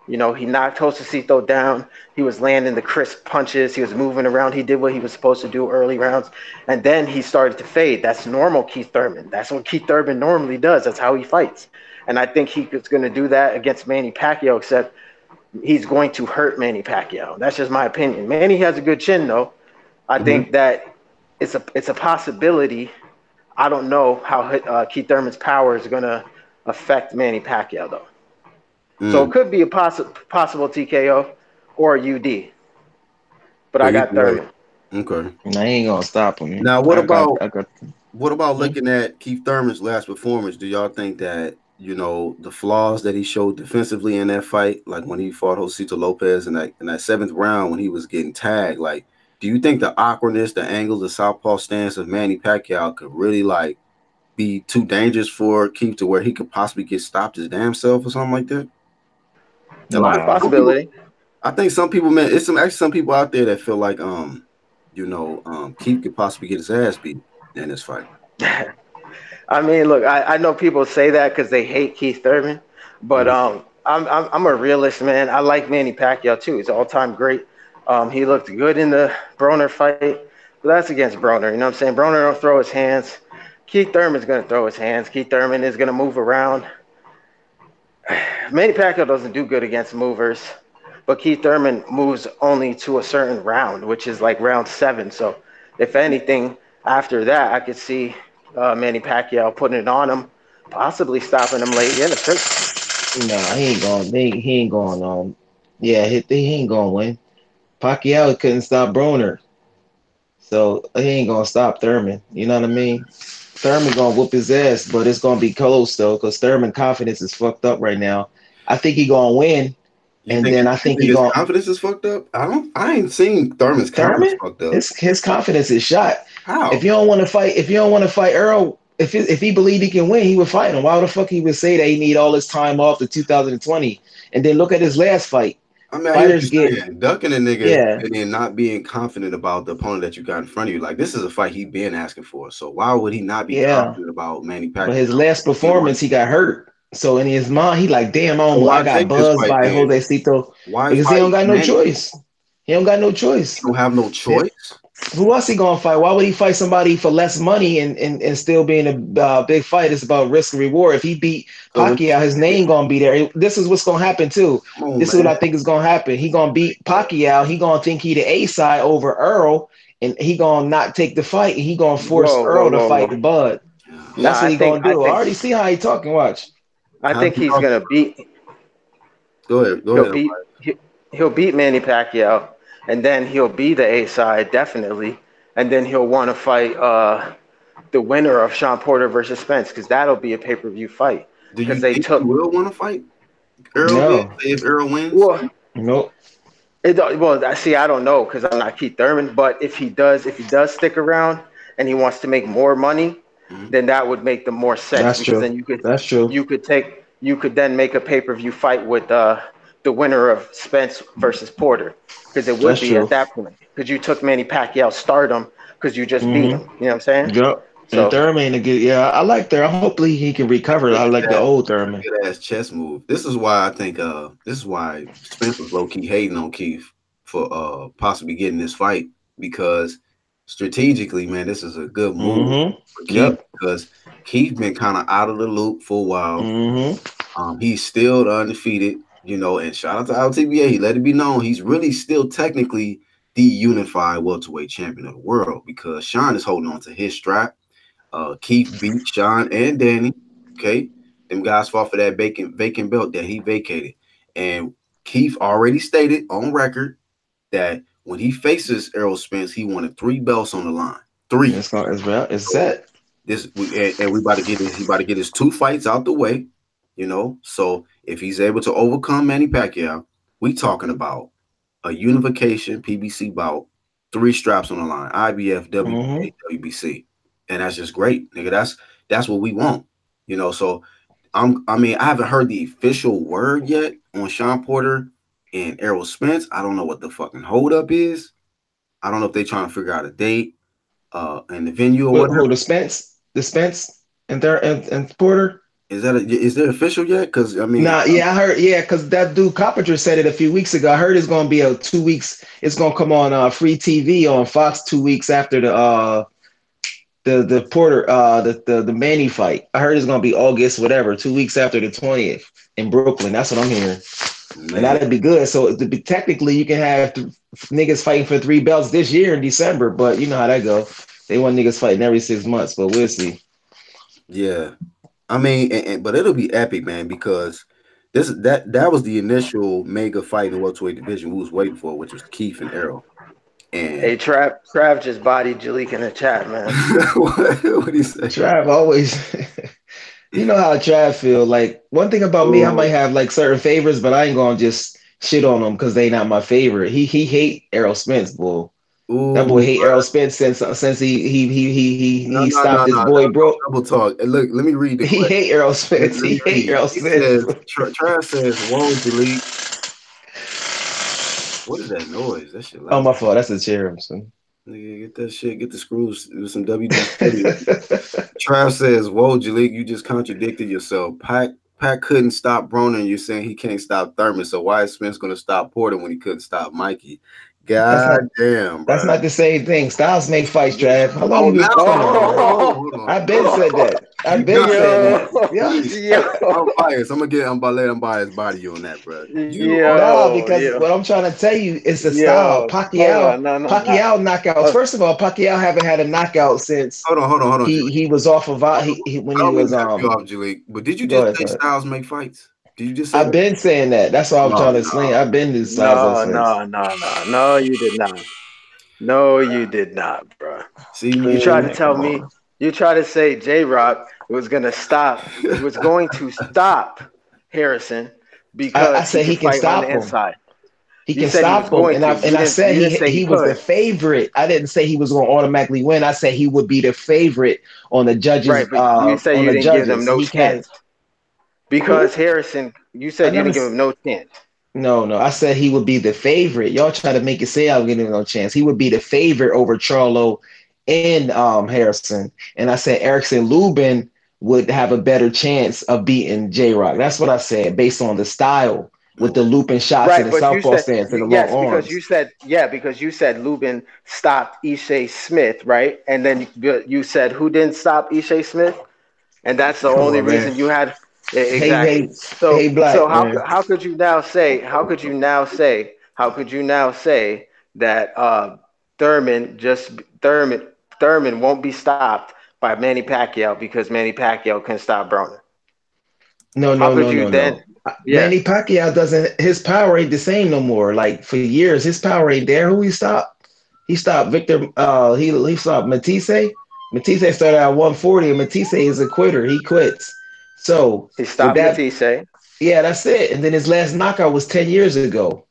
You know, he knocked Josecito down. He was landing the crisp punches. He was moving around. He did what he was supposed to do early rounds. And then he started to fade. That's normal Keith Thurman. That's what Keith Thurman normally does. That's how he fights. And I think he's going to do that against Manny Pacquiao, except he's going to hurt Manny Pacquiao. That's just my opinion. Manny has a good chin, though. I Mm-hmm. think that it's a possibility. I don't know how Keith Thurman's power is going to affect Manny Pacquiao, though. So it Mm. could be a possible TKO, or UD, but So I you got feel like Thurman. okay. And I ain't gonna stop him. Now, I got. what about Hmm? looking at Keith Thurman's last performance? Do y'all think that the flaws that he showed defensively in that fight, like when he fought Josito Lopez in that seventh round when he was getting tagged, like, do you think the awkwardness, the angles, the southpaw stance of Manny Pacquiao could really like be too dangerous for Keith to where he could possibly get stopped his damn self or something like that? A lot It's a of Nah. some people, possibility. I think some people, man, it's some people out there that feel like Keith could possibly get his ass beat in this fight. I mean, look, I know people say that because they hate Keith Thurman, but Mhm. I'm a realist, man. I like Manny Pacquiao too. He's all time great. He looked good in the Broner fight, but that's against Broner. You know what I'm saying? Broner don't throw his hands. Keith Thurman's gonna throw his hands. Keith Thurman is gonna move around. Manny Pacquiao doesn't do good against movers, but Keith Thurman moves only to a certain round, which is like round 7. So, if anything, after that, I could see Manny Pacquiao putting it on him, possibly stopping him late. Yeah, sure. Nah, he ain't going. He ain't going. Yeah, he ain't going to win. Pacquiao couldn't stop Broner, so he ain't gonna stop Thurman. You know what I mean? Thurman gonna whoop his ass, but it's gonna be close though, because Thurman confidence is fucked up right now. I think he gonna win, and then I You think think he his gonna confidence is fucked up? I ain't seen Thurman's confidence Thurman. fucked up. His confidence is shot. How? If you don't want to fight Earl, if he believed he can win, he would fight him. Why the fuck he would say that he need all this time off to 2020? And then look at his last fight. I mean, I hear what Fighters you're get saying. Ducking a nigga yeah, and then not being confident about the opponent that you got in front of you. Like, this is a fight he been asking for. So why would he not be yeah. confident about Manny But Pacquiao? his last He won. performance, he got hurt. So in his mind, he like, damn, So I why got take this buzzed fight by then? Jose Cito Why because he don't fight got no Manny? choice. He don't got no You choice. don't have no choice. Who else he gonna fight? Why would he fight somebody for less money and still be in a big fight? It's about risk and reward. If he beat So when Pacquiao, his name gonna be there. This is what's gonna happen too. come on, This is what man. I think is gonna happen. He gonna beat Pacquiao. He gonna think he the A side over Earl, and he gonna not take the fight. And he gonna force Whoa, whoa, Earl to whoa, fight whoa. Bud. Nah, That's what I he think, gonna I do. I think, already see how he talking. Watch. I How do think you he's talk? gonna beat. Go ahead. Go He'll ahead. beat. He'll beat Manny Pacquiao, and then he'll be the A side definitely, and then he'll want to fight the winner of Sean Porter versus Spence because that'll be a pay-per-view fight Do because you they think he took. will want to fight Earl then? No, Say if Earl wins? Well, nope. well, see, I don't know because I'm not Keith Thurman, but if he does stick around and he wants to make more money, Mhm. then that would make the more sense That's because true. then That's true. you could then make a pay-per-view fight with the winner of Spence versus Porter because it would That's be at true. that point because you took Manny Pacquiao stardom because you just beat him. Mm-hmm. You know what I'm saying? Yep. And So Thurman, again, yeah, I like Thurman. Hopefully he can recover. I like the old That's a Thurman. good ass chess move. This is why I think this is why Spence was low key hating on Keith for possibly getting this fight because strategically, man, this is a good move Mm-hmm. for Keith Yep. because Keith been kind of out of the loop for a while. Mm-hmm. He's still undefeated, and shout out to LTBA. He let it be known he's really still technically the unified welterweight champion of the world because Sean is holding on to his strap. Keith beat Sean and Danny. Okay, them guys fought for that vacant belt that he vacated, and Keith already stated on record that when he faces Errol Spence, he wanted 3 belts on the line. Three. It's So set. we about to get his he about to get his 2 fights out the way. So if he's able to overcome Manny Pacquiao, we talking about a unification PBC bout, 3 straps on the line, IBF, Mm-hmm. WBA, WBC, and that's just great, nigga. That's what we want. So I mean, I haven't heard the official word yet on Sean Porter and Errol Spence. I don't know what the fucking holdup is. I don't know if they're trying to figure out a date, and the venue or whatever. The Spence, and Porter. Is that official yet? Because I mean, Nah, yeah, I heard. Yeah, because that dude Coppinger said it a few weeks ago. I heard it's gonna be a 2 weeks. It's gonna come on free TV on Fox 2 weeks after the Porter the Manny fight. I heard it's gonna be August whatever, 2 weeks after the 20th in Brooklyn. That's what I'm hearing, and man, that'd be good. So technically, you can have niggas fighting for 3 belts this year in December, but you know how that go. They want niggas fighting every 6 months, but we'll see. yeah. I mean, but it'll be epic, man, because That was the initial mega fight in the welterweight division we was waiting for, which was Keith and Errol. Hey, And Trav just bodied Jalik in the chat, man. what do you say? Trav always, you know how Trav feel. Like one thing about me, I might have like certain favorites, but I ain't gonna just shit on them because they not my favorite. He hate Errol Spence, boy. That boy Ooh, hate bro. Errol Spence since No, he no, no, stopped his no, boy, bro. double talk. And look, let me read the He question. hate Errol Let, Spence. let me He hate read. Errol He Spence. says, Trav says, whoa, delete. What is that noise? That shit Oh, loud. my fault. That's a chair. Son. Nigga, get that shit, get the screws, do some WD forty. Trav says, whoa, Jalik, you just contradicted yourself. Pac couldn't stop Broner. You're saying he can't stop Thurman. So why is Spence going to stop Porter when he couldn't stop Mikey? That's God not damn, that's bro. not the same thing. Styles make fights, Trav. How long Oh, you now, been? Come on, man. hold on. I've been said that. I've You been got saying Yo, that. Yeah. yo, I'm biased. I'm gonna let him bias body you on that, bro. You are. No, yo, because yo, what I'm trying to tell you is the style. yo. Hold Pacquiao, on, no, no, no. Pacquiao knockouts. First of all, Pacquiao haven't had a knockout since Hold on, Jalik. he was off of when I he don't mean was to cut you off, Jalik. But did you go just ahead, say go ahead. Styles make fights? Did you just say I've that? been saying that. That's what I'm trying No, to explain. no. I've been to Styles ever No, since. no, no, no, no, you did not. No, you did not, bro. See, You tried to man, Man, tell come me, on. you tried to say JRock was going to stop Harrison I because he said could he can fight on the stop him. inside. He You can said he was stop him, going and to. I said You didn't say he he was the could. favorite. I didn't say he was going to automatically win. I said he would be the favorite Right, but you said on you the didn't give them judges. no He can chance who? because Harrison. You I said you never. didn't give him no chance. No. I said he would be the favorite. Y'all try to make it say I was giving him no chance. He would be the favorite over Charlo and Harrison. And I said Erickson Lubin would have a better chance of beating J Rock. That's what I said based on the style with the looping shots and Right, the but you southpaw said stance and the long yes because arms. you said because you said Lubin stopped Ishe Smith, right? And then you said who didn't stop Ishe Smith, and that's the Come only on, man. reason you had Hey, exactly. hey, hey, So black man. how could you now say that Thurman just Thurman Thurman won't be stopped by Manny Pacquiao because Manny Pacquiao can stop Broner? No, How no, could no, you no, then? no. Yeah, Manny Pacquiao doesn't. His power ain't the same no more. Like for years, his power ain't there. Who he stopped? He stopped Victor. He stopped Matisse. Matisse started at 140, and Matisse is a quitter. He quits. So he with stopped that, Matisse. yeah, that's it. And then his last knockout was 10 years ago.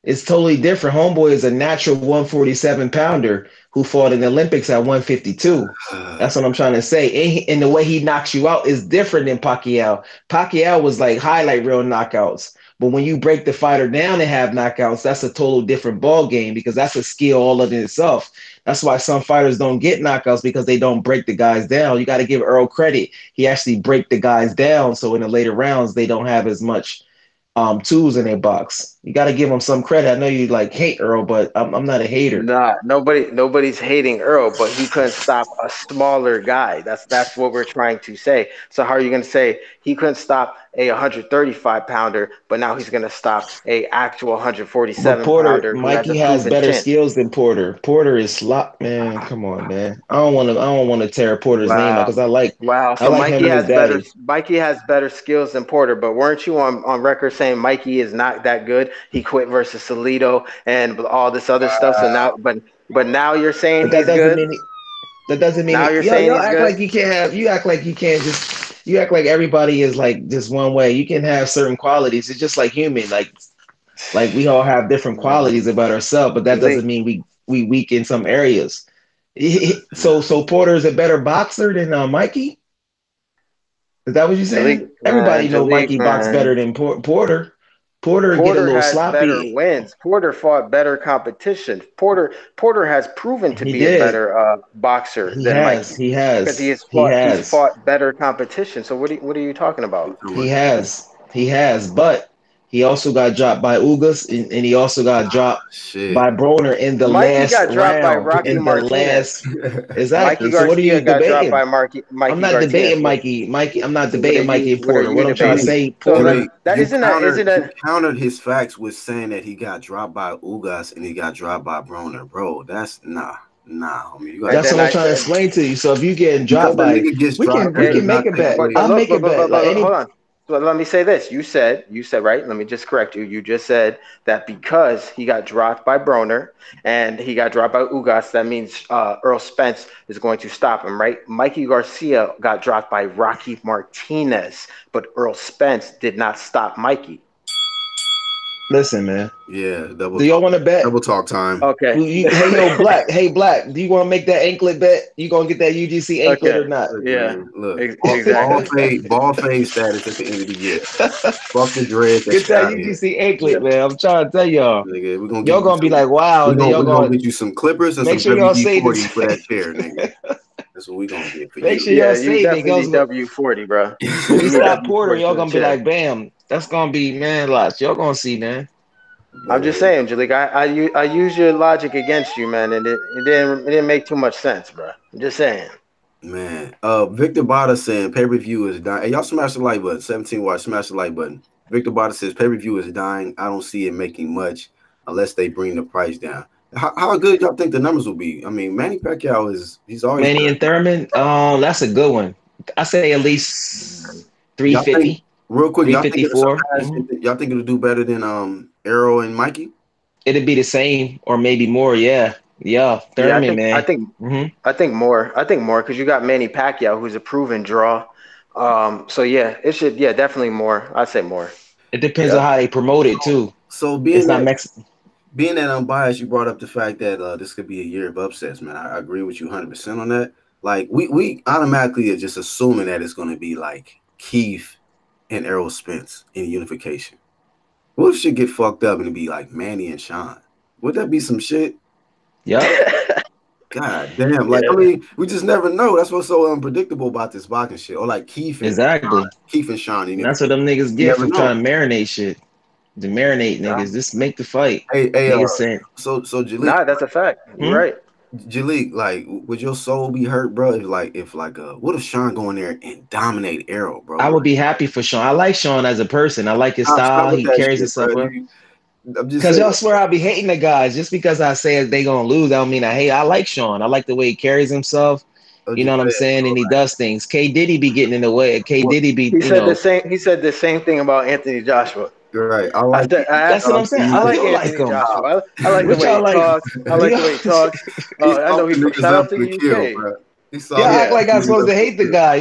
It's totally different. Homeboy is a natural 147 pounder who fought in the Olympics at 152. That's what I'm trying to say. And the way he knocks you out is different than Pacquiao. Pacquiao was like highlight reel knockouts. But when you break the fighter down and have knockouts, that's a total different ball game because that's a skill all in itself. That's why some fighters don't get knockouts because they don't break the guys down. You got to give Earl credit. He actually break the guys down. So in the later rounds, they don't have as much tools in their box. You got to give them some credit. I know you like hate Earl, but I'm not a hater. Nah, nobody's hating Earl, but he couldn't stop a smaller guy. That's what we're trying to say. So how are you going to say he couldn't stop a 135 pounder, but now he's going to stop a actual But 147 Porter, pounder who has Mikey a has proven better chin? skills than Porter. Porter is slop, man. Come on, man. I don't want to tear Porter's name out Wow. because Wow. I So like him and his daddy. Mikey has better skills than Porter, but weren't you on record saying Mikey is not that good? He quit versus Salido and all this other stuff. So now but now you're saying But that he's doesn't good? mean that doesn't mean Now it. you're Yo, saying y'all he's act good? like you can't have. You act like you can't just. You act like everybody is like just one way. You can have certain qualities. It's just like human. Like we all have different qualities about ourselves, but that doesn't Jalik, mean we weak in some areas. So Porter is a better boxer than Mikey. Is that what you're saying? Everybody know Jalik, Mikey box better man. than Porter. Porter get a Porter little has better sloppy. wins. Porter fought better competition. Porter has proven to He be a did. better boxer He than has. Mikey He because has. He he's has. fought better competition. So what are you talking about? He has. He has. But he also got dropped by Ugas, and he also got dropped Shit. by Broner in the Mikey last got dropped by round. Rocky In the Martinez. last. Mikey Exactly. So what are Garcia you got dropped debating? by I'm Mikey not Garcia. debating Mikey. I'm not What are debating you Mikey and what are Porter. you What I'm trying to debating? say, So Porter. that isn't You that countered his facts with saying that he got dropped by Ugas and he got dropped by Broner, bro. That's nah, homie. You gotta and That's what then I'm I trying to said explain to you. So if you getting because dropped a by, nigga gets we dropped, can that okay, we does can not make a take bet. away. I'll make a bet. Like hold any on. But let me say this. You said right. Let me just correct you. You just said that because he got dropped by Broner and he got dropped by Ugas, that means Earl Spence is going to stop him, right? Mikey Garcia got dropped by Rocky Martinez, but Earl Spence did not stop Mikey. Listen, man. Yeah, Do y'all want to bet? double talk time. Okay. Hey, yo, Black. Hey, Black. Do you want to make that anklet bet? You gonna get that UGC anklet Okay. or not? Look, Yeah. man, look, Exactly. ball fade status at the end of the year. Fuck the dread. That Get shit that out of here. UGC anklet, man. I'm trying to tell y'all. Nigga, we're gonna Y'all get you gonna be some. like, wow. And then y'all We're gonna gonna get you some clippers and make some sure y'all say WD-40 this. for that chair, nigga. That's what we gonna get for Make you. sure Yeah, y'all you save it. definitely need Girls, W40, bro. when we You need stop Porter, W40 y'all for the gonna be chair. like, bam. That's gonna be man lots. Y'all gonna see, man. I'm But just saying, Jalik, I use your logic against you, man, and it didn't make too much sense, bro. I'm just saying. man, Victor Bada saying pay-per-view is dying. Hey, y'all smash the like button. 17 watch, smash the like button. Victor Bada says pay-per-view is dying. I don't see it making much unless they bring the price down. How good y'all think the numbers will be? I mean, Manny Pacquiao he's always Manny good. and Thurman, that's a good one. I say at least Y'all think 350, real quick, y'all think it'll 354. surpass? Y'all think it'll do better than Arrow and Mikey? It'd be the same or maybe more. Yeah. Yeah. Yeah, I Thurman, think I man. think hmm I think more. I think more because you got Manny Pacquiao, who's a proven draw. So yeah, it should. Yeah, definitely more. I'd say more. It depends on Yep. how they promote it too. So It's not Mexican. being that I'm biased, you brought up the fact that this could be a year of upsets, man. I agree with you 100% on that. Like we automatically are just assuming that it's going to be like Keith and Errol Spence in unification. What if shit get fucked up and it be like Manny and Sean? Would that be some shit? Yep. God damn! Like I Yeah. mean, we just never know. That's what's so unpredictable about this boxing shit. Or like Exactly. Keith and Sean in And that's what unification. them niggas You get never for know. trying to marinate shit. To marinate niggas. Just make the fight. Hey, Niggas saying, so Jalik, Nah, that's a fact. You're hmm? right. Jalik, like, would your soul be hurt, bro? What if Sean go in there and dominate Arrow, bro? I Like, would be happy for Sean. I like Sean as a person. I like his stop style. with He that carries shit, bro. himself well. I'm just Cause saying. y'all swear I be hating the guys just because I say they gonna lose. I don't mean I hate. I like Sean. I like the way he carries himself. I'm You know just what I'm saying, saying? bro. And he does things. K Diddy be getting in the way. K Well, Diddy be, He you said the know. same. He said the same thing about Anthony Joshua. you're right. I I like said That's what I'm saying. I How do like y'all like Anthony him? Joshua. I like the What way y'all he like? talks. I Do like the y'all? way he talks. He I know softened niggas shout out up to for the the kill, UK. bro. He Y'all softened act Yeah. like I'm niggas supposed up to for hate the the kill. guy.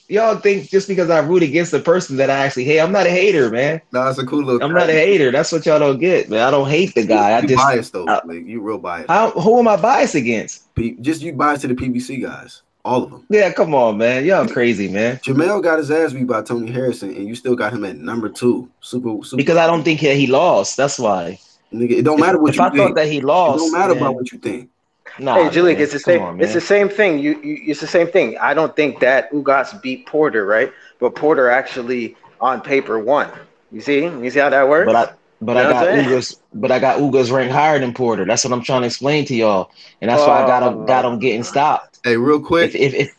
Y'all think just because I root against the person that I actually hate? I'm not a hater, man. Nah, it's a cool little I'm not a tactic. hater. That's what y'all don't get, man. I don't hate the You, guy. I you just biased though, I, like you real biased. who am I biased against? Just you biased to the PBC guys, all of them. Yeah, come on, man. Y'all crazy, man. Jamel got his ass beat by Tony Harrison, and you still got him at number 2. Super. Because I don't think he lost. That's why. Nigga, it don't If matter what if you I thought think. that he It don't lost, matter about then what you think. Hey, nah, Jalik, man. it's the Come same. on, It's the man. same thing. It's the same thing. I don't think that Ugas beat Porter, right? But Porter actually on paper won. You see? You see how that But works? I but You I know what got I'm saying? Ugas ranked higher than Porter. That's what I'm trying to explain to y'all, and that's why I got him getting Oh, stopped. Hey, If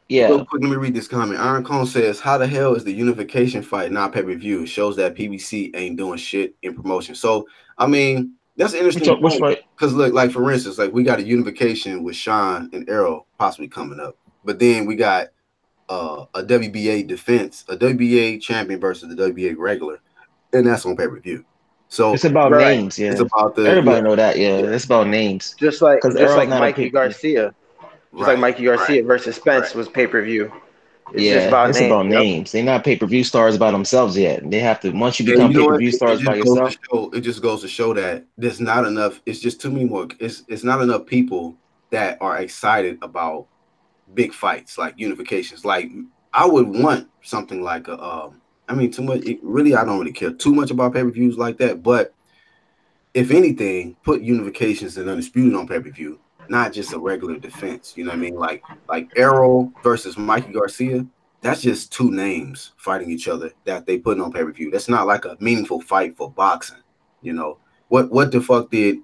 yeah, let me read this comment. Iron Cone says, "How the hell is the unification fight not pay-per-view? It shows that PBC ain't doing shit in promotion." So, I mean, that's an interesting which point. fight? Because look, like for instance, like we got a unification with Sean and Errol possibly coming up, but then we got a WBA defense, a WBA champion versus the WBA regular, and that's on pay-per-view. So It's about right. names. it's Yeah, about everybody know that. Yeah, it's about names. Because Just Earl's like not a Mikey pay. Garcia. Just like right, Mikey Garcia versus right. Spence was pay per view. It's just Yeah, about it's about names. Yep. names. They're not pay per view stars by themselves yet. They have to once you And become you know pay per what? view It stars by just goes to yourself. show. It just goes to show that there's not enough. It's just too many more. It's not enough people that are excited about big fights like unifications. Like I would want something like a. I mean, too much. Really, I don't really care too much about pay per views like that. But if anything, put unifications and undisputed on pay per view, not just a regular defense. You know what I mean? Like Errol versus Mikey Garcia. That's just two names fighting each other that they put on pay per view. That's not like a meaningful fight for boxing. You know what the fuck did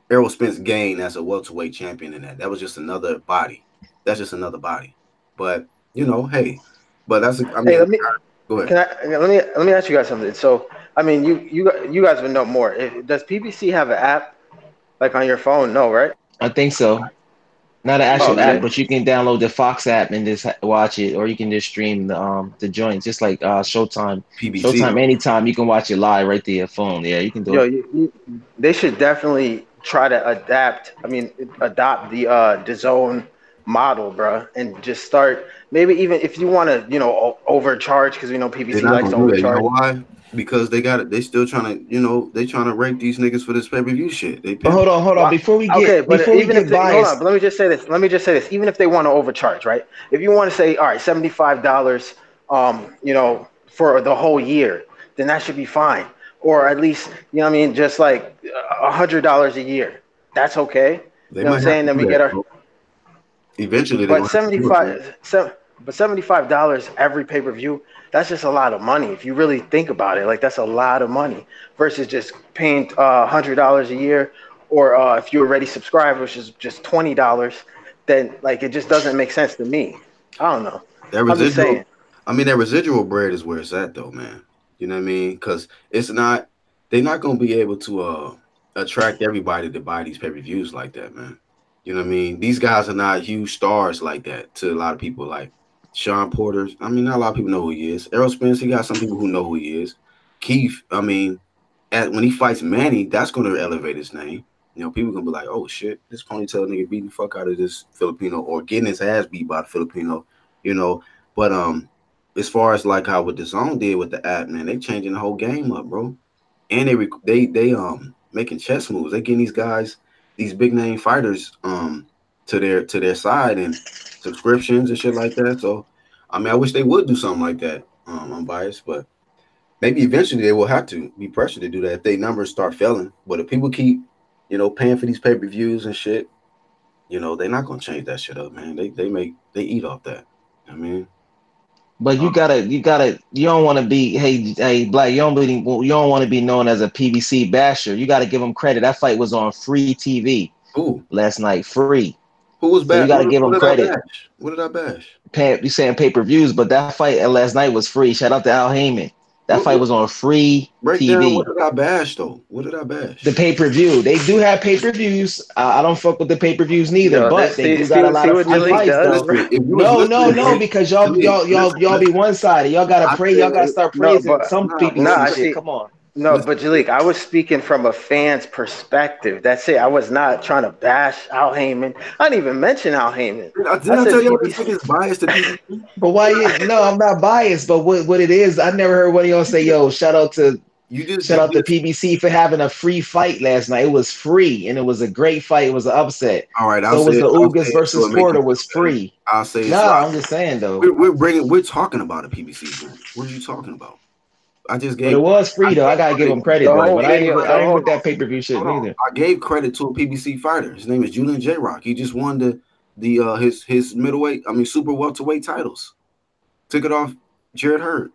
Errol Spence gain as a welterweight champion in that? That was just another body. That's just another body. But hey, but I Hey, mean, go ahead. let me ask you guys something. So, I mean, you guys would know more. Does PBC have an app like on your phone? No, right? I think so. Not an actual app, Okay. but you can download the Fox app and just watch it, or you can just stream the joint, just like Showtime. PBC Showtime, though. anytime you can watch it live right there, your phone. Yeah, you can do Yo, it. they should definitely try to adopt the zone model, bro, and just start maybe even if you want to, overcharge because we know They're PBC not likes gonna to do that. You know overcharge. why? Because they got it. They still trying to, they trying to rape these niggas for this pay-per-view shit. They But pimping. hold on. Why? Okay, but Before we even if get they hold on, biased, but let me just say this. Let me just say this. Even if they want to overcharge, right? If you want to say, all right, $75, for the whole year, then that should be fine. Or at least, just like $100 a year. That's okay. You They know what I'm might have saying? to Then do we that, get our, bro. Eventually, they're but gonna have to do it, bro. $75 every pay per view. That's just a lot of money if you really think about it. Like that's a lot of money versus just paying $100 a year, or if you already subscribed, which is just $20, then like it just doesn't make sense to me. I don't know. That I'm just residual, saying. I mean, that residual bread is where it's at, though, man. You know what I mean? Because it's not, they're not gonna be able to attract everybody to buy these pay-per-views like that, man. You know what I mean? These guys are not huge stars like that to a lot of people. Like Sean Porter, I mean, not a lot of people know who he is. Errol Spence, he got some people who know who he is. Keith, I mean, when he fights Manny, that's going to elevate his name. People gonna be like, "Oh shit, this ponytail nigga beating the fuck out of this Filipino or getting his ass beat by the Filipino." You know, but as far as like how what the zone did with the app, man, they changing the whole game up, bro. And they making chess moves. They getting these guys, these big name fighters, to their side and subscriptions and shit like that. So, I mean, I wish they would do something like that. I'm biased, but maybe eventually they will have to be pressured to do that if they numbers start failing. But if people keep, paying for these pay-per-views and shit, they're not gonna change that shit up, man. They eat off that. I mean, but uh, you don't want to be, hey, Black, you don't want to be known as a PBC basher. You got to give them credit. That fight was on free TV who last night, free. who was So you bad? got to give What them did I credit. bash? What did I bash? You saying pay-per-views, but that fight last night was free. Shout out to Al Heyman. That fight What was on free break down? What TV. did I bash though? What did I The bash? pay-per-view. They do have pay-per-views. I don't fuck with the pay-per-views neither, Yo, but this they see do got see a lot see of what free I, Jalik fights does, though. bro. listen, if you was No, no, listening, no, bro, because Malik, listen, y'all be listen. one-sided. Y'all gotta I praise. Y'all gotta said, start No, praising but some nah, no, PBC I bro. shit. see. Come on. No, Listen, but Jalik, I was speaking from a fan's perspective. That's it. I was not trying to bash Al Heyman. I didn't even mention Al Heyman. I didn't I said tell y'all this PBC. nigga's biased to PBC? But why you no, I'm not biased, but what it is, I never heard one of y'all say, yo, You just, shout you out to just. PBC for having a free fight last night. It was free and it was a great fight. It was an upset. All right, So was the I'll say Ugas it so versus it make you Porter was feel better. free. I'll say it so Nah, I'm just saying though. we're talking about a PBC event. What are you talking about? I just But it gave was I free though. I gave gotta give credit. him credit The though. whole But video, I the ain't whole with that pay-per-view shit Hold on. neither. I gave credit to a PBC fighter. His name is Julian JRock. He just won his middleweight, I mean super welterweight titles. Took it off Jared Hurd.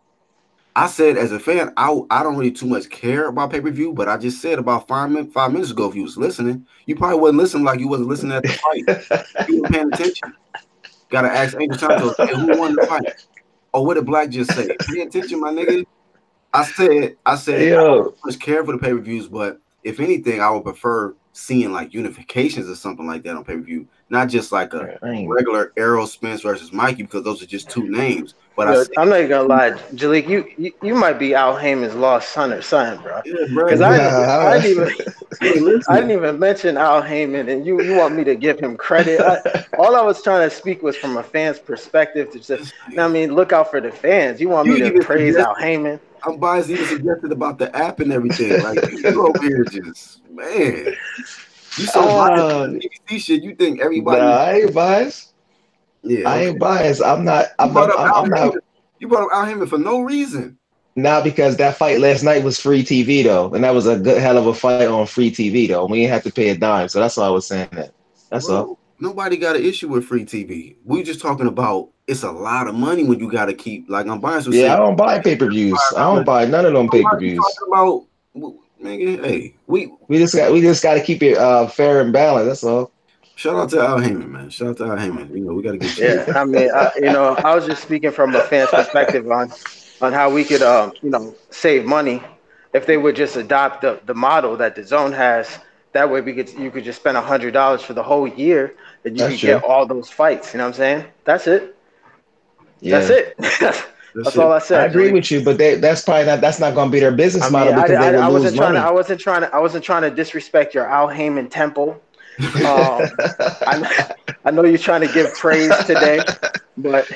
I said as a fan, I don't really too much care about pay-per-view, but I just said about 5 minutes ago, if you was listening, you probably wasn't listening like you wasn't listening at the fight. You weren't paying attention. Gotta ask Angel Santos, hey, who won the fight? Oh, what did Black just say? Pay attention, my nigga. I don't Yo, much care for the pay-per-views, but if anything, I would prefer seeing like unifications or something like that on pay-per-view, not just like a I ain't. regular Errol Spence versus Mikey, because those are just two names. But I yo, see I'm not even gonna it. lie, Jalik, you might be Al Heyman's lost son or son, bro. Yeah, bro. Because I didn't even You ain't I didn't listening. even mention Al Heyman, and you want me to give him credit. All I was trying to speak was from a fan's perspective to just, This I nigga. mean, look out for the fans. You want You me to even praise Al suggested. Heyman? I'm biased. Even suggested about the app and everything. Like you over here, just man. You so biased with uh, the BBC shit. You think everybody? nah, I ain't biased. Yeah, I okay. ain't biased. I'm not. You brought up Al I'm not. Heyman. You brought up Al Heyman for no reason. Not because that fight last night was free TV though, and that was a good hell of a fight on free TV though. We didn't have to pay a dime, so that's why I was saying that. That's all. Bro, nobody got an issue with free TV. We just talking about it's a lot of money when you got to keep. Like I'm buying some Yeah, saying I don't buy pay-per-views. I don't $5. buy none of them Why are you pay-per-views. talking about? Nigga, hey, We just got to keep it fair and balanced. That's all. shout out to Al Heyman, man. Shout out to Al Heyman. We got to get you. Yeah, I mean, I was just speaking from a fan's perspective on how we could, save money if they would just adopt the model that the zone has. That way, you could just spend $100 for the whole year. and you That's could get true. all those fights. You know what I'm saying? That's it. That's Yeah. it. That's That's all it. I I said, agree Julie. with you, but that's probably not. That's not going to be their business I mean, model because they will I lose wasn't trying to, money. I wasn't trying to disrespect your Al Heyman temple. Um, I, I know you're trying to give praise today, but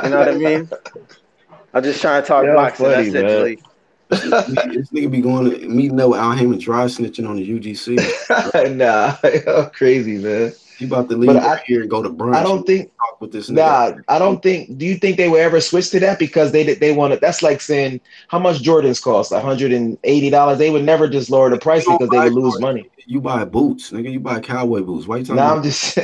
you know what I mean. I'm just trying to talk Y'all boxing. funny, That's it, man. Julie. This nigga be going to meeting up with Al Heyman, dry snitching on the UGC. Nah, y'all crazy, man. He about to But leave right here and go to I brunch and don't think. talk with this nigga. Nah, I don't think. Do you think they will ever switch to that because they want to? That's like saying how much Jordans cost, $180. They would never just lower the Nigga, you price don't because they buy would lose Jordans, money. you buy boots, nigga. You buy cowboy boots. Why you talking Now about? I'm just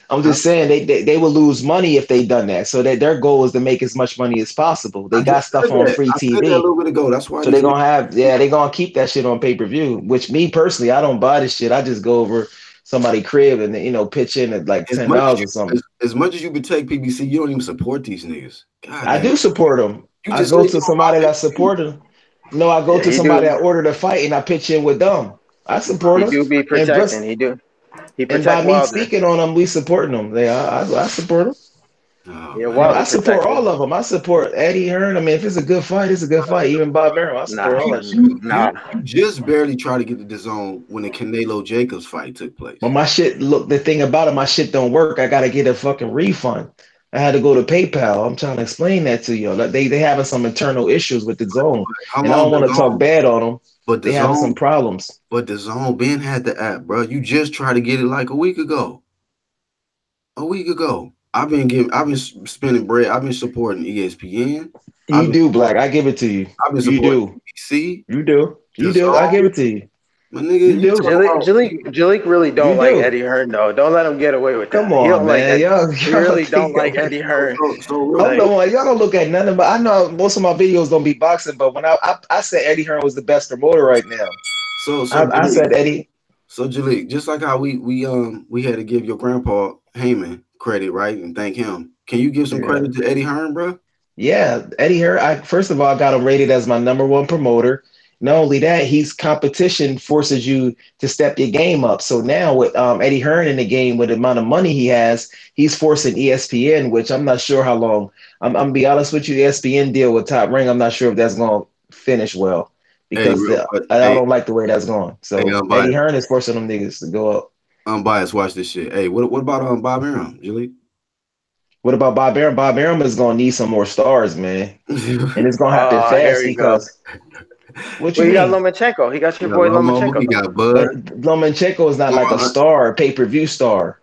I'm Huh? just saying they will lose money if they done that. So that their goal is to make as much money as possible. I They got just stuff said on that. free I said that a TV. little bit ago. That's why So these they're niggas. gonna have, yeah, they're gonna keep that shit on pay-per-view. Which me personally, I don't buy this shit. I just go over somebody crib and pitch in at like As $10 much as or you, something. as much as you could take PBC, you don't even support these niggas. God I damn. do support them. You I just said go you to don't buy somebody that PBC. support them. No, I go Yeah, to somebody that ordered a fight and I pitch in with them. I support he them. do be And protecting. plus, He and by protect me Wilder. speaking on them, we supporting them. I support them. Oh Yeah, man. I Wilder support protecting. all of them. I support Eddie Hearn. I mean, if it's a good fight, it's a good fight. Even Bob Arum, I support Nah, all You, that shit. you nah. you you just barely tried to get to the zone when the Canelo Jacobs fight took But place. my shit, look, the thing about it, my shit don't work. I gotta get a fucking refund. I had to go to PayPal. I'm trying to explain that to you. Like they having some internal issues with the zone, How and I long don't the want to talk zone? bad on them. But the They having some zone, problems. Ben had the app, bro. You just tried to get it like a week ago. A week ago. I've been spending bread. I've been supporting ESPN. I've You been do, Black. supporting I give it to you. I've been You supporting do. BBC, You do. the You do. I give zone. it to you. My nigga, You you do. talking about Jalik really You don't like do. Eddie Hearn though. Don't let him get away with Come that. He on, don't like man. Eddie. Y'all, He y'all really don't take it like away. Eddie Hearn. so real I'm the Like, one. Y'all don't look at nothing, but I know most of my videos don't be boxing. But when I said Eddie Hearn was the best promoter right now. so I Jaleel, said Eddie. so Jaleel, just like how we had to give your grandpa Heyman credit, right? And thank him. Can you give some Yeah. credit to Eddie Hearn, bro? Yeah, Eddie Hearn. I first of all got him rated as my number one promoter. Not only that, he's competition forces you to step your game up. So now with Eddie Hearn in the game, with the amount of money he has, he's forcing ESPN, which I'm not sure how long. I'm gonna be honest with you, ESPN deal with Top Ring. I'm not sure if that's gonna finish well Hey, because real, but I hey, don't like the way that's going. hey, So Eddie Hearn is forcing them niggas to go up. unbiased. Watch this shit. Hey, what about Bob Arum, Jaleel? What about Bob Arum? Bob Arum is gonna need some more stars, man, and it's gonna happen here fast we go. because what you Well, you got mean? Lomachenko. He got He your got boy Lomo, he Lomachenko. got Bud. Lomachenko is not like a star, pay per view star.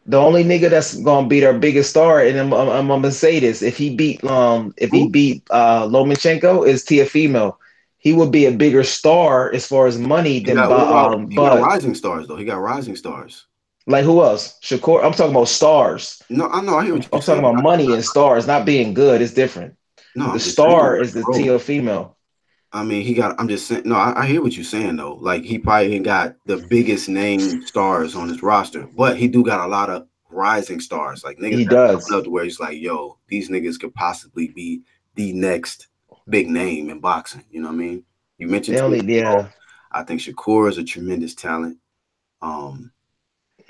The only nigga that's gonna beat our biggest star, and I'm gonna say this: if he Who? beat Lomachenko, is Tiafimo. He would be a bigger star as far as money He than got what about he got Bud. rising stars though. He got rising stars. Like who else? Shakur. I'm talking about stars. No, I know. I hear I'm, what you're I'm talking saying. about money and stars, not being good. It's different. No, The I'm just saying, star like, is the bro. Tiafimo. I mean, he got. I'm just saying. No, I hear what you're saying though. Like he probably ain't got the biggest name stars on his roster, but he do got a lot of rising stars, like niggas He that's coming does. up to where he's like, yo, these niggas could possibly be the next big name in boxing. You know what I mean? You mentioned They only, Tiafoe. yeah. I think Shakur is a tremendous talent. Um,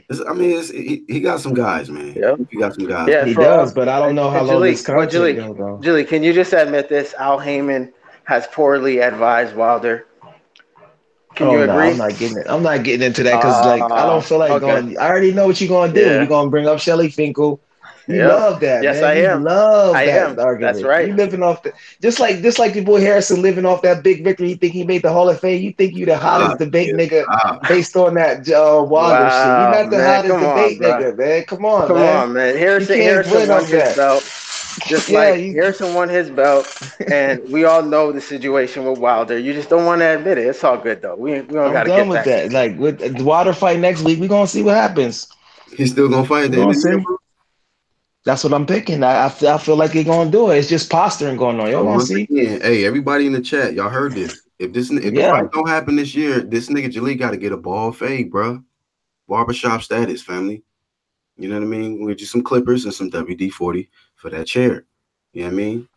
he got some guys, man. Yeah. He got some guys, Yeah, man. He for does, but I don't know how and long this Jalik, but content gonna go. Jalik, can you just admit this? Al Heyman has poorly advised Wilder. Can Oh you no, I'm agree? not getting it. I'm not getting into that because like I don't feel like Okay. going. I already know what you're gonna do. You're Yeah. gonna bring up Shelly Finkel. You Yep. love that, Yes, man. I You am. love I that am. That's argument. right. You living off the just like your boy Harrison living off that big victory. You think he made the Hall of Fame? You think you the Stop, hottest debate yeah, nigga stop. based on that Wilder shit? You're Wow, not the man. hottest Come on, debate bro. nigga, man. Come on, Come man. on, man. You can't Harrison win won off his that. belt. Just Yeah, like you. Harrison won his belt, and we all know the situation with Wilder. You just don't want to admit it. It's all good though. We don't I'm got to done get with back that. into it. Like with the Wilder fight next week, we're gonna see what happens. He's still gonna fight at We're the end gonna of the year, see. bro. That's what I'm picking. I feel like they're gonna do it. It's just posturing going on. Y'all So gonna once see? again, hey, everybody in the chat, y'all heard this. If the Yeah. fight don't happen this year, this nigga Jaleel got to get a ball fade, bro. Barbershop status, family. You know what I mean? We'll get you some clippers and some WD-40 for that chair. You know what I mean?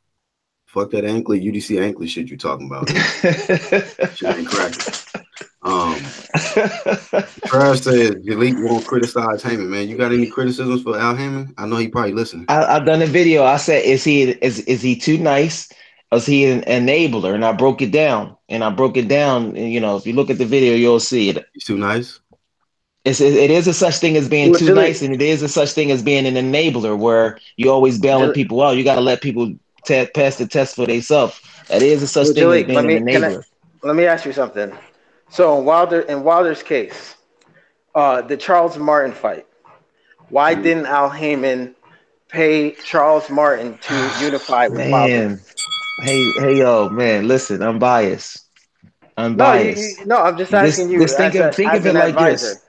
Fuck that anklet, UDC anklet shit you talking about. Shit ain't cracking. Trash says Jalik won't criticize Heyman, man. You got any criticisms for Al Heyman? I know he probably listening. I've done a video. I said, is he too nice? Or is he an enabler? And I broke it down. And if you look at the video, you'll see it. He's too nice. It is a such thing as being too nice, and it is a such thing as being an enabler, where you always bailing people out. You got to let people pass the test for themselves. That is a such thing as being an enabler. Let me ask you something. So in Wilder's case, the Charles Martin fight, why didn't Al Heyman pay Charles Martin to unify with Wilder? Hey, yo, man, listen, I'm biased. I'm just asking you. Think of it like advisor. this.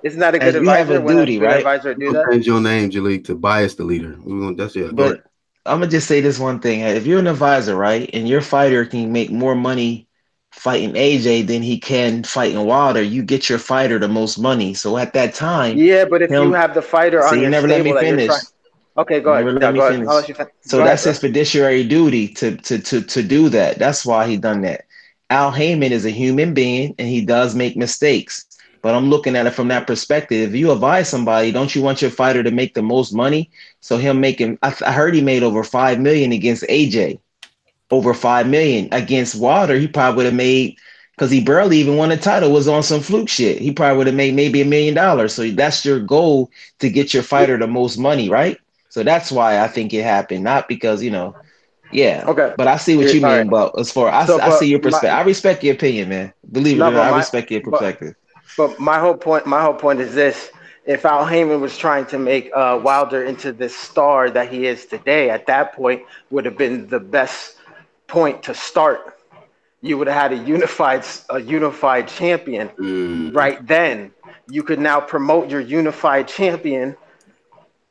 Isn't that a good advisor? You have a duty, right? Advisor do that? Change your name, Jalik, to Bias the Leader. That's it. But I'm gonna just say this one thing: if you're an advisor, right, and your fighter can make more money fighting AJ than he can fighting Wilder, you get your fighter the most money. So at that time, yeah. But if you have the fighter on your never let me finish. Okay, go ahead. Let me finish. So that's his fiduciary duty to do that. That's why he done that. Al Heyman is a human being, and he does make mistakes. But I'm looking at it from that perspective. If you advise somebody, don't you want your fighter to make the most money? So him making, I heard he made over $5 million against AJ. Over $5 million against Wilder. He probably would have made, because he barely even won a title, was on some fluke shit. He probably would have made maybe $1 million. So that's your goal, to get your fighter the most money, right? So that's why I think it happened, not because yeah. Okay. But I see what you mean. But as far I see your perspective. I respect your opinion, man. Believe it or not, I respect your perspective. But my whole point is this: if Al Heyman was trying to make Wilder into this star that he is today, at that point would have been the best point to start. You would have had a unified champion right then. You could now promote your unified champion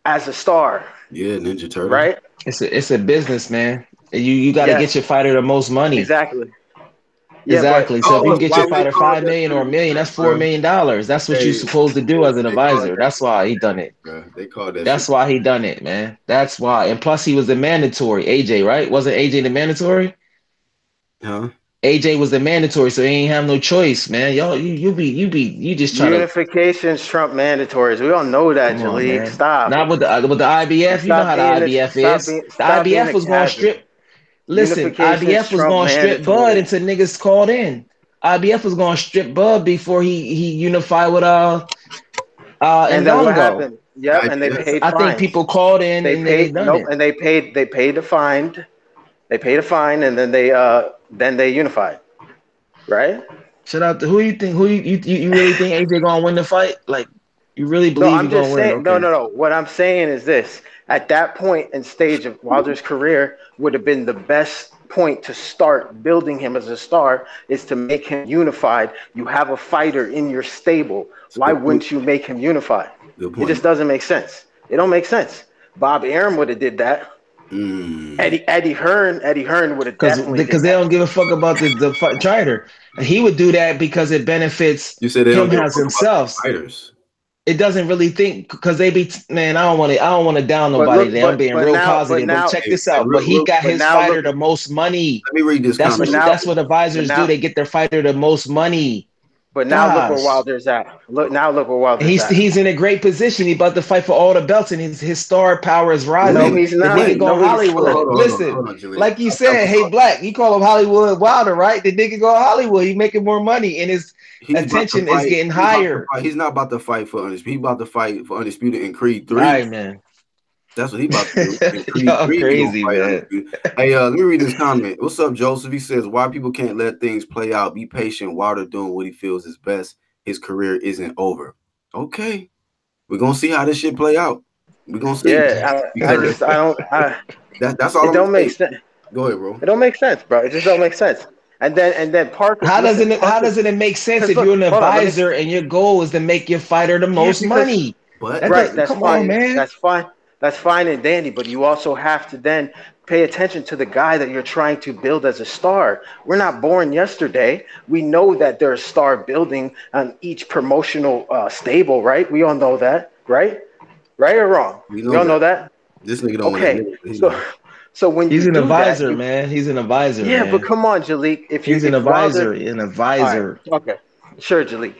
as a star. Yeah, Ninja Turtle. Right? It's a business, man. You got to get your fighter the most money. Exactly. Yeah, exactly. So if you can get your fighter $5 million or $1 million, that's $4 million. That's what you're supposed to do as an advisor. That's why he done it. They call that. That's why he done it, man. That's why. And plus, he was the mandatory. AJ, right? Wasn't AJ the mandatory? Huh? AJ was the mandatory, so he ain't have no choice, man. Y'all, you just trying to. Unifications trump mandatories. We all know that, Jalik. Stop. Not with the IBF. You know how the IBF is. The IBF was going to strip. Listen, IBF was going to strip Bud until niggas called in. IBF was going to strip Bud before he unified with and then what happened? Yep, and they paid. I think people called in and they done it. And they paid the fine. They paid a fine, and then they unified. Right? Shout out to who you really think AJ gonna win the fight? Like, you really believe he's gonna win? Okay. No. What I'm saying is this: at that point and stage of Wilder's career, would have been the best point to start building him as a star, is to make him unified. You have a fighter in your stable. Why wouldn't you make him unified? It just doesn't make sense. It don't make sense. Bob Arum would have did that. Eddie Hearn would have definitely because they don't give a fuck about the fighter. He would do that because it benefits him as himself. Fighters. It doesn't really think, because they be, man, I don't want to down nobody. I'm being real positive. But check this out. But he got his fighter the most money. Let me read this. That's what advisors do. They get their fighter the most money. But now look where Wilder's at. Look where Wilder's at. He's in a great position. He's about to fight for all the belts, and his star power is rising. No, he's not. The nigga go Hollywood. Listen, like you said, hey, Black, you call him Hollywood Wilder, right? The nigga go Hollywood. He's making more money, and his attention is getting higher. He's not about to fight for Undisputed. He's about to fight for Undisputed in Creed 3. Right, man. That's what he about to do. Y'all crazy, man. Hey, let me read this comment. What's up, Joseph? He says, why people can't let things play out. Be patient. Wilder doing what he feels is best. His career isn't over. Okay. We're going to see how this shit play out. We're going to see. Yeah, that's all. It don't make sense. Go ahead, bro. It don't make sense, bro. It just don't make sense. And then Parker. How doesn't it make sense if you're an advisor and your goal is to make your fighter the most money? But that's fine, man. That's fine. That's fine and dandy, but you also have to then pay attention to the guy that you're trying to build as a star. We're not born yesterday. We know that there's star building on each promotional stable, right? We all know that, right? Right or wrong? We all know that. This nigga don't okay. So when he's an advisor, man. He's an advisor. Yeah, man. But come on, Jalik. If he's an advisor, Right. Okay. Sure, Jalik.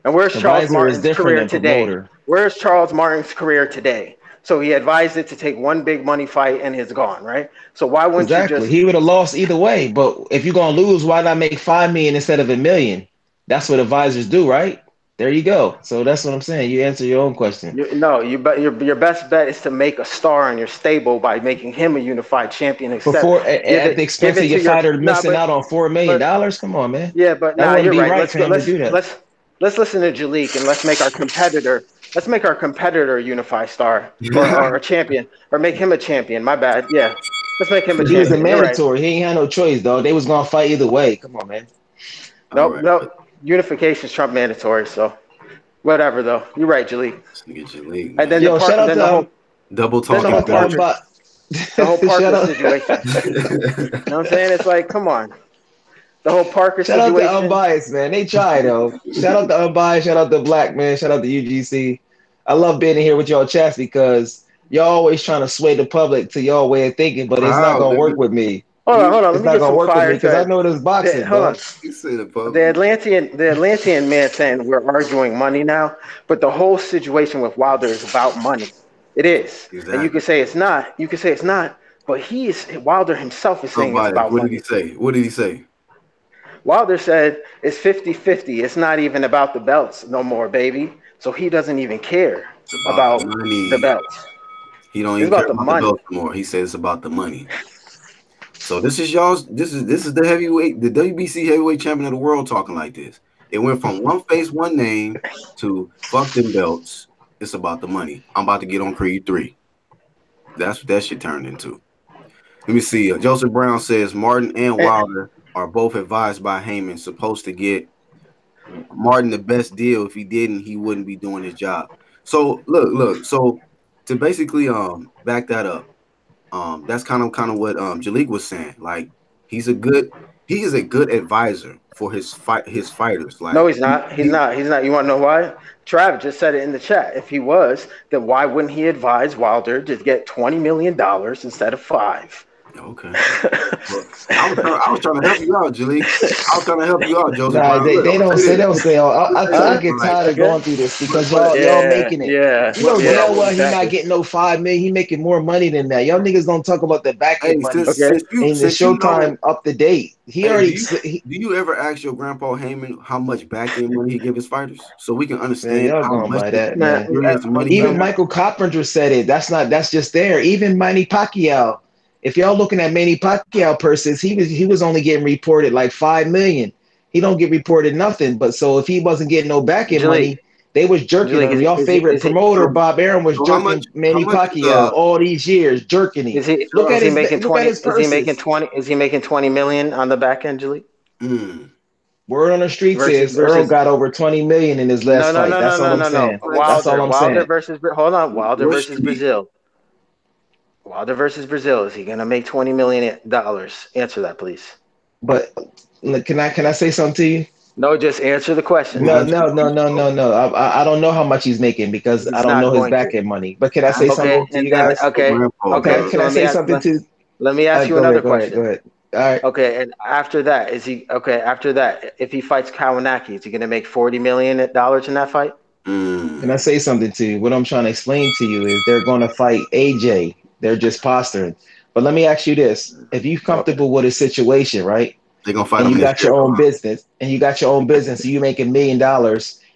And where's Charles Advisor is Martin's different career than today? promoter. Where's Charles Martin's career today? So he advised it to take one big money fight and it's gone, right? So why wouldn't you Exactly. just He would have lost either way. But if you're gonna lose, why not make 5 million instead of 1 million? That's what advisors do, right? There you go. So that's what I'm saying. You answer your own question. no, your best bet is to make a star in your stable by making him a unified champion. Instead, Before at the give expense of it your to your fighter nah, missing out on but $4 million. Come on, man. yeah, but That nah, wouldn't you're be right. right for him to do that. Let's listen to Jalik and let's make our competitor a unified star or a champion or make him a champion. My bad. Yeah, let's make him a Because he was a champion. You're right. mandatory. He ain't had no choice, though. They was gonna fight either way. Come on, man. All Nope, right. nope. Unification's Trump mandatory. So whatever though. You're right, Jalik. Get your league, And man. then Yo, shout out then to Double then talking. the whole Parker the whole Parker shout out, situation. You know what I'm saying? It's like, come on. The whole Parker shout out to situation. Unbiased, man. They try though. Shout out to Unbiased. Shout out to Black, man. Shout out to UGC. I love being in here with y'all chats because y'all always trying to sway the public to y'all way of thinking, but it's not Wow, gonna let work me- with me. Hold on. Let It's me not get gonna some work with me fire because I to know this boxing, hold on. dog. You say the pub. The Atlantean man saying we're arguing money now, but the whole situation with Wilder is about money. It is. Exactly. And you can say it's not. You can say it's not. But Wilder himself is saying it's about What did money. he say? What did he say? Wilder said it's 50-50. It's not even about the belts no more, baby. So he doesn't even care It's about about the money. the belts. He don't It's even care about the about the money. belt anymore. He says it's about the money. So this is y'all's. This is the heavyweight, the WBC heavyweight champion of the world talking like this. It went from one face, one name to fuck them belts. It's about the money. I'm about to get on Creed 3. That's what that shit turned into. Let me see. Joseph Brown says Martin and Wilder are both advised by Heyman, supposed to get Martin the best deal. If he didn't, he wouldn't be doing his job. So look. So to basically back that up, that's kind of what Jalik was saying. Like he is a good advisor for his fighters. Like No, he's not. He's not. You want to know why? Trav just said it in the chat. If he was, then why wouldn't he advise Wilder to get $20 million instead of 5? Okay. Well, I was trying to help you out, Jalik. I was trying to help you out, Joseph. Nah, Brown. they Look, don't say they don't say. I get Right. tired of going through this because y'all making it. Yeah. You know yeah, damn well exactly. he not getting no 5 million. He making more money than that. Y'all niggas don't talk about the back end money. Since And the since you Showtime know, up to date. He already. do you ever ask your grandpa Heyman how much back end money he give his fighters, so we can Man, understand y'all how going much by that, Man, man. serious money. Even he Michael Carpenter said it. That's just there. Even Manny Pacquiao. If y'all looking at Manny Pacquiao purses, he was only getting reported like 5 million. He don't get reported nothing. But so if he wasn't getting no back end Jalik, money, they was jerking Jalik, him. Y'all favorite promoter Bob Arum was So how jerking much? Manny Pacquiao all these years, jerking him. Look at his purses. Is he making 20 million on the back end, Jalik? Word on the streets is Earl got over 20 million in his last fight. That's all I'm saying. That's all I'm saying. Wilder versus Brazil. Wilder versus Brazil. Is he gonna make $20 million? Answer that, please. But can I say something to you? No, just answer the question. No. I don't know how much he's making because I don't know his back end money. But can I say something to you guys? Okay. Can I say something to? Let me ask you another question. Go ahead. All right. Okay, and after that, if he fights Kawanaki, is he gonna make $40 million in that fight? Can I say something to you? What I'm trying to explain to you is they're going to fight AJ. They're just posturing. But let me ask you this: if you're comfortable with a situation, right? They're gonna fight. And you got your own business, and you make $1 million,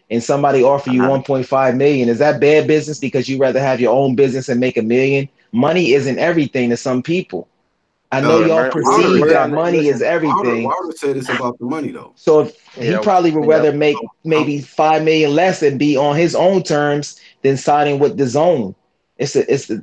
and somebody offer you 1.5 million. Is that bad business because you rather have your own business and make $1 million? Money isn't everything to some people. I know y'all perceive that money is everything. Wilder said it's about the money though. So he probably would rather make maybe 5 million less and be on his own terms than signing with the zone.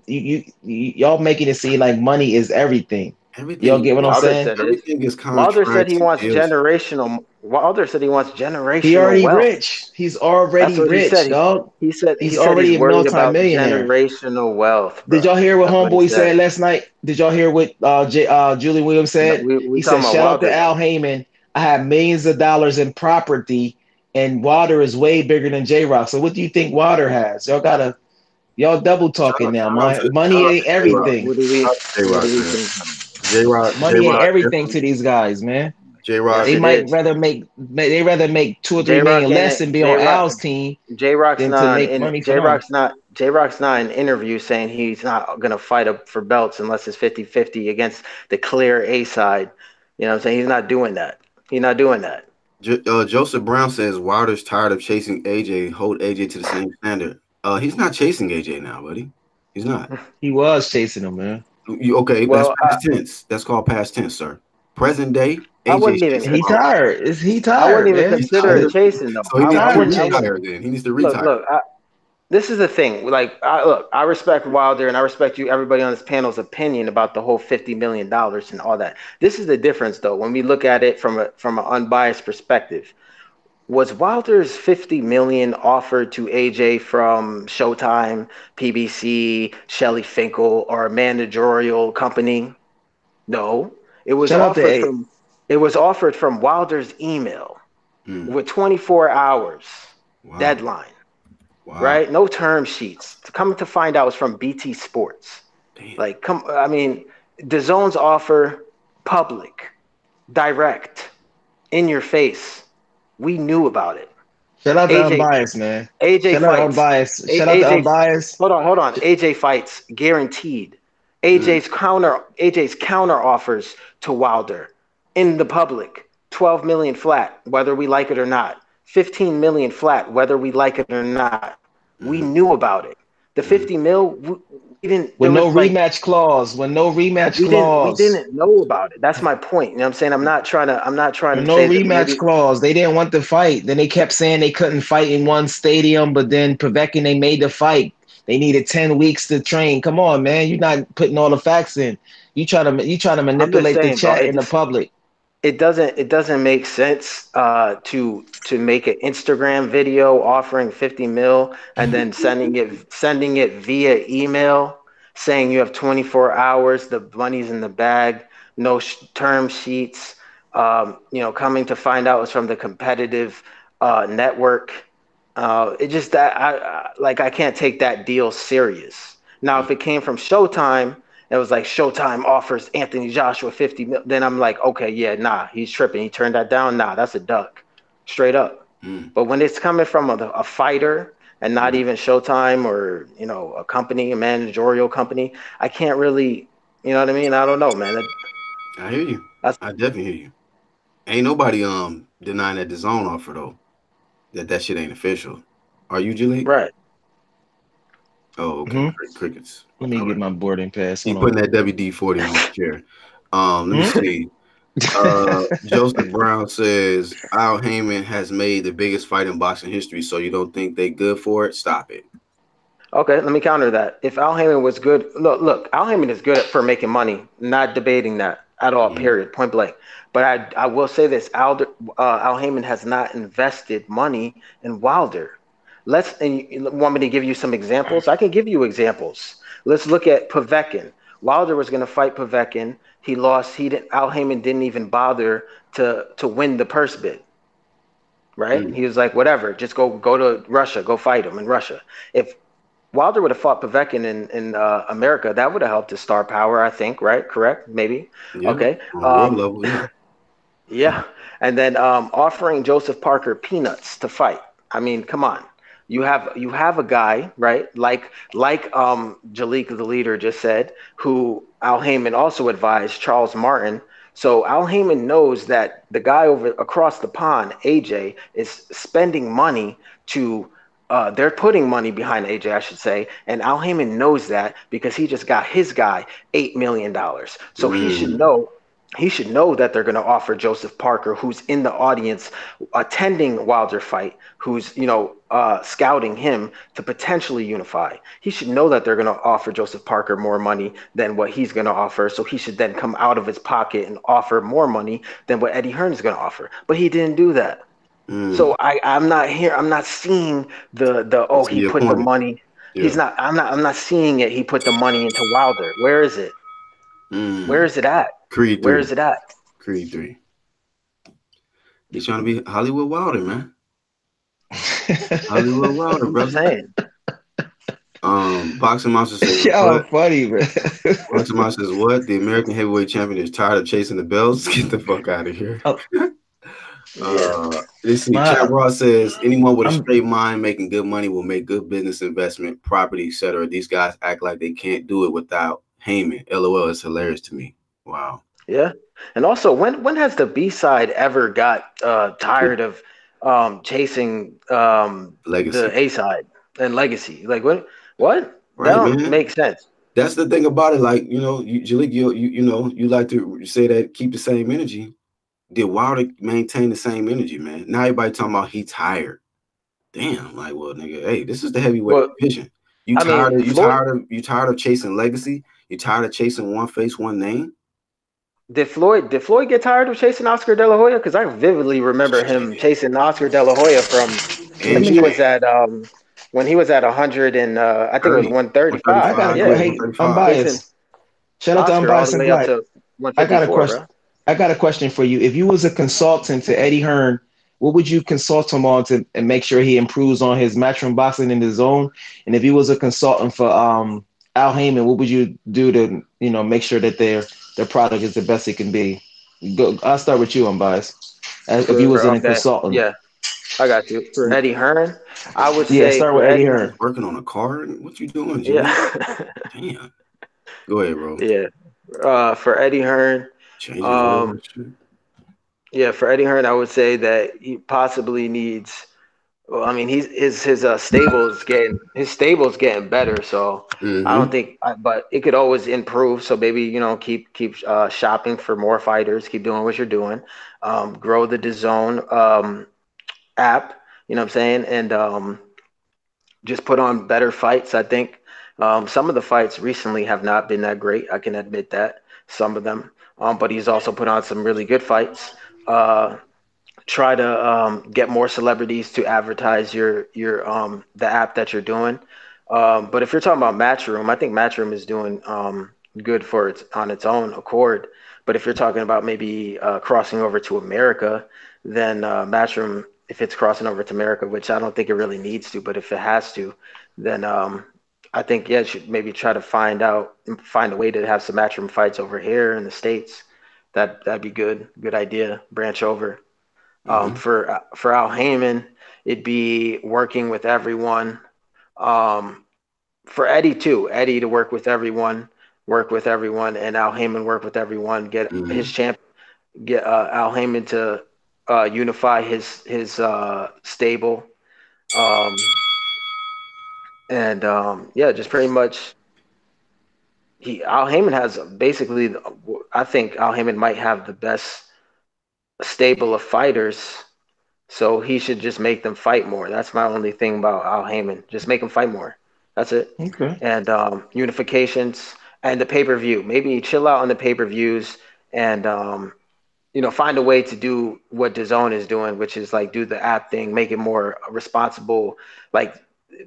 Y'all making it seem like money is everything. Y'all get what I'm saying? Everything is Wilder said he wants generational. Wilder said he wants generational. He already wealth. rich. He's already rich, dog. He said he's already a multi-millionaire. Generational wealth. Bro. Did y'all hear what Homeboy said last night? Did y'all hear what Julian Williams said? We he said, "Shout out to Al Heyman. I have millions of dollars in property, and Wilder is way bigger than JRoc. So what do you think Wilder has? Y'all double talking now. Money ain't everything. JRoc Money ain't everything to these guys, man. JRock. Yes, They it might is. rather make 2 or 3 million JRock and less it, and be on JRock Al's team JRock's than to not make in money for them. JRock's not in interview saying he's not gonna fight up for belts unless it's 50-50 against the clear A side. You know what I'm saying? He's not doing that. He's not doing that. Joseph Brown says Wilder's tired of chasing AJ. Hold AJ to the same standard. He's not chasing AJ now, buddy. He's not. He was chasing him, man. Okay? That's Well, past tense. That's called past tense, sir. Present day, I AJ's wouldn't even chasing He Wilder. tired. Is he I wouldn't tired, even man? He's consider it Shit. tired. chasing though. So he He needs to tired of chasing. retire. Then he needs to Look, retire. look. This is the thing. Like, I respect Wilder and I respect you, everybody on this panel's opinion about the whole $50 million and all that. This is the difference, though, when we look at it from an unbiased perspective. Was Wilder's 50 million offered to AJ from Showtime, PBC, Shelley Finkel, or a managerial company? No. It was Shout out to offered A. from it was offered from Wilder's email Mm, with 24 hours wow. deadline, Wow. right? No term sheets. Coming to find out, it was from BT Sports. Damn. Like, I mean, the zone's offer, public, direct, in your face. We knew about it. Shout out to AJ Unbiased, man. AJ Shout out to fights. Unbiased. Shout out to AJ, Unbiased. hold on. AJ fights guaranteed. Mm, AJ's counter offers to Wilder in the public. 12 million flat, whether we like it or not. 15 million flat, whether we like it or not. We mm, knew about it. The mm. 50 mil, we didn't. With There no was like rematch clause. With no rematch we clause. didn't know about it. That's my point. You know what I'm saying? I'm not trying With to no say that rematch maybe. clause. They didn't want the fight. Then they kept saying they couldn't fight in one stadium, but then Povetkin, they made the fight. They needed 10 weeks to train. Come on, man. You're not putting all the facts in. You try to I'm just manipulate the saying, bro. chat in the public. It doesn't make sense to make an Instagram video offering 50 mil and then sending it via email saying you have 24 hours, the money's in the bag, no term sheets. Coming to find out it's from the competitive network. It just that I can't take that deal serious. Now, if it came from Showtime, it was like Showtime offers Anthony Joshua 50 mil. Then I'm like, okay, yeah, nah, he's tripping. He turned that down. Nah, that's a duck, straight up. Mm, But when it's coming from a fighter and not mm. even Showtime or a company, a managerial company, I can't really, you know what I mean? I don't know, man. I hear you. That's I definitely hear you. Ain't nobody denying that the zone offer though. That shit ain't official. Are you, Julie? right. Oh, okay. Hmm. Crickets. Let me All get right. my boarding pass. He Hold on. putting that WD-40 on his chair. Let me Hmm? see. Joseph Brown says Al Heyman has made the biggest fight in boxing history, so you don't think they good for it? Stop it. Okay, let me counter that. If Al Heyman was good, look, Al Heyman is good for making money. Not debating that at all. Mm, Period. Point blank. But I will say this: Al Heyman has not invested money in Wilder. And you want me to give you some examples? I can give you examples. Let's look at Povetkin. Wilder was going to fight Povetkin. He lost. He didn't. Al Heyman didn't even bother to win the purse bid. Right? mm, He was like, whatever, just go to Russia, go fight him in Russia. If Wilder would have fought Povetkin in America, that would have helped his star power, I think, right? Correct? Maybe. yeah. Okay. On a world level, yeah. Yeah. And then offering Joseph Parker peanuts to fight. I mean, come on. You have a guy, right? Like Jalik the leader just said, who Al Heyman also advised, Charles Martin. So Al Heyman knows that the guy over across the pond, AJ, is spending money to they're putting money behind AJ, I should say, and Al Heyman knows that because he just got his guy $8 million. So Mm, he should know that they're going to offer Joseph Parker, who's in the audience attending Wilder fight, who's scouting him to potentially unify. He should know that they're going to offer Joseph Parker more money than what he's going to offer. So he should then come out of his pocket and offer more money than what Eddie Hearn is going to offer. But he didn't do that. mm. So I'm not here. I'm not seeing the You oh, see he your put the point. money. Yeah. I'm not seeing it. He put the money into Wilder. Where is it? Where Mm. is it at? Creed Where 3. is it at? Creed 3. He's trying to be Hollywood Wilder, man. Hollywood Wilder, I'm just brother. saying. Boxing Monster says Y'all what? funny, bro. Boxing Monster says what? The American heavyweight champion is tired of chasing the belts. Get the fuck out of here. Oh, Yeah. Let's see. my, JRock says anyone with a I'm straight mind making good money will make good business investment, property, etc. These guys act like they can't do it without Heyman. LOL, it's hilarious to me. Wow. Yeah. And also, when has the B side ever got tired of chasing the Legacy. A side and legacy? Like what? That Right, don't man. make sense. That's the thing about it. Like, Jalik, you like to say that keep the same energy. Did Wilder maintain the same energy, man? Now everybody talking about he tired. Damn, like, well, nigga, hey, this is the heavyweight Well, division. You I tired mean, of you Floyd tired of you tired of chasing legacy? You tired of chasing one face, one name? did Floyd get tired of chasing Oscar De La Hoya? Because I vividly remember him chasing Oscar De La Hoya from when And let he me. was Shane, at when he was at 100 and I think it was 30, I 135. got a 135, yeah, Yeah, hey, 135. chasing unbiased. Shout out to Oscar all unbiased the and way up black. to I got a 154, question. bro. I got a question for you. If you was a consultant to Eddie Hearn, what would you consult him on to and make sure he improves on his matchroom boxing in his zone? And if you was a consultant for Al Heyman, what would you do to make sure that their product is the best it can be? Go. I'll start with you, unbiased. If you For was in a okay, consultant, yeah, I got you. For Eddie Hearn, I would yeah, say start for with Eddie Eddie, Hearn. Working on a car? What you doing, Jimmy? yeah, Damn. Go ahead, bro. yeah. For Eddie Hearn, Changing oil um, and shit. yeah, for Eddie Hearn, I would say that he possibly needs. Well, I mean, his stable's getting better, so I don't Mm-hmm. think. But it could always improve. So maybe keep shopping for more fighters. Keep doing what you're doing. Grow the DAZN app. You know what I'm saying? And just put on better fights. I think some of the fights recently have not been that great. I can admit that some of them. But he's also put on some really good fights. Uh, Try to get more celebrities to advertise your the app that you're doing. But if you're talking about Matchroom, I think Matchroom is doing good for its on its own accord. But if you're talking about maybe crossing over to America, then Matchroom, if it's crossing over to America, which I don't think it really needs to, but if it has to, then I think yeah, it should maybe try to find a way to have some Matchroom fights over here in the States. That'd be good. Good idea. Branch over. Mm-hmm. For Al Heyman, it'd be working with everyone. Um, for Eddie too, Eddie to work with everyone, and Al Heyman work with everyone. Mm-hmm. Get Al Heyman to unify his stable, um, and yeah, just pretty much. Al Heyman has basically. I think Al Heyman might have the best stable of fighters. So he should just make them fight more. That's my only thing about Al Heyman. Just make them fight more. That's it. Okay. And unifications and the pay per view. Maybe chill out on the pay per views and find a way to do what DAZN is doing, which is like do the app thing, make it more responsible, like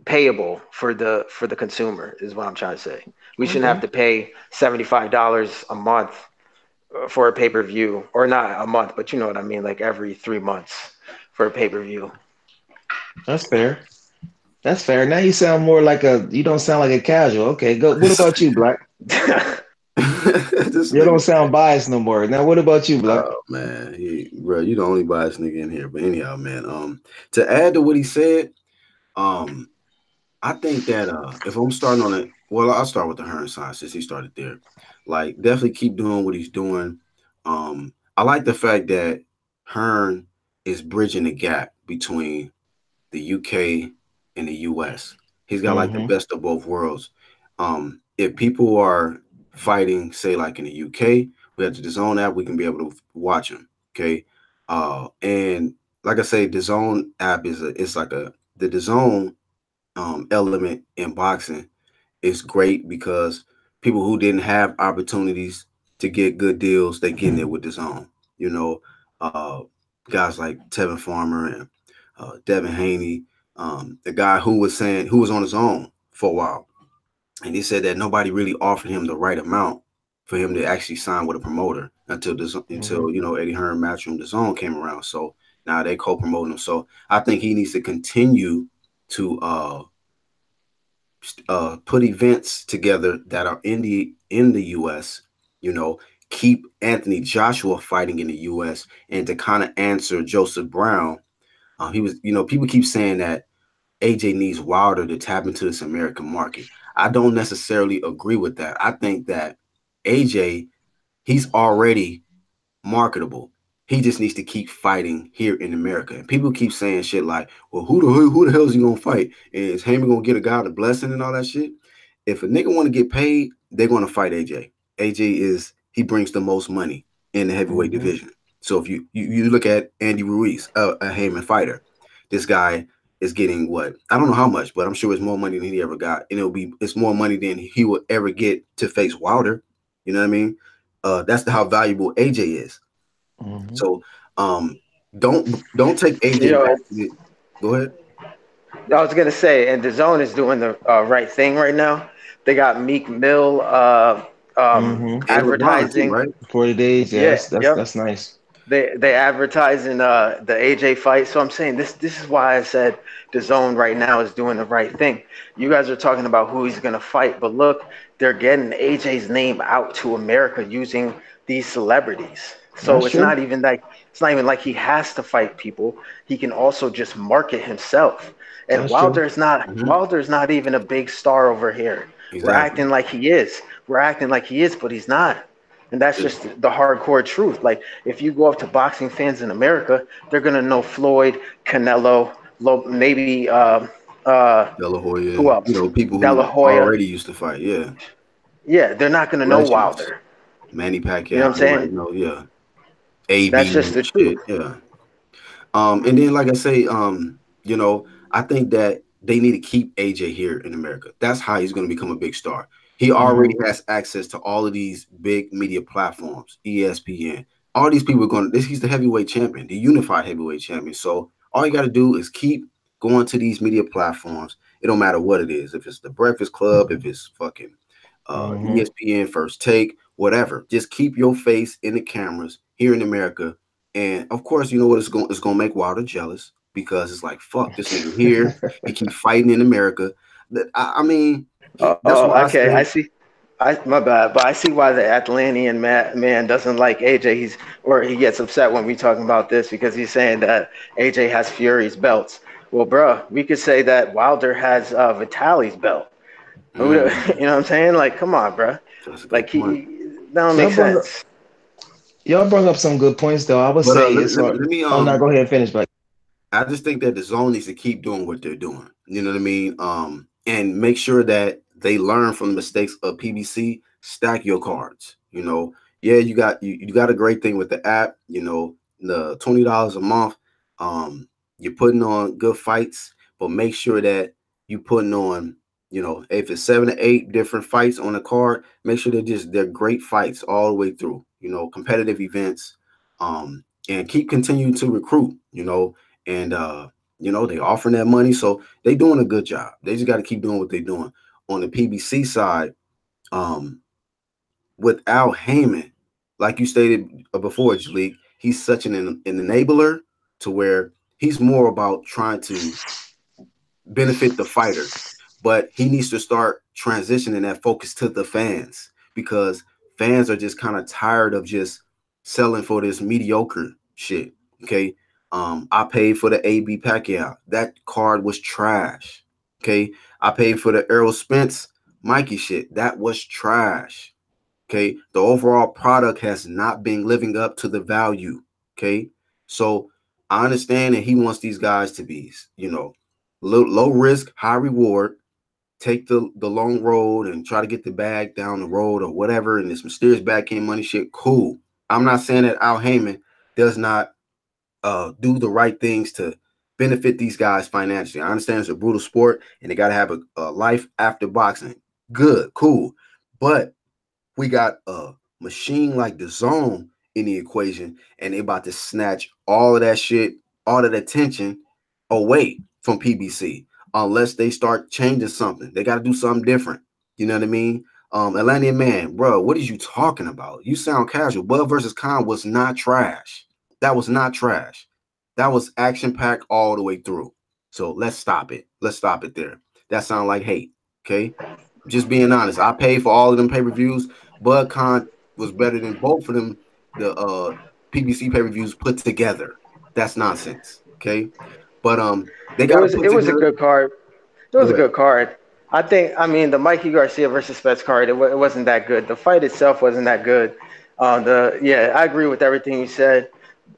payable for the consumer is what I'm trying to say. We shouldn't Okay. have to pay $75 a month for a pay per view, or not a month, but you know what I mean, like every 3 months for a pay per view. That's fair. That's fair. Now you sound more like you don't sound like a casual. Okay, go. What about you, Black? This You don't nigga. sound biased no more. Now, what about you, Black? Oh man, bro, you the only biased nigga in here. But anyhow, man, to add to what he said, um, I think that if I'm starting on it, well, I'll start with the Hearn side since he started there. Like, definitely keep doing what he's doing. I like the fact that Hearn is bridging the gap between the UK and the US. He's got like the Mm-hmm. best of both worlds. If people are fighting, say like in the UK, we have the DAZN app, we can be able to watch them. Okay. And like I say, the DAZN app it's like the DAZN element in boxing is great because people who didn't have opportunities to get good deals, they getting it with the zone. You know, uh, guys like Tevin Farmer and Devin Haney, the guy who was on his own for a while, and he said that nobody really offered him the right amount for him to actually sign with a promoter Mm-hmm. until Eddie Hearn Matchroom the Zone came around. So now they co-promoting him. So I think he needs to continue to put events together that are in the U.S. You know, keep Anthony Joshua fighting in the U.S. and to kind of answer Joseph Brown. He was, people keep saying that AJ needs Wilder to tap into this American market. I don't necessarily agree with that. I think that AJ, he's already marketable. He just needs to keep fighting here in America. And people keep saying shit like, "Well, who the hell is he gonna fight? And is Heyman gonna get a guy the blessing and all that shit?" If a nigga want to get paid, they're gonna fight AJ. AJ he brings the most money in the heavyweight division. So if you look at Andy Ruiz, a Heyman fighter, this guy is getting what, I don't know how much, but I'm sure it's more money than he ever got, and it's more money than he will ever get to face Wilder. You know what I mean? That's how valuable AJ is. So don't take AJ You know, back. Go ahead. I was gonna say, and the zone is doing the right thing right now. They got Meek Mill And LeBron too, advertising. right? 40 days, Yeah, yes, that's yep. that's nice. They advertising the AJ fight. So I'm saying this is why I said the zone right now is doing the right thing. You guys are talking about who he's gonna fight, but look, they're getting AJ's name out to America using these celebrities. So That's true. it's not even like he has to fight people. He can also just market himself. And That's true. Hmm. Wilder's not even a big star over here. We're Exactly. acting like he is. We're acting like he is, but he's not. And that's just the hardcore truth. Like if you go up to boxing fans in America, they're gonna know Floyd, Canelo, maybe De La who Hoya, else? people De La who Hoya. already used to fight. Yeah. Yeah, they're not gonna know Legends. Wilder. Manny You know what Pacquiao, I'm nobody saying? know, yeah. AB That's just and the truth. shit. Yeah. And then like I say, I think that they need to keep AJ here in America. That's how he's going to become a big star. He already has access to all of these big media platforms, ESPN. All these people are going to, he's the heavyweight champion, the unified heavyweight champion. So all you got to do is keep going to these media platforms. It don't matter what it is. If it's the Breakfast Club, if it's fucking ESPN, First Take, whatever. Just keep your face in the cameras here in America. And of course, you know what, it's gonna make Wilder jealous because it's like, fuck, this nigga here. He keep fighting in America. I mean, that's Oh, why I okay. I say, see. My bad, but I see why the Atlantean man doesn't like AJ. He gets upset when we talking about this because he's saying that AJ has Fury's belts. Well, bro, we could say that Wilder has Vitali's belt. You know mm, what I'm saying? Like, come on, bro. that's a good Like point. that don't make Y'all brought up sense. y'all brought up some good points though. I would But say let, as let, far let me oh no, go ahead and finish, but I just think that the zone needs to keep doing what they're doing. You know what I mean? And make sure that they learn from the mistakes of PBC. Stack your cards. Yeah, you got a great thing with the app. The $20 a month. You're putting on good fights, but make sure that you putting on. If it's 7 to 8 different fights on the card, make sure they're great fights all the way through. Competitive events. And keep continuing to recruit. And they offering that money, so they doing a good job. They just got to keep doing what they're doing. On the PBC side, um with Al Heyman, like you stated before, Jalik, he's such an enabler to where he's more about trying to benefit the fighter, but he needs to start transitioning that focus to the fans because fans are just kind of tired of just selling for this mediocre shit. Okay. I paid for the AB Pacquiao. That card was trash. Okay. I paid for the Errol Spence Mikey shit. That was trash. Okay. The overall product has not been living up to the value. Okay. So I understand that he wants these guys to be, low risk, high reward, take the long road and try to get the bag down the road or whatever. And this mysterious backhand money shit, cool. I'm not saying that Al Heyman does not do the right things to benefit these guys financially. I understand it's a brutal sport and they got to have a life after boxing. Good, cool. But we got a machine like the zone in the equation, and they about to snatch all of that shit, all of that attention away from PBC unless they start changing something. They got to do something different. You know what I mean? Atlantean man, bro, what are you talking about? You sound casual. Bud versus Khan was not trash. That was not trash. That was action packed all the way through. So let's stop it. Let's stop it there. That sounds like hate. Okay, just being honest. I paid for all of them pay-per-views. Bud Con was better than both of them. The PBC pay-per-views put together. That's nonsense. Okay, but they got to It put was a together. good card. It was Go a ahead. good card. I mean, the Mikey Garcia versus Spets card, it wasn't that good. The fight itself wasn't that good. Yeah, I agree with everything you said.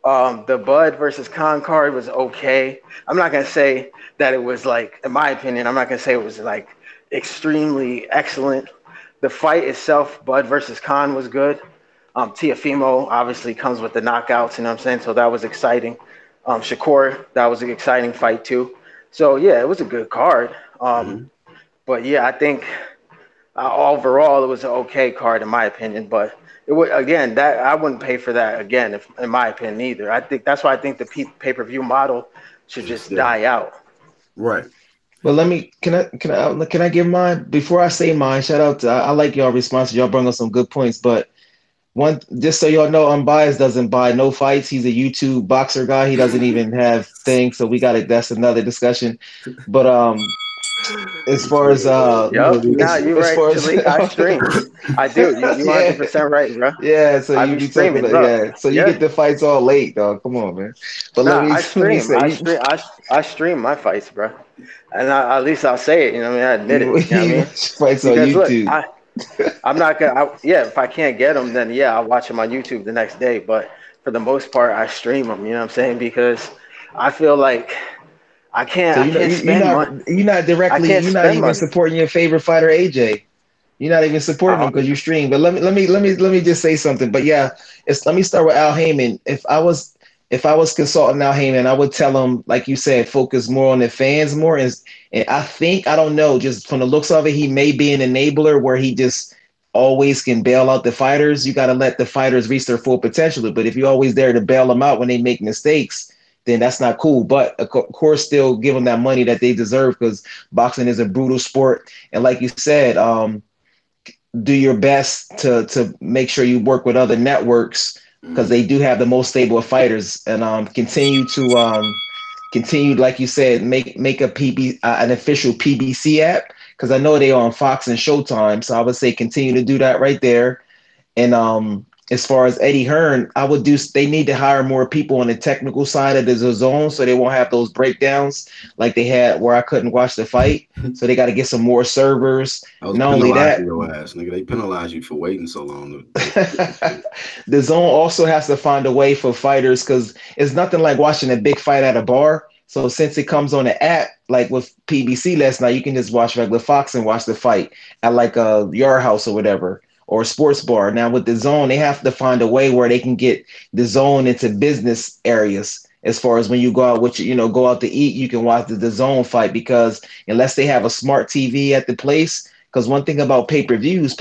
The Bud versus Khan card was okay. I'm not gonna say that it was like, in my opinion, I'm not gonna say it was like extremely excellent. The fight itself, Bud versus Khan, was good. Tiafimo obviously comes with the knockouts, you know what I'm saying? So that was exciting. Shakur, that was an exciting fight too. So yeah, it was a good card. Mm-hmm. But yeah, I think overall it was an okay card in my opinion. But it would again that I wouldn't pay for that again, if, in my opinion either. I think that's why I think the pay per view model should Just just die out. right. But let me can I give mine before I say mine? Shout out to I like y'all responses. Y'all bring up some good points. But one, just so y'all know, Unbiased doesn't buy no fights. He's a YouTube boxer guy. He doesn't even have things. So we got it. That's another discussion. But as This far as nigga crazy. Yep. Nah, you're as right, far as Jalik. I stream. I do. You yeah 100% right, bro. yeah. So I you be be talking streaming. about Look. yeah. So you Yeah. get the fights all late, dog. Come on, man. But Nah, let me I say stream. I stream my fights, bro. And at least I'll say it. You know what I mean? I admit it. You know what I you mean? fights on Because look, YouTube. I'm not gonna. Yeah, if I can't get them, then yeah, I'll watch them on YouTube the next day. But for the most part, I stream them. You know what I'm saying? Because I feel like So I can't spend money. you're not I directly can't you're not spend even money. supporting your favorite fighter AJ. You're not even supporting him Uh, because you stream. But let me just say something. But yeah, it's let me start with Al Heyman. If I was consulting Al Heyman, I would tell him, like you said, focus more on the fans more. And I think I don't know, just from the looks of it, he may be an enabler where he just always can bail out the fighters. You got to let the fighters reach their full potential. But if you're always there to bail them out when they make mistakes, then that's not cool. But of course, still give them that money that they deserve because boxing is a brutal sport. And like you said, do your best to make sure you work with other networks because Mm-hmm. they do have the most stable fighters and continue like you said make a pb an official PBC app because I know they're on Fox and Showtime, so I would say continue to do that right there. And as far as Eddie Hearn, I would do. They need to hire more people on the technical side of the zone, so they won't have those breakdowns like they had where I couldn't watch the fight. So they got to get some more servers. I was Not only penalizing that, your ass, nigga. They penalize you for waiting so long. the zone also has to find a way for fighters because it's nothing like watching a big fight at a bar. So since it comes on the app, like with PBC last night, you can just watch regular Fox and watch the fight at like a Yard House or whatever or a sports bar. Now with the zone, they have to find a way where they can get the zone into business areas. As far as when you go out, which go out to eat, you can watch the zone fight because unless they have a smart TV at the place, because one thing about pay per views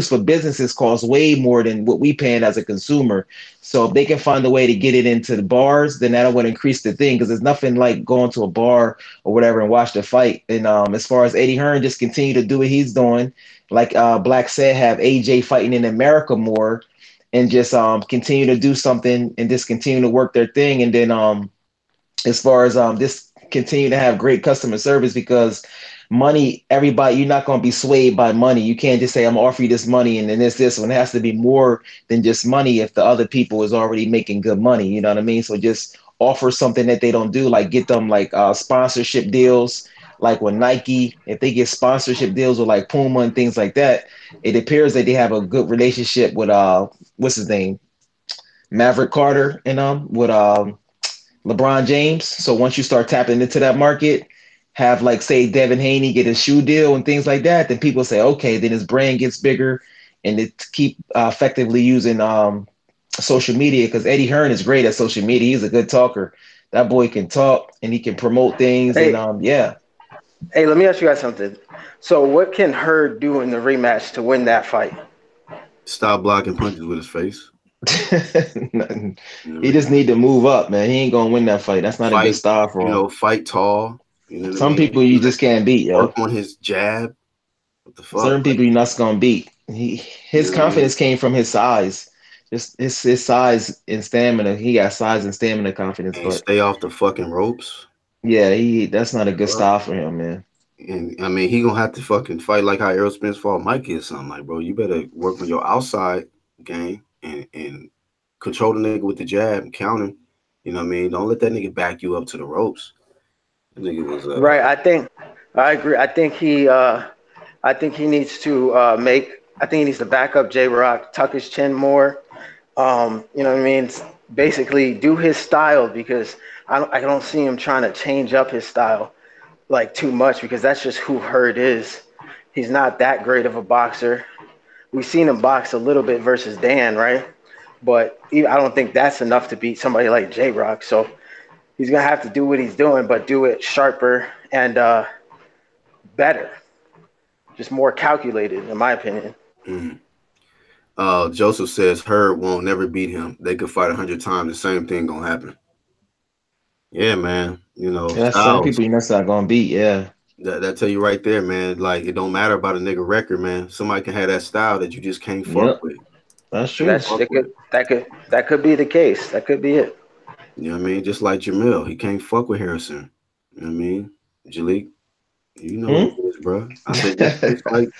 for businesses cost way more than what we paying as a consumer. So if they can find a way to get it into the bars, then that would increase the thing because there's nothing like going to a bar or whatever and watch the fight. And as far as Eddie Hearn, just continue to do what he's doing. Like Black said, have AJ fighting in America more and just continue to do something and just continue to work their thing. And then as far as just continue to have great customer service because money, everybody, you're not going to be swayed by money. You can't just say, I'm offering you this money and then this one. It has to be more than just money if the other people is already making good money. You know what I mean? So just offer something that they don't do, like get them like sponsorship deals, like with Nike, if they get sponsorship deals with like Puma and things like that, it appears that they have a good relationship with what's his name? Maverick Carter and with LeBron James. So once you start tapping into that market, have like say Devin Haney get a shoe deal and things like that, then people say, okay, then his brand gets bigger, and it keep effectively using social media because Eddie Hearn is great at social media. He's a good talker. That boy can talk and he can promote things and hey, yeah. hey, let me ask you guys something. So, what can Hurd do in the rematch to win that fight? Stop blocking punches with his face. He just need to move up, man. He ain't gonna win that fight. That's not a good Fight, style for him. fight tall. You know what I Some mean? people you just can't beat, yo. Work on his jab. What the fuck? Certain people you're not gonna beat. You His know what I mean? confidence came from his size, just his size and stamina. He got size and stamina confidence, And but stay off the fucking ropes. yeah, he that's not a good Fuck. style for him, man. And I mean, he gonna have to fucking fight like how Errol Spence fought Mikey or something. Like, bro, you better work on your outside game and control the nigga with the jab and counter. You know what I mean? Don't let that nigga back you up to the ropes. That nigga was Right. I agree. I think he needs to I think he needs to back up JRoc, tuck his chin more. You know what I mean? Basically do his style because I don't see him trying to change up his style like too much because that's just who Hurd is. He's not that great of a boxer. We've seen him box a little bit versus Dan, right? But I don't think that's enough to beat somebody like JRoc. So he's gonna have to do what he's doing, but do it sharper and better, just more calculated, in my opinion. mm. Joseph says Hurd won't never beat him. They could fight 100 times. The same thing gonna happen. Yeah, man. You know, Yeah, some styles. people you're not gonna beat. Yeah. That tell you right there, man. Like it don't matter about a nigga record, man. Somebody can have that style that you just can't fuck Yep. with. That's Can't true. That's fuck with. that could be the case. That could be it. You know what I mean? Just like Jamil, he can't fuck with Harrison. You know what I mean? Jalik, you know what Hmm? it is, bro. I said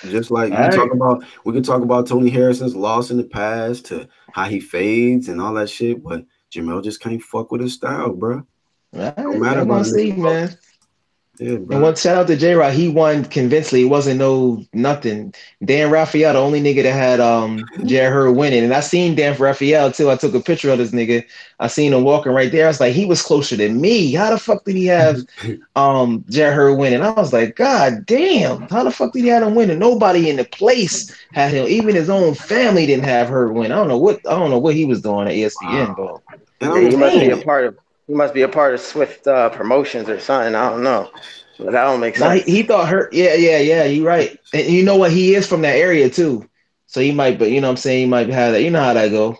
just like All right. we can talk about Tony Harrison's loss in the past to how he fades and all that shit, but Jamil just can't fuck with his style, bro. All Don't right. matter Y'all about gonna a nigga see, loss. man. Yeah, And bro. one shout out to JRock, he won convincingly. It wasn't no nothing. Dan Raphael, the only nigga that had Jared Hurd winning. And I seen Dan Raphael too. I took a picture of this nigga. I seen him walking right there. I was like, he was closer than me. How the fuck did he have Jared Hurd winning? I was like, God damn, how the fuck did he have him winning? Nobody in the place had him. Even his own family didn't have Hurd win. I don't know what he was doing at ESPN, Wow. but And Yeah, I'm damn. he must be a part of Swift Promotions or something. I don't know. But that don't make Now he, sense. he thought her. Yeah, yeah, yeah. You're right. And you know what? He is from that area too, so he might. But you know what I'm saying, he might have that. You know how that go.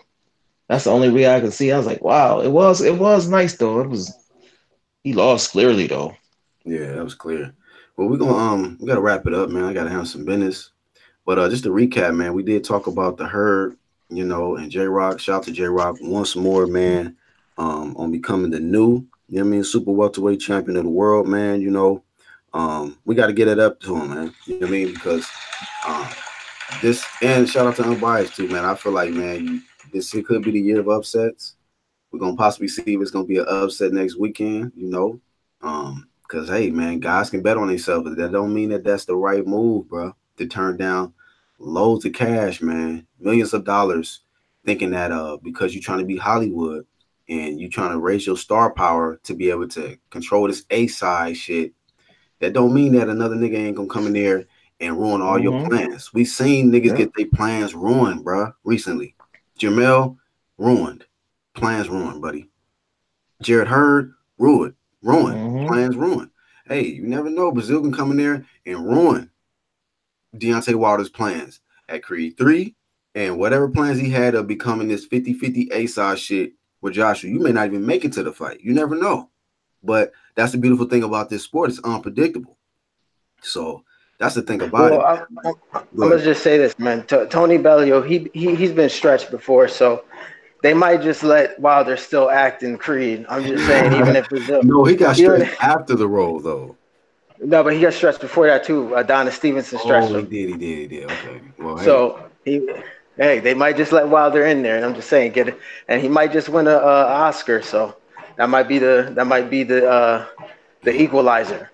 That's the only way I could see. I was like, wow, it was nice though. It was. He lost clearly though. yeah, that was clear. Well, we gotta wrap it up, man. I gotta have some business. But just to recap, man, we did talk about the herd, you know, and JRoc. Shout out to JRoc once more, man, on becoming the new, you know what I mean, super welterweight champion of the world, man. You know, we got to get it up to him, man. You know what I mean? Because um, this, and shout out to Unbiased too, man. I feel like, man, this it could be the year of upsets. We're gonna possibly see if it's gonna be an upset next weekend, you know. Because hey, man, guys can bet on themselves, but that don't mean that that's the right move, bro. To turn down loads of cash, man, millions of dollars, thinking that because you're trying to be Hollywood and you trying to raise your star power to be able to control this A side shit, that don't mean that another nigga ain't gonna come in there and ruin all your Mm-hmm. plans. We seen niggas Yep. get their plans ruined, bro, recently. Jamel ruined, plans ruined, buddy. Jared Hurd ruined, Mm-hmm. plans ruined. Hey, you never know. Brazil can come in there and ruin Deontay Wilder's plans at Creed 3 and whatever plans he had of becoming this 50-50 A-side shit with Joshua. You may not even make it to the fight. You never know. But that's the beautiful thing about this sport. It's unpredictable. So that's the thing about it. Well, I'm Good. gonna just say this, man. Tony Bellio, he's been stretched before, so they might just let Wilder still act in Creed. I'm just saying, even if Brazil, No, he got even straight after the role, though. no, but he got stretched before that too. Adonis Stevenson stretched Oh, he him, did, he did, he did. Okay. Well, hey. so hey, they might just let Wilder in there, and I'm just saying, get it, and he might just win a Oscar, so that might be the Yeah. equalizer.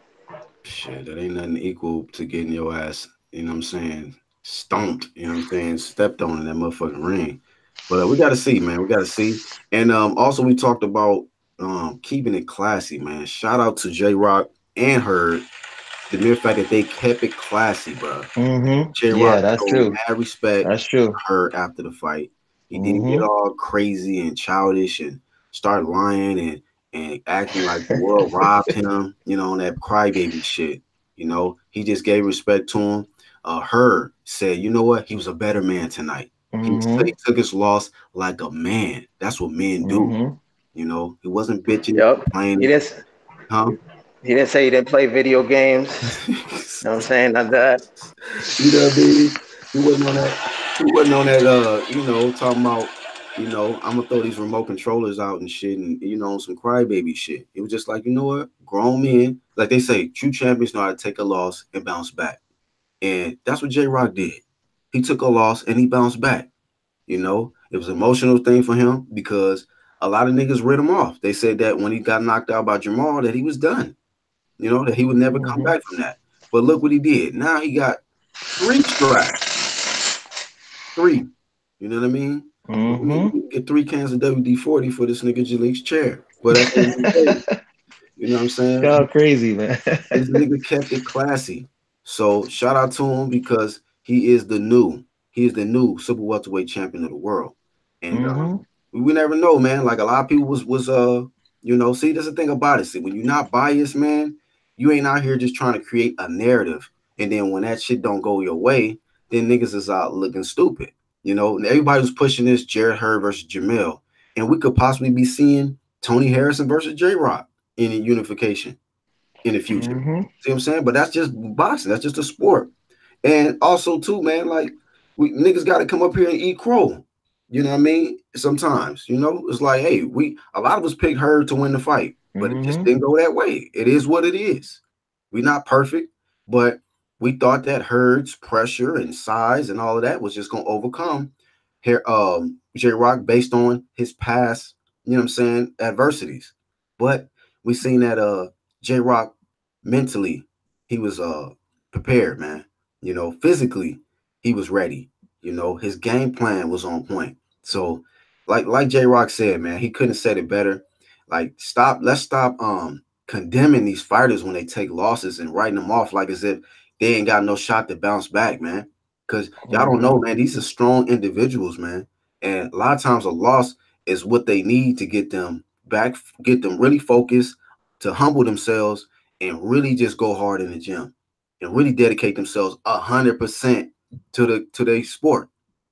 Shit, that ain't nothing equal to getting your ass, you know what I'm saying, stomped, you know what I'm saying, stepped on in that motherfucking ring. But we got to see, man. We got to see. And also, we talked about keeping it classy, man. Shout out to JRoc and Hurd. The mere fact that they kept it classy, bro. Mm-hmm. JRoc Yeah, that's showed true. mad respect That's true. to Hurd after the fight. He didn't get Mm-hmm. all crazy and childish and start lying and acting like the world robbed him, you know, on that crybaby shit. You know, he just gave respect to him. Hurd said, you know what? He was a better man tonight. He Mm-hmm. took his loss like a man. That's what men do. Mm-hmm. You know, he wasn't bitching, Yep, he complaining, didn't. huh? He didn't say he didn't play video games. You know what I'm saying? Not that. You know what I mean? He wasn't on that. He wasn't on that. You know, talking about, you know, I'm gonna throw these remote controllers out and shit, and you know, some crybaby shit. It was just like, you know what? grown men, like they say, true champions know how to take a loss and bounce back. And that's what JRock did. He took a loss and he bounced back. It was an emotional thing for him because a lot of niggas writ him off. They said that when he got knocked out by Jamal, that he was done. That he would never come back from that. But look what he did. Now he got 3 straps. 3. You know what I mean? Get 3 cans of WD-40 for this nigga Jalik's chair. But at the end of the day, you know what I'm saying? Y'all crazy, man. This nigga kept it classy. So shout out to him because he is the new super welterweight champion of the world. And we never know, man. Like a lot of people was see, that's the thing about it. See, when you're not biased, man, you ain't out here just trying to create a narrative. And then when that shit don't go your way, then niggas is out looking stupid. Everybody was pushing this Jarrett Hurd versus Jamal. And we could possibly be seeing Tony Harrison versus JRock in a unification in the future. See what I'm saying? But that's just boxing. That's just a sport. And also, too, man, like, niggas got to come up here and eat crow. You know what I mean? Sometimes, it's like, hey, a lot of us picked Hurd to win the fight, but it just didn't go that way. It is what it is. We're not perfect, but we thought that Hurd's pressure and size and all of that was just going to overcome here, JRock based on his past, adversities. But we seen that JRock mentally, he was prepared, man. Physically, he was ready. His game plan was on point. So, like JRock said, man, he couldn't have said it better. Like, let's stop condemning these fighters when they take losses and writing them off like as if they ain't got no shot to bounce back, man. Because y'all don't know, man, these are strong individuals, man. And a lot of times a loss is what they need to get them back, get them really focused, to humble themselves and really just go hard in the gym and really dedicate themselves 100% to their sport,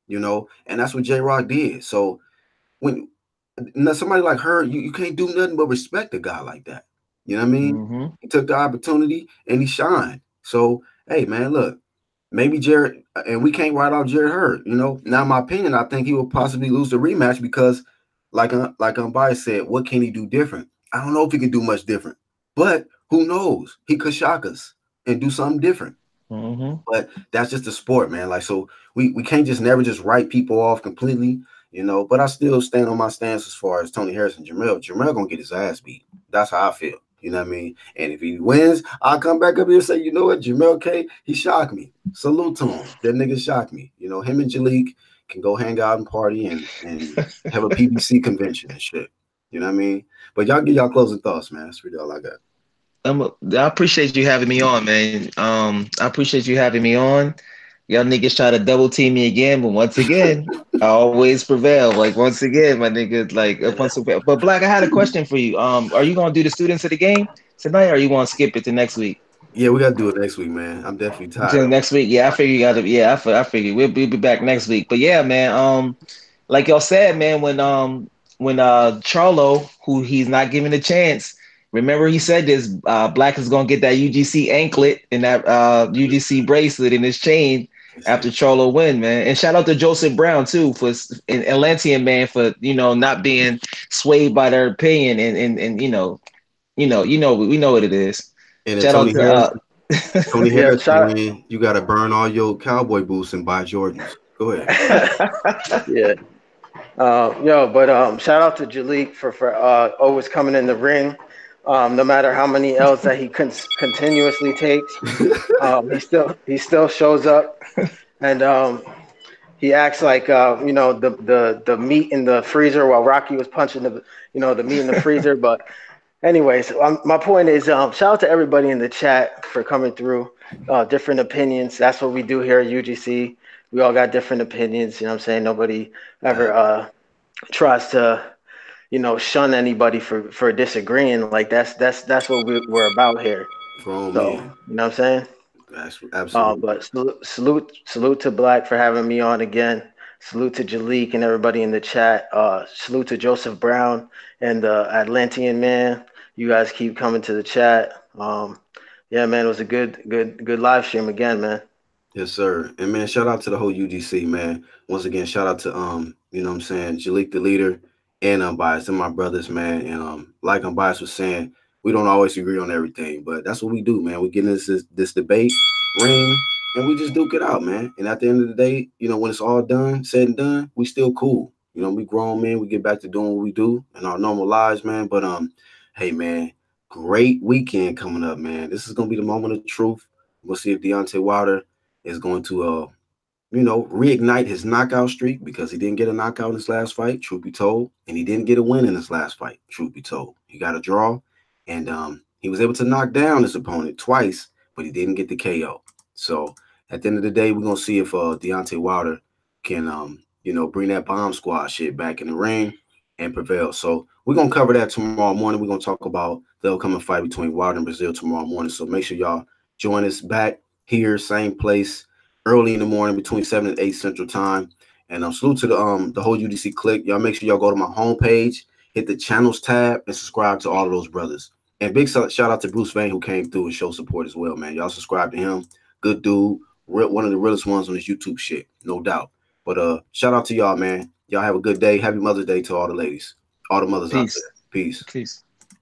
and that's what JRock did. So when somebody like her, you can't do nothing but respect a guy like that. You know what I mean? He took the opportunity and he shined. So, hey, man, look, maybe Jarrett, and we can't write off Jarrett Hurd. Now, in my opinion, I think he will possibly lose the rematch because, like Unbiased said, what can he do different? I don't know if he can do much different, but who knows? He could shock us and do something different. But that's just the sport, man. Like, so we can't just never just write people off completely, but I still stand on my stance as far as Tony Harrison, Jamal gonna get his ass beat. That's how I feel. You know what I mean? And if he wins, I'll come back up here and say, you know what, Jamal K, he shocked me. Salute to him. That nigga shocked me. Him and Jalik can go hang out and party and have a PBC convention and shit. You know what I mean? But y'all get y'all closing thoughts, man. That's really all I got. I appreciate you having me on, man. I appreciate you having me on. Y'all niggas try to double team me again, but once again, I always prevail. Like, once again, my nigga, like, but Black, I had a question for you. Are you gonna do the students of the game tonight, or are you gonna skip it to next week? Yeah, we gotta do it next week, man. I'm definitely tired. Until next week, yeah. I figure you gotta. Yeah, I figure we'll be back next week. But yeah, man. Like y'all said, man, when Charlo, who he's not giving a chance. Remember, he said this. Black is gonna get that UGC anklet and that UGC bracelet in his chain after Charlo win, man. And shout out to Joseph Brown too for an Atlantean man for not being swayed by their opinion and we know what it is. And shout out to Tony Harrison, man, you gotta burn all your cowboy boots and buy Jordans. Go ahead. Yeah. Shout out to Jalik for always coming in the ring. No matter how many L's that he continuously takes, he still shows up, and he acts like the meat in the freezer while Rocky was punching the meat in the freezer. But anyways, my point is, shout out to everybody in the chat for coming through. Different opinions. That's what we do here at UGC. We all got different opinions. You know what I'm saying? Nobody ever tries to shun anybody for disagreeing. Like that's what we're about here. So, you know what I'm saying? Absolutely. But salute to Black for having me on again. Salute to Jalik and everybody in the chat. Salute to Joseph Brown and the Atlantean man. You guys keep coming to the chat. Yeah, man, it was a good live stream again, man. Yes, sir. And man, shout out to the whole UGC, man. Once again, shout out to Jalik the leader and Unbiased and my brothers, man. And like Unbiased was saying, we don't always agree on everything, but that's what we do, man. We get in this debate ring, and we just duke it out, man. And at the end of the day, you know, when it's all done, said and done, we still cool. You know, we grown men. We get back to doing what we do in our normal lives, man. But hey, man, great weekend coming up, man. This is gonna be the moment of truth. We'll see if Deontay Wilder is going to you know, reignite his knockout streak because he didn't get a knockout in his last fight, truth be told, and he didn't get a win in his last fight, truth be told. He got a draw, and he was able to knock down his opponent twice, but he didn't get the KO. So at the end of the day, we're gonna see if Deontay Wilder can, you know, bring that bomb squad shit back in the ring and prevail. So we're gonna cover that tomorrow morning. We're gonna talk about the upcoming fight between Wilder and Brazil tomorrow morning. So make sure y'all join us back here, same place, early in the morning between 7 and 8 Central Time. And salute to the whole UDC clique. Y'all make sure y'all go to my homepage, hit the channels tab, and subscribe to all of those brothers. And big shout out to Bruce Vane, who came through and showed support as well, man. Y'all subscribe to him. Good dude. One of the realest ones on this YouTube shit, no doubt. But shout out to y'all, man. Y'all have a good day. Happy Mother's Day to all the ladies, all the mothers out Peace. there. Peace. Peace.